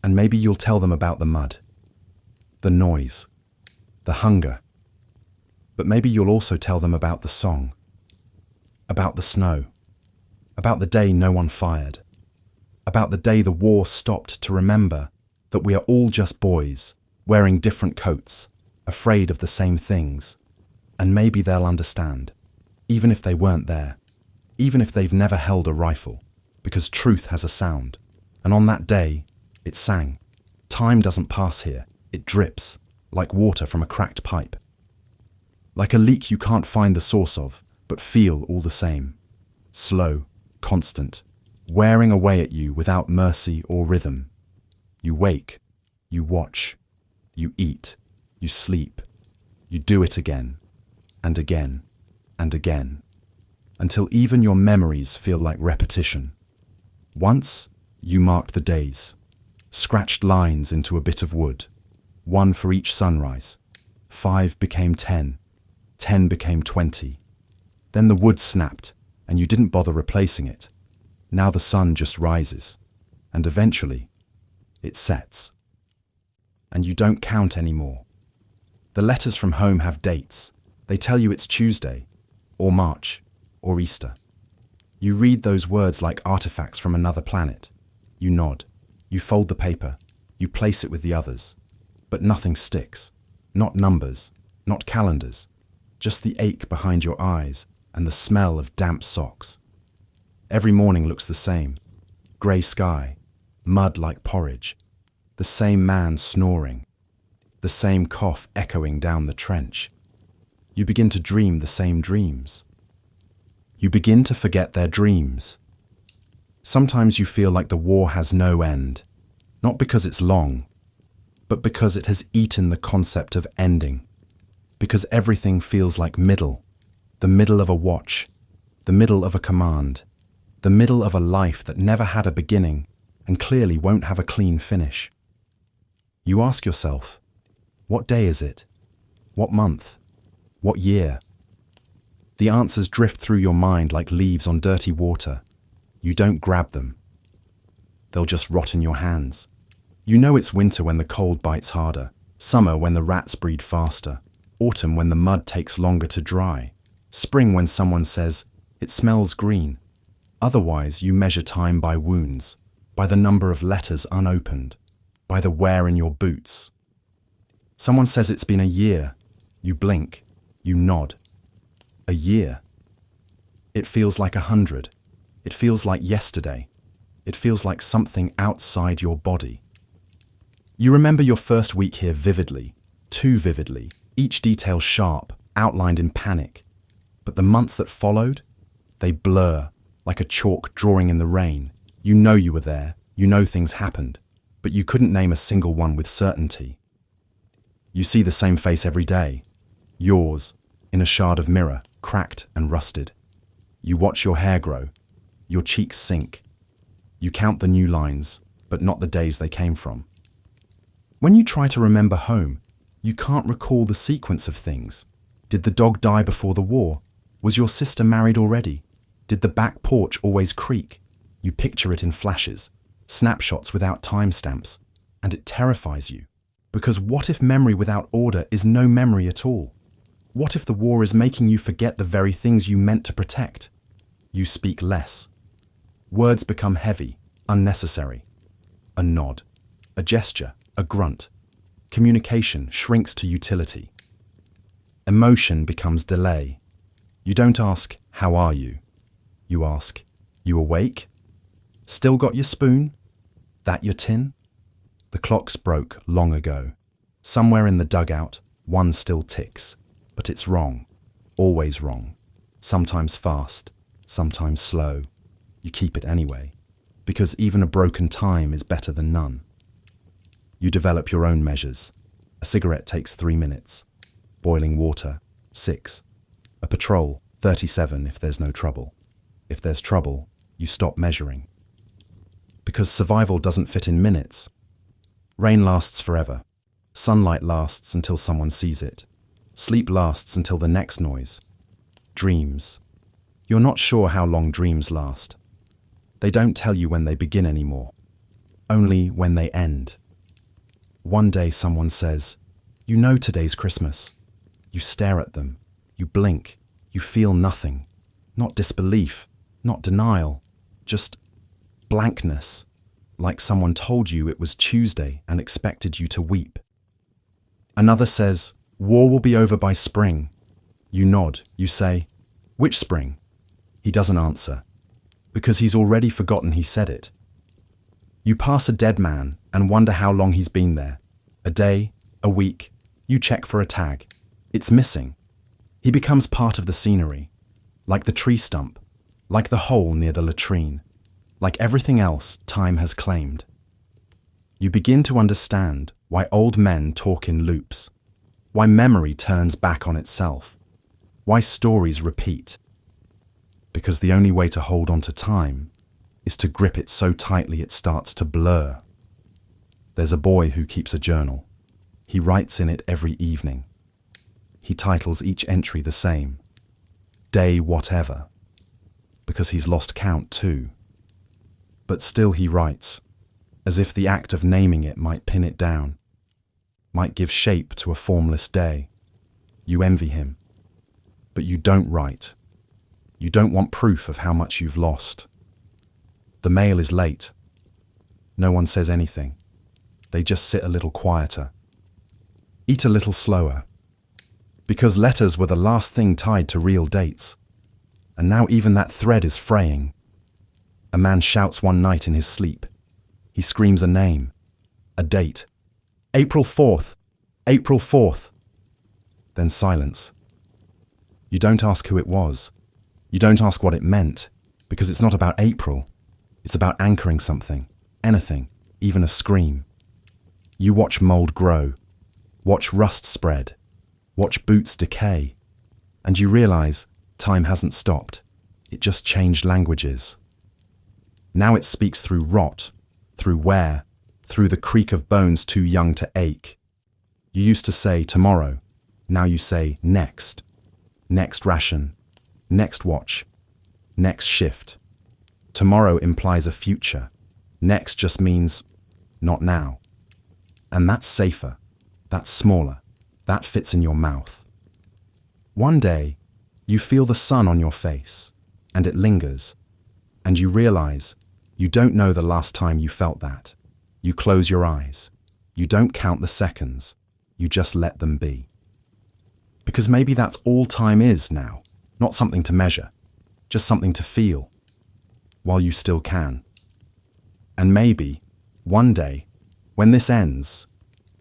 And maybe you'll tell them about the mud, the noise, the hunger. But maybe you'll also tell them about the song, about the snow, about the day no one fired, about the day the war stopped to remember that we are all just boys, wearing different coats, afraid of the same things. And maybe they'll understand, even if they weren't there, even if they've never held a rifle, because truth has a sound. And on that day, it sang. Time doesn't pass here, it drips, like water from a cracked pipe. Like a leak you can't find the source of, but feel all the same. Slow, constant, wearing away at you without mercy or rhythm. You wake, you watch, you eat, you sleep, you do it again, and again, and again, until even your memories feel like repetition. Once, you marked the days, scratched lines into a bit of wood, 1 for each sunrise. 5 became 10, 10 became 20. Then the wood snapped, and you didn't bother replacing it. Now the sun just rises, and eventually, it sets. And you don't count anymore. The letters from home have dates. They tell you it's Tuesday, or March, or Easter. You read those words like artifacts from another planet. You nod. You fold the paper. You place it with the others. But nothing sticks. Not numbers. Not calendars. Just the ache behind your eyes and the smell of damp socks. Every morning looks the same. Grey sky. Mud like porridge. The same man snoring. The same cough echoing down the trench. You begin to dream the same dreams. You begin to forget their dreams. Sometimes you feel like the war has no end, not because it's long, but because it has eaten the concept of ending. Because everything feels like middle, the middle of a watch, the middle of a command, the middle of a life that never had a beginning and clearly won't have a clean finish. You ask yourself, what day is it? What month? What year? The answers drift through your mind like leaves on dirty water. You don't grab them. They'll just rot in your hands. You know it's winter when the cold bites harder, summer when the rats breed faster, autumn when the mud takes longer to dry, spring when someone says, it smells green. Otherwise, you measure time by wounds, by the number of letters unopened, by the wear in your boots. Someone says it's been a year. You blink. You nod. A year. It feels like 100. It feels like yesterday. It feels like something outside your body. You remember your first week here vividly, too vividly, each detail sharp, outlined in panic. But the months that followed, they blur, like a chalk drawing in the rain. You know you were there, you know things happened, but you couldn't name a single one with certainty. You see the same face every day, yours, in a shard of mirror, cracked and rusted. You watch your hair grow, your cheeks sink. You count the new lines, but not the days they came from. When you try to remember home, you can't recall the sequence of things. Did the dog die before the war? Was your sister married already? Did the back porch always creak? You picture it in flashes, snapshots without timestamps, and it terrifies you. Because what if memory without order is no memory at all? What if the war is making you forget the very things you meant to protect? You speak less. Words become heavy, unnecessary. A nod, a gesture, a grunt. Communication shrinks to utility. Emotion becomes delay. You don't ask, how are you? You ask, you awake? Still got your spoon? That your tin? The clocks broke long ago. Somewhere in the dugout, one still ticks. But it's wrong. Always wrong. Sometimes fast, sometimes slow. You keep it anyway, because even a broken time is better than none. You develop your own measures. A cigarette takes 3 minutes. Boiling water, 6. A patrol, 37 if there's no trouble. If there's trouble, you stop measuring. Because survival doesn't fit in minutes. Rain lasts forever. Sunlight lasts until someone sees it. Sleep lasts until the next noise. Dreams. You're not sure how long dreams last. They don't tell you when they begin anymore. Only when they end. One day someone says, you know today's Christmas. You stare at them. You blink. You feel nothing. Not disbelief. Not denial. Just blankness. Like someone told you it was Tuesday and expected you to weep. Another says, war will be over by spring. You nod. You say, which spring? He doesn't answer. because he's already forgotten he said it. You pass a dead man and wonder how long he's been there. A day, a week, you check for a tag. It's missing. He becomes part of the scenery, like the tree stump, like the hole near the latrine, like everything else time has claimed. You begin to understand why old men talk in loops, why memory turns back on itself, why stories repeat. Because the only way to hold on to time is to grip it so tightly it starts to blur. There's a boy who keeps a journal. He writes in it every evening. He titles each entry the same, day whatever, because he's lost count too. But still he writes, as if the act of naming it might pin it down, might give shape to a formless day. You envy him, but you don't write. You don't want proof of how much you've lost. The mail is late. No one says anything. They just sit a little quieter, eat a little slower, because letters were the last thing tied to real dates. And now even that thread is fraying. A man shouts one night in his sleep. He screams a name, a date. April 4th, April 4th. Then silence. You don't ask who it was. You don't ask what it meant, because it's not about April. It's about anchoring something, anything, even a scream. You watch mold grow, watch rust spread, watch boots decay, and you realize time hasn't stopped. It just changed languages. Now it speaks through rot, through wear, through the creak of bones too young to ache. You used to say tomorrow. Now you say next. Next ration. Next watch. Next shift. Tomorrow implies a future. Next just means not now. And that's safer. That's smaller. That fits in your mouth. One day, you feel the sun on your face, and it lingers, and you realize you don't know the last time you felt that. You close your eyes. You don't count the seconds. You just let them be. Because maybe that's all time is now, not something to measure, just something to feel, while you still can. And maybe, one day, when this ends,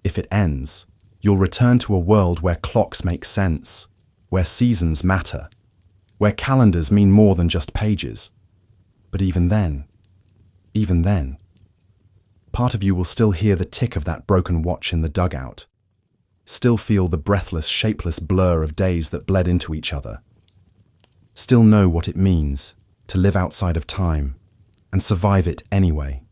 if it ends, you'll return to a world where clocks make sense, where seasons matter, where calendars mean more than just pages. But even then, part of you will still hear the tick of that broken watch in the dugout, still feel the breathless, shapeless blur of days that bled into each other, still know what it means to live outside of time and survive it anyway.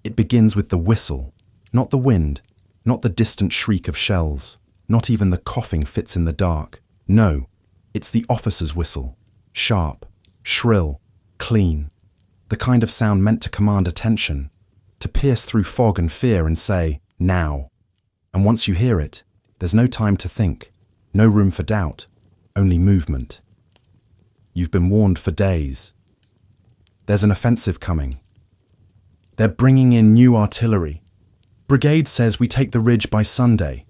It begins with the whistle, not the wind, not the distant shriek of shells, not even the coughing fits in the dark. No, it's the officer's whistle, sharp, shrill, clean, the kind of sound meant to command attention, to pierce through fog and fear and say, now. And once you hear it, there's no time to think, no room for doubt, only movement. You've been warned for days. There's an offensive coming. They're bringing in new artillery. Brigade says we take the ridge by Sunday.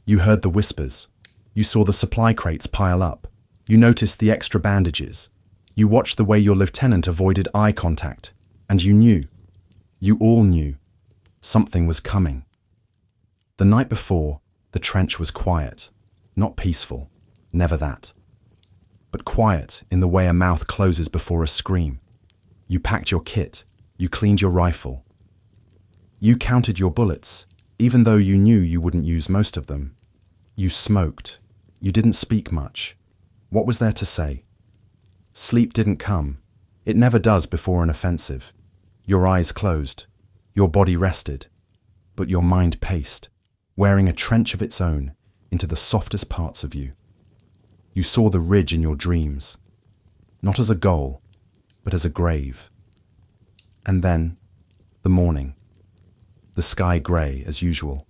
You heard the whispers. You saw the supply crates pile up. You noticed the extra bandages. You watched the way your lieutenant avoided eye contact. And you knew. You all knew. Something was coming. The night before, the trench was quiet. Not peaceful. Never that. But quiet in the way a mouth closes before a scream. You packed your kit. You cleaned your rifle. You counted your bullets, even though you knew you wouldn't use most of them. You smoked. You didn't speak much. What was there to say? Sleep didn't come. It never does before an offensive. Your eyes closed. Your body rested. But your mind paced, wearing a trench of its own into the softest parts of you. You saw the ridge in your dreams, not as a goal, but as a grave. And then, the morning. The sky grey as usual.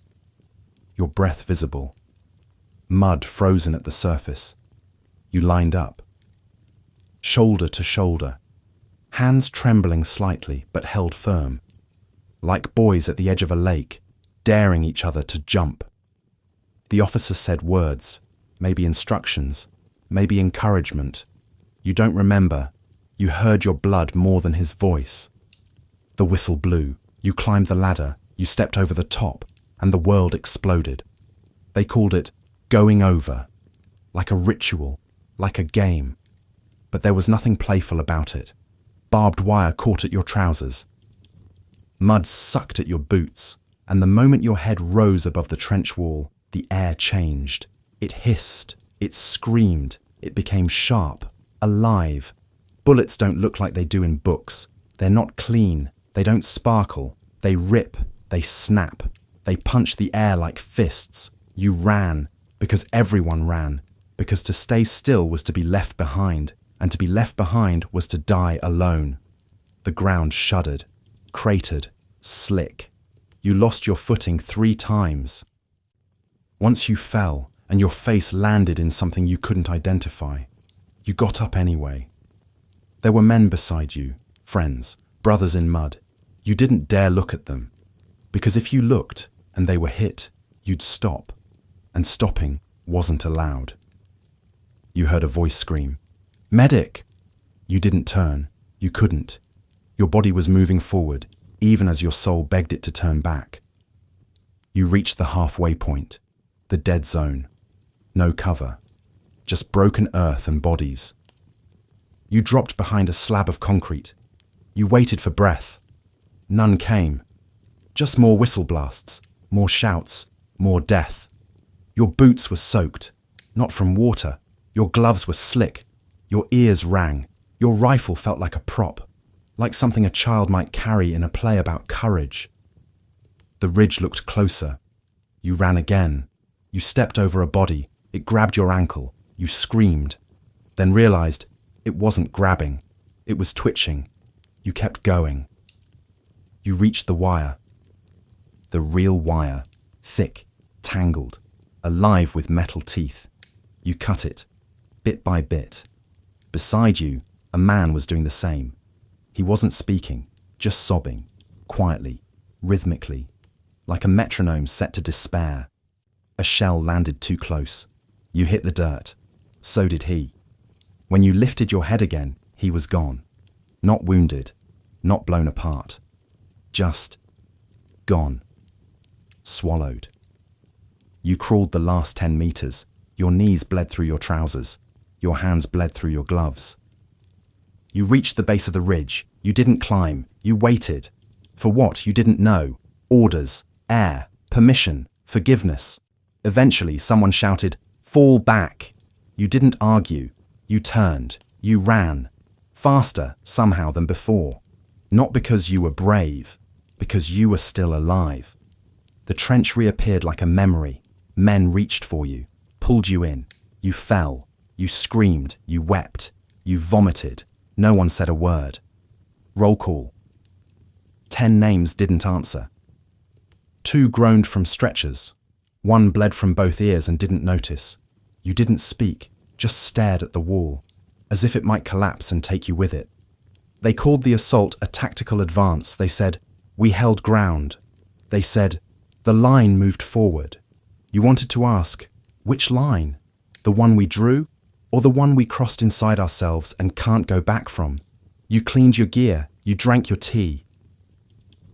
Your breath visible. Mud frozen at the surface. You lined up. Shoulder to shoulder. Hands trembling slightly but held firm. Like boys at the edge of a lake, daring each other to jump. The officer said words, maybe instructions, maybe encouragement. You don't remember, You heard your blood more than his voice. The whistle blew. You climbed the ladder. You stepped over the top, and the world exploded. They called it going over, like a ritual, like a game. But there was nothing playful about it. Barbed wire caught at your trousers. Mud sucked at your boots, and the moment your head rose above the trench wall, the air changed. It hissed, it screamed, it became sharp, alive. Bullets don't look like they do in books. They're not clean, they don't sparkle, they rip, they snap, they punch the air like fists. You ran, because everyone ran, because to stay still was to be left behind, and to be left behind was to die alone. The ground shuddered, cratered, slick. You lost your footing 3 times. Once you fell, and your face landed in something you couldn't identify. You got up anyway. There were men beside you, friends, brothers in mud. You didn't dare look at them, because if you looked and they were hit, you'd stop, and stopping wasn't allowed. You heard a voice scream, "Medic!" You didn't turn. You couldn't. Your body was moving forward, even as your soul begged it to turn back. You reached the halfway point, the dead zone. No cover, just broken earth and bodies. You dropped behind a slab of concrete. You waited for breath. None came. Just more whistle blasts, more shouts, more death. Your boots were soaked, not from water. Your gloves were slick. Your ears rang. Your rifle felt like a prop, like something a child might carry in a play about courage. The ridge looked closer. You ran again. You stepped over a body. It grabbed your ankle. You screamed, then realized it wasn't grabbing. It was twitching. You kept going. You reached the wire. The real wire, thick, tangled, alive with metal teeth. You cut it, bit by bit. Beside you, a man was doing the same. He wasn't speaking, just sobbing, quietly, rhythmically, like a metronome set to despair. A shell landed too close. You hit the dirt. So did he. When you lifted your head again, he was gone. Not wounded, not blown apart. Just gone. Swallowed. You crawled the last 10 meters. Your knees bled through your trousers. Your hands bled through your gloves. You reached the base of the ridge. You didn't climb. You waited. For what? You didn't know. Orders, air, permission, forgiveness. Eventually, someone shouted, "Fall back." You didn't argue. You turned. You ran. Faster, somehow, than before. Not because you were brave, because you were still alive. The trench reappeared like a memory. Men reached for you, pulled you in. You fell. You screamed. You wept. You vomited. No one said a word. Roll call. 10 names didn't answer. 2 groaned from stretchers. 1 bled from both ears and didn't notice. You didn't speak, just stared at the wall, as if it might collapse and take you with it. They called the assault a tactical advance. They said, "We held ground." They said, "The line moved forward." You wanted to ask, which line? The one we drew, or the one we crossed inside ourselves and can't go back from? You cleaned your gear. You drank your tea.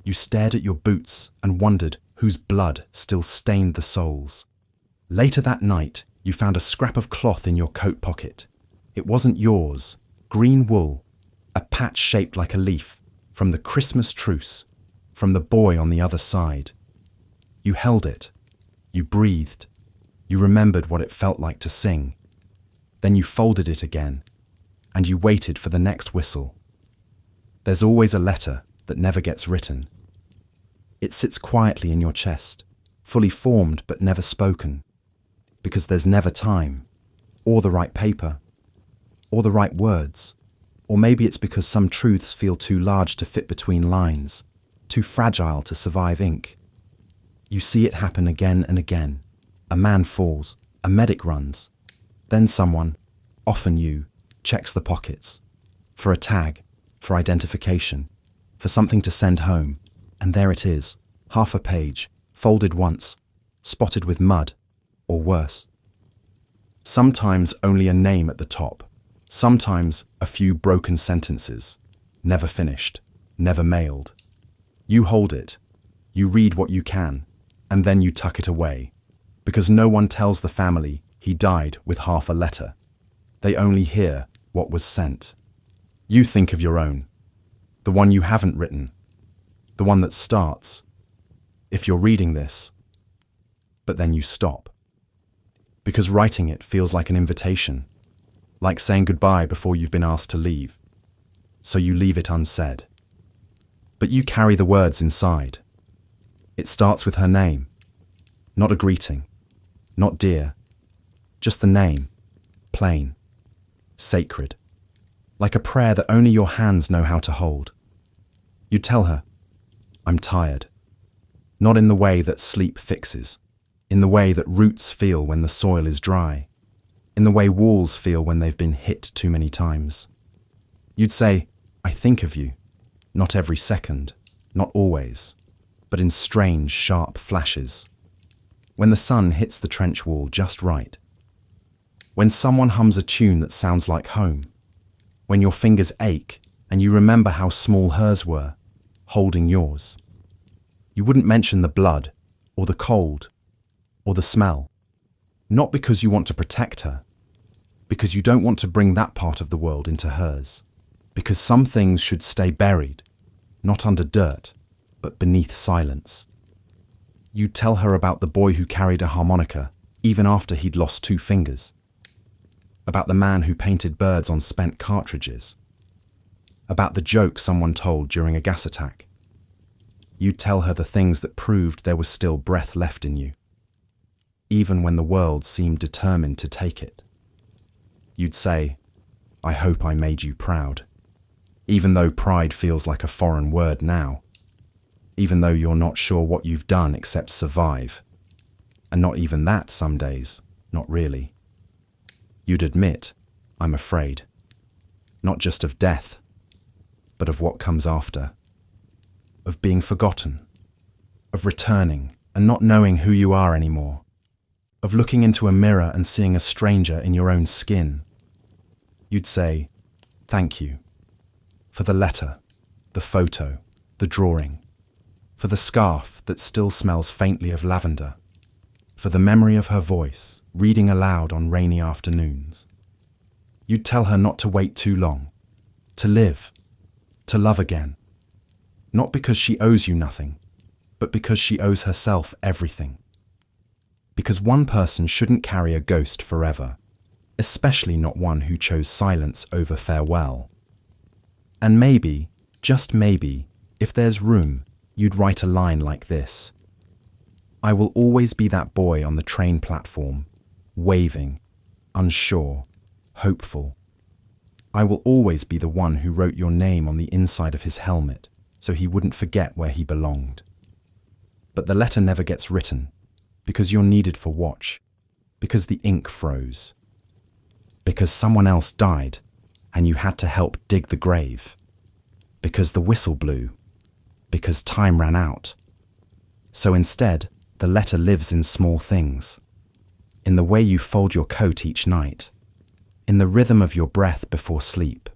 You stared at your boots and wondered whose blood still stained the soles. Later that night, you found a scrap of cloth in your coat pocket. It wasn't yours. Green wool, a patch shaped like a leaf, from the Christmas truce, from the boy on the other side. You held it. You breathed. You remembered what it felt like to sing. Then you folded it again, and you waited for the next whistle. There's always a letter that never gets written. It sits quietly in your chest, fully formed but never spoken, because there's never time, or the right paper, or the right words, or maybe it's because some truths feel too large to fit between lines, too fragile to survive ink. You see it happen again and again. A man falls, a medic runs, then someone, often you, checks the pockets, for a tag, for identification, for something to send home. And there it is, half a page, folded once, spotted with mud, or worse. Sometimes only a name at the top, Sometimes a few broken sentences, never finished, never mailed. You hold it, you read what you can, and then you tuck it away, because no one tells the family he died with half a letter. They only hear what was sent. You think of your own, the one you haven't written, the one that starts, if you're reading this, but then you stop. Because writing it feels like an invitation, like saying goodbye before you've been asked to leave. So you leave it unsaid. But you carry the words inside. It starts with her name, not a greeting, not dear, just the name, plain, sacred, like a prayer that only your hands know how to hold. You tell her, I'm tired, not in the way that sleep fixes, in the way that roots feel when the soil is dry, in the way walls feel when they've been hit too many times. You'd say, I think of you, not every second, not always, but in strange, sharp flashes. When the sun hits the trench wall just right. When someone hums a tune that sounds like home. When your fingers ache and you remember how small hers were, holding yours. You wouldn't mention the blood, or the cold, or the smell. Not because you want to protect her, because you don't want to bring that part of the world into hers. Because some things should stay buried, not under dirt, but beneath silence. You'd tell her about the boy who carried a harmonica, even after he'd lost 2 fingers. About the man who painted birds on spent cartridges. About the joke someone told during a gas attack. You'd tell her the things that proved there was still breath left in you, even when the world seemed determined to take it. You'd say, I hope I made you proud, even though pride feels like a foreign word now, even though you're not sure what you've done except survive, and not even that some days, not really. You'd admit, I'm afraid, not just of death, but of what comes after, of being forgotten, of returning and not knowing who you are anymore, of looking into a mirror and seeing a stranger in your own skin. You'd say, thank you, for the letter, the photo, the drawing, for the scarf that still smells faintly of lavender, for the memory of her voice, reading aloud on rainy afternoons. You'd tell her not to wait too long, to live, to love again, not because she owes you nothing, but because she owes herself everything. Because one person shouldn't carry a ghost forever, especially not one who chose silence over farewell. And maybe, just maybe, if there's room, you'd write a line like this. I will always be that boy on the train platform, waving, unsure, hopeful. I will always be the one who wrote your name on the inside of his helmet so he wouldn't forget where he belonged. But the letter never gets written because you're needed for watch, because the ink froze, because someone else died and you had to help dig the grave, because the whistle blew, because time ran out. So instead, the letter lives in small things, in the way you fold your coat each night, in the rhythm of your breath before sleep,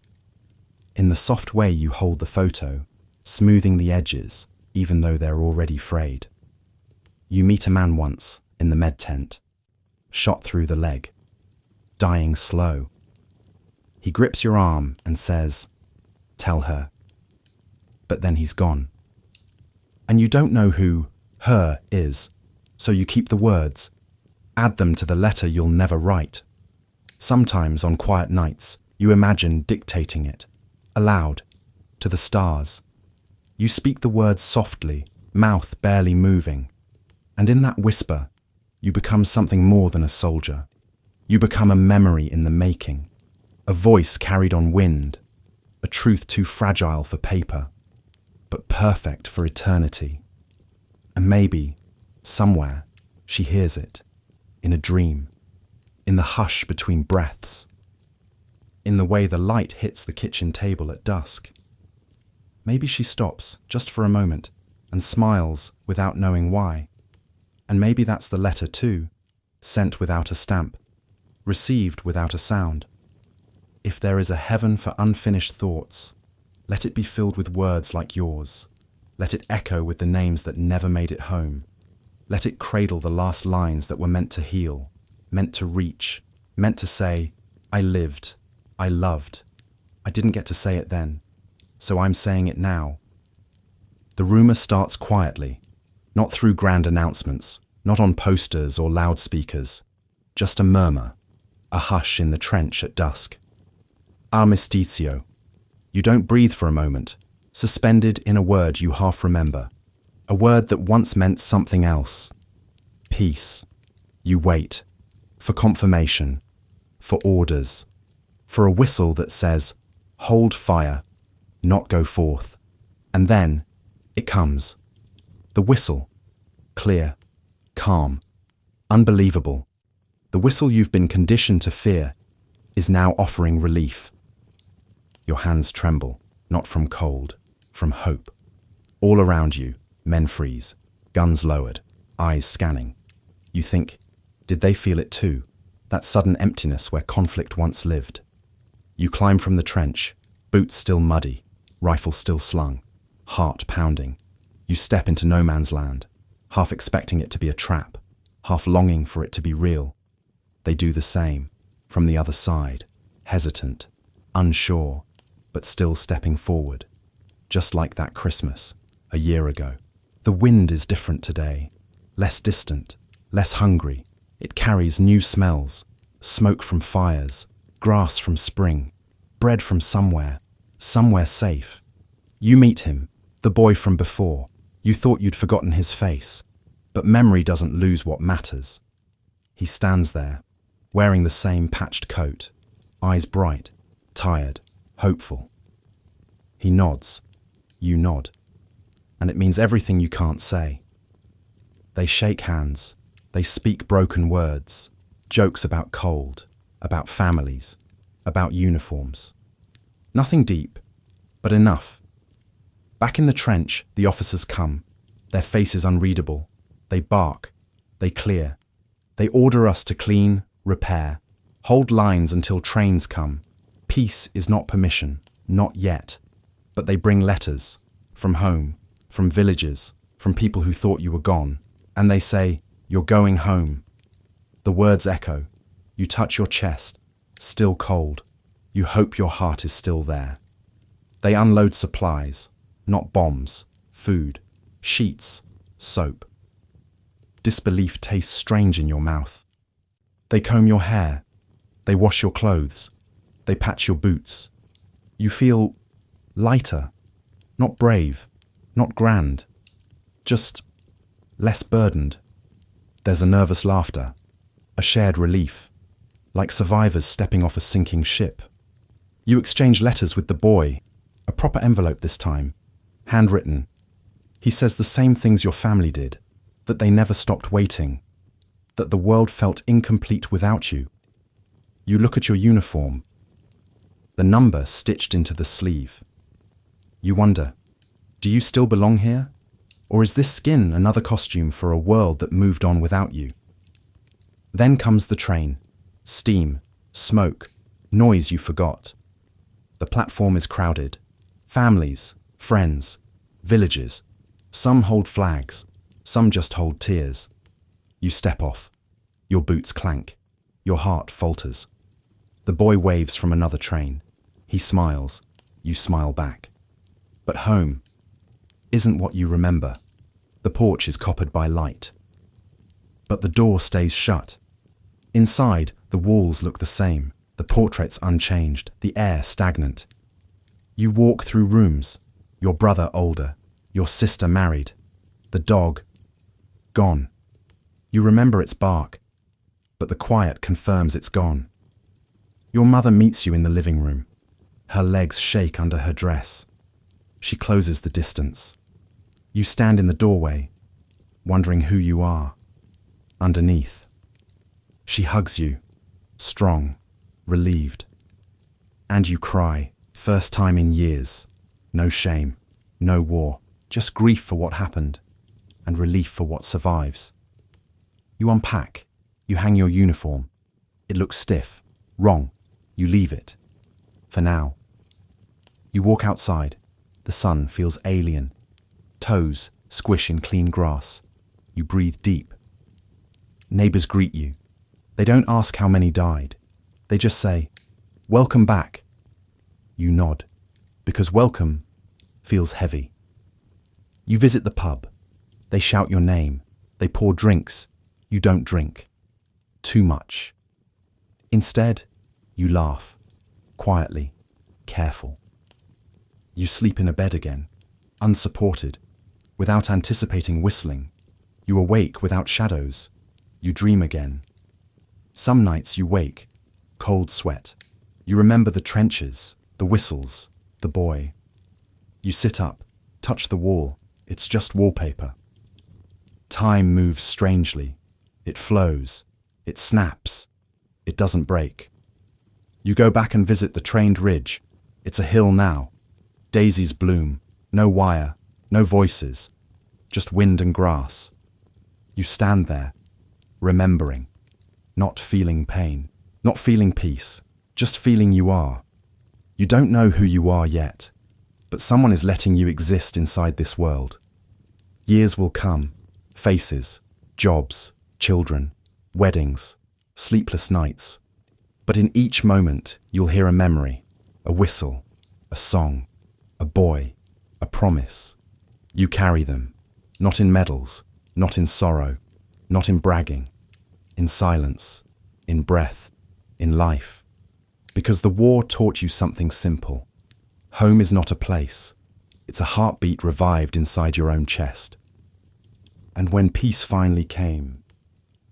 in the soft way you hold the photo, smoothing the edges even though they're already frayed. You meet a man once in the med tent, shot through the leg, dying slow. He grips your arm and says, tell her. But then he's gone. And you don't know who her is, so you keep the words, add them to the letter you'll never write. Sometimes on quiet nights, you imagine dictating it, aloud, to the stars. You speak the words softly, mouth barely moving. And in that whisper, you become something more than a soldier. You become a memory in the making, a voice carried on wind, a truth too fragile for paper, but perfect for eternity. And maybe, somewhere, she hears it, in a dream, in the hush between breaths, in the way the light hits the kitchen table at dusk. Maybe she stops, just for a moment, and smiles without knowing why. And maybe that's the letter too, sent without a stamp, received without a sound. If there is a heaven for unfinished thoughts, let it be filled with words like yours. Let it echo with the names that never made it home. Let it cradle the last lines that were meant to heal, meant to reach, meant to say, I lived, I loved. I didn't get to say it then, so I'm saying it now. The rumor starts quietly, not through grand announcements, not on posters or loudspeakers, just a murmur, a hush in the trench at dusk. Armisticio. You don't breathe for a moment, suspended in a word you half remember, a word that once meant something else. Peace. You wait, for confirmation, for orders, for a whistle that says, hold fire, not go forth. And then, it comes. The whistle. Clear, calm, unbelievable. The whistle you've been conditioned to fear is now offering relief. Your hands tremble, not from cold, from hope. All around you, men freeze, guns lowered, eyes scanning. You think, did they feel it too? That sudden emptiness where conflict once lived. You climb from the trench, boots still muddy, rifle still slung, heart pounding. You step into no man's land, half expecting it to be a trap, half longing for it to be real. They do the same, from the other side, hesitant, unsure, but still stepping forward. Just like that Christmas, a year ago. The wind is different today, less distant, less hungry. It carries new smells, smoke from fires, grass from spring, bread from somewhere safe. You meet him, the boy from before. You thought you'd forgotten his face, but memory doesn't lose what matters. He stands there, wearing the same patched coat, eyes bright, tired, hopeful. He nods, you nod, and it means everything you can't say. They shake hands, they speak broken words, jokes about cold, about families, about uniforms. Nothing deep, but enough. Back in the trench, the officers come, their faces unreadable. They bark, they clear. They order us to clean, repair, hold lines until trains come. Peace is not permission, not yet. But they bring letters, from home, from villages, from people who thought you were gone. And they say, you're going home. The words echo. You touch your chest, still cold. You hope your heart is still there. They unload supplies, not bombs, food, sheets, soap. Disbelief tastes strange in your mouth. They comb your hair. They wash your clothes. They patch your boots. You feel lighter, not brave, not grand, just less burdened. There's a nervous laughter, a shared relief, like survivors stepping off a sinking ship. You exchange letters with the boy, a proper envelope this time, handwritten. He says the same things your family did, that they never stopped waiting, that the world felt incomplete without you. You look at your uniform, the number stitched into the sleeve. You wonder, do you still belong here? Or is this skin another costume for a world that moved on without you? Then comes the train. Steam, smoke, noise you forgot. The platform is crowded. Families, friends, villages. Some hold flags, some just hold tears. You step off. Your boots clank. Your heart falters. The boy waves from another train. He smiles. You smile back. But home isn't what you remember. The porch is coppered by light. But the door stays shut. Inside, the walls look the same, the portraits unchanged, the air stagnant. You walk through rooms, your brother older, your sister married, the dog gone. You remember its bark, but the quiet confirms it's gone. Your mother meets you in the living room. Her legs shake under her dress. She closes the distance. You stand in the doorway, wondering who you are. Underneath. She hugs you, strong, relieved. And you cry, first time in years. No shame, no war, just grief for what happened, and relief for what survives. You unpack, you hang your uniform. It looks stiff, wrong. You leave it. for now. You walk outside. The sun feels alien. Toes squish in clean grass. You breathe deep. Neighbors greet you. They don't ask how many died. They just say, "Welcome back." You nod, because welcome feels heavy. You visit the pub. They shout your name. They pour drinks. You don't drink. Too much. Instead, you laugh, quietly, careful. You sleep in a bed again, unsupported, without anticipating whistling. You awake without shadows. You dream again. Some nights you wake, cold sweat. You remember the trenches, the whistles, the boy. You sit up, touch the wall. It's just wallpaper. Time moves strangely. It flows. It snaps. It doesn't break. You go back and visit the trained ridge. It's a hill now. Daisies bloom. No wire. No voices. Just wind and grass. You stand there, remembering. Not feeling pain. Not feeling peace. Just feeling you are. You don't know who you are yet, but someone is letting you exist inside this world. Years will come. Faces. Jobs. Children. Weddings. Sleepless nights. But in each moment, you'll hear a memory, a whistle, a song, a boy, a promise. You carry them, not in medals, not in sorrow, not in bragging, in silence, in breath, in life. Because the war taught you something simple. Home is not a place. It's a heartbeat revived inside your own chest. And when peace finally came,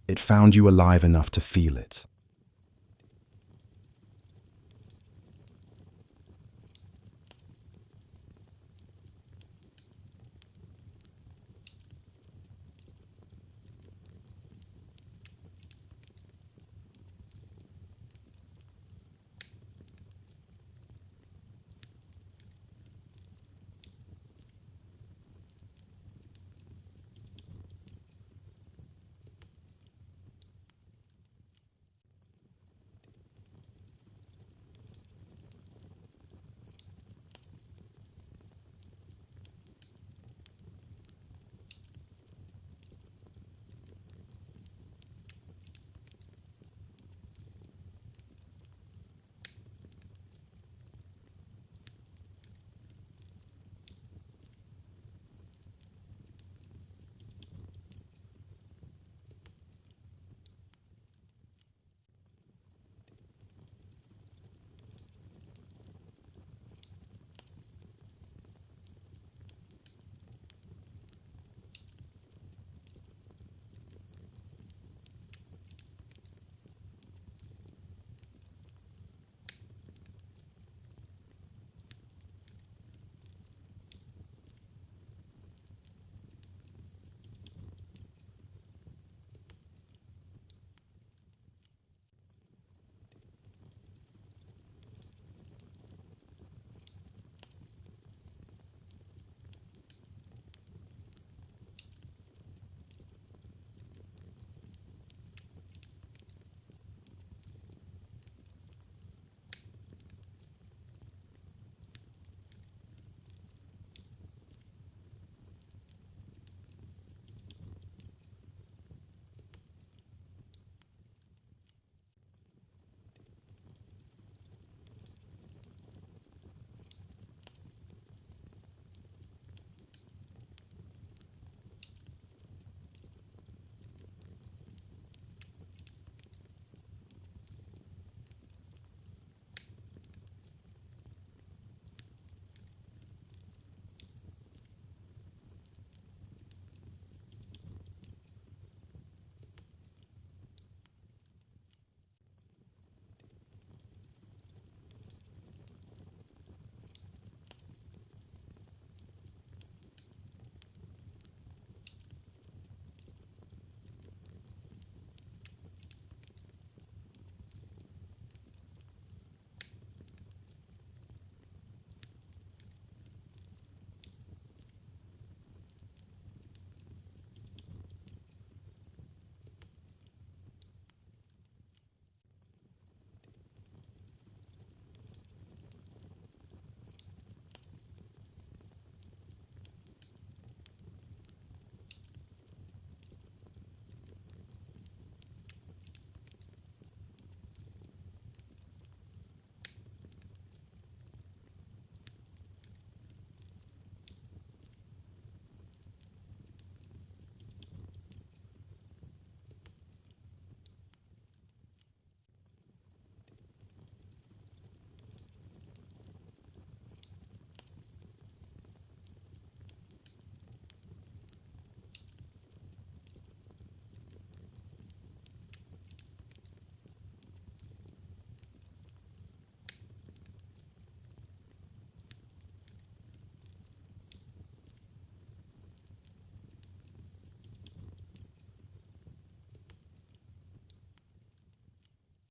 it found you alive enough to feel it.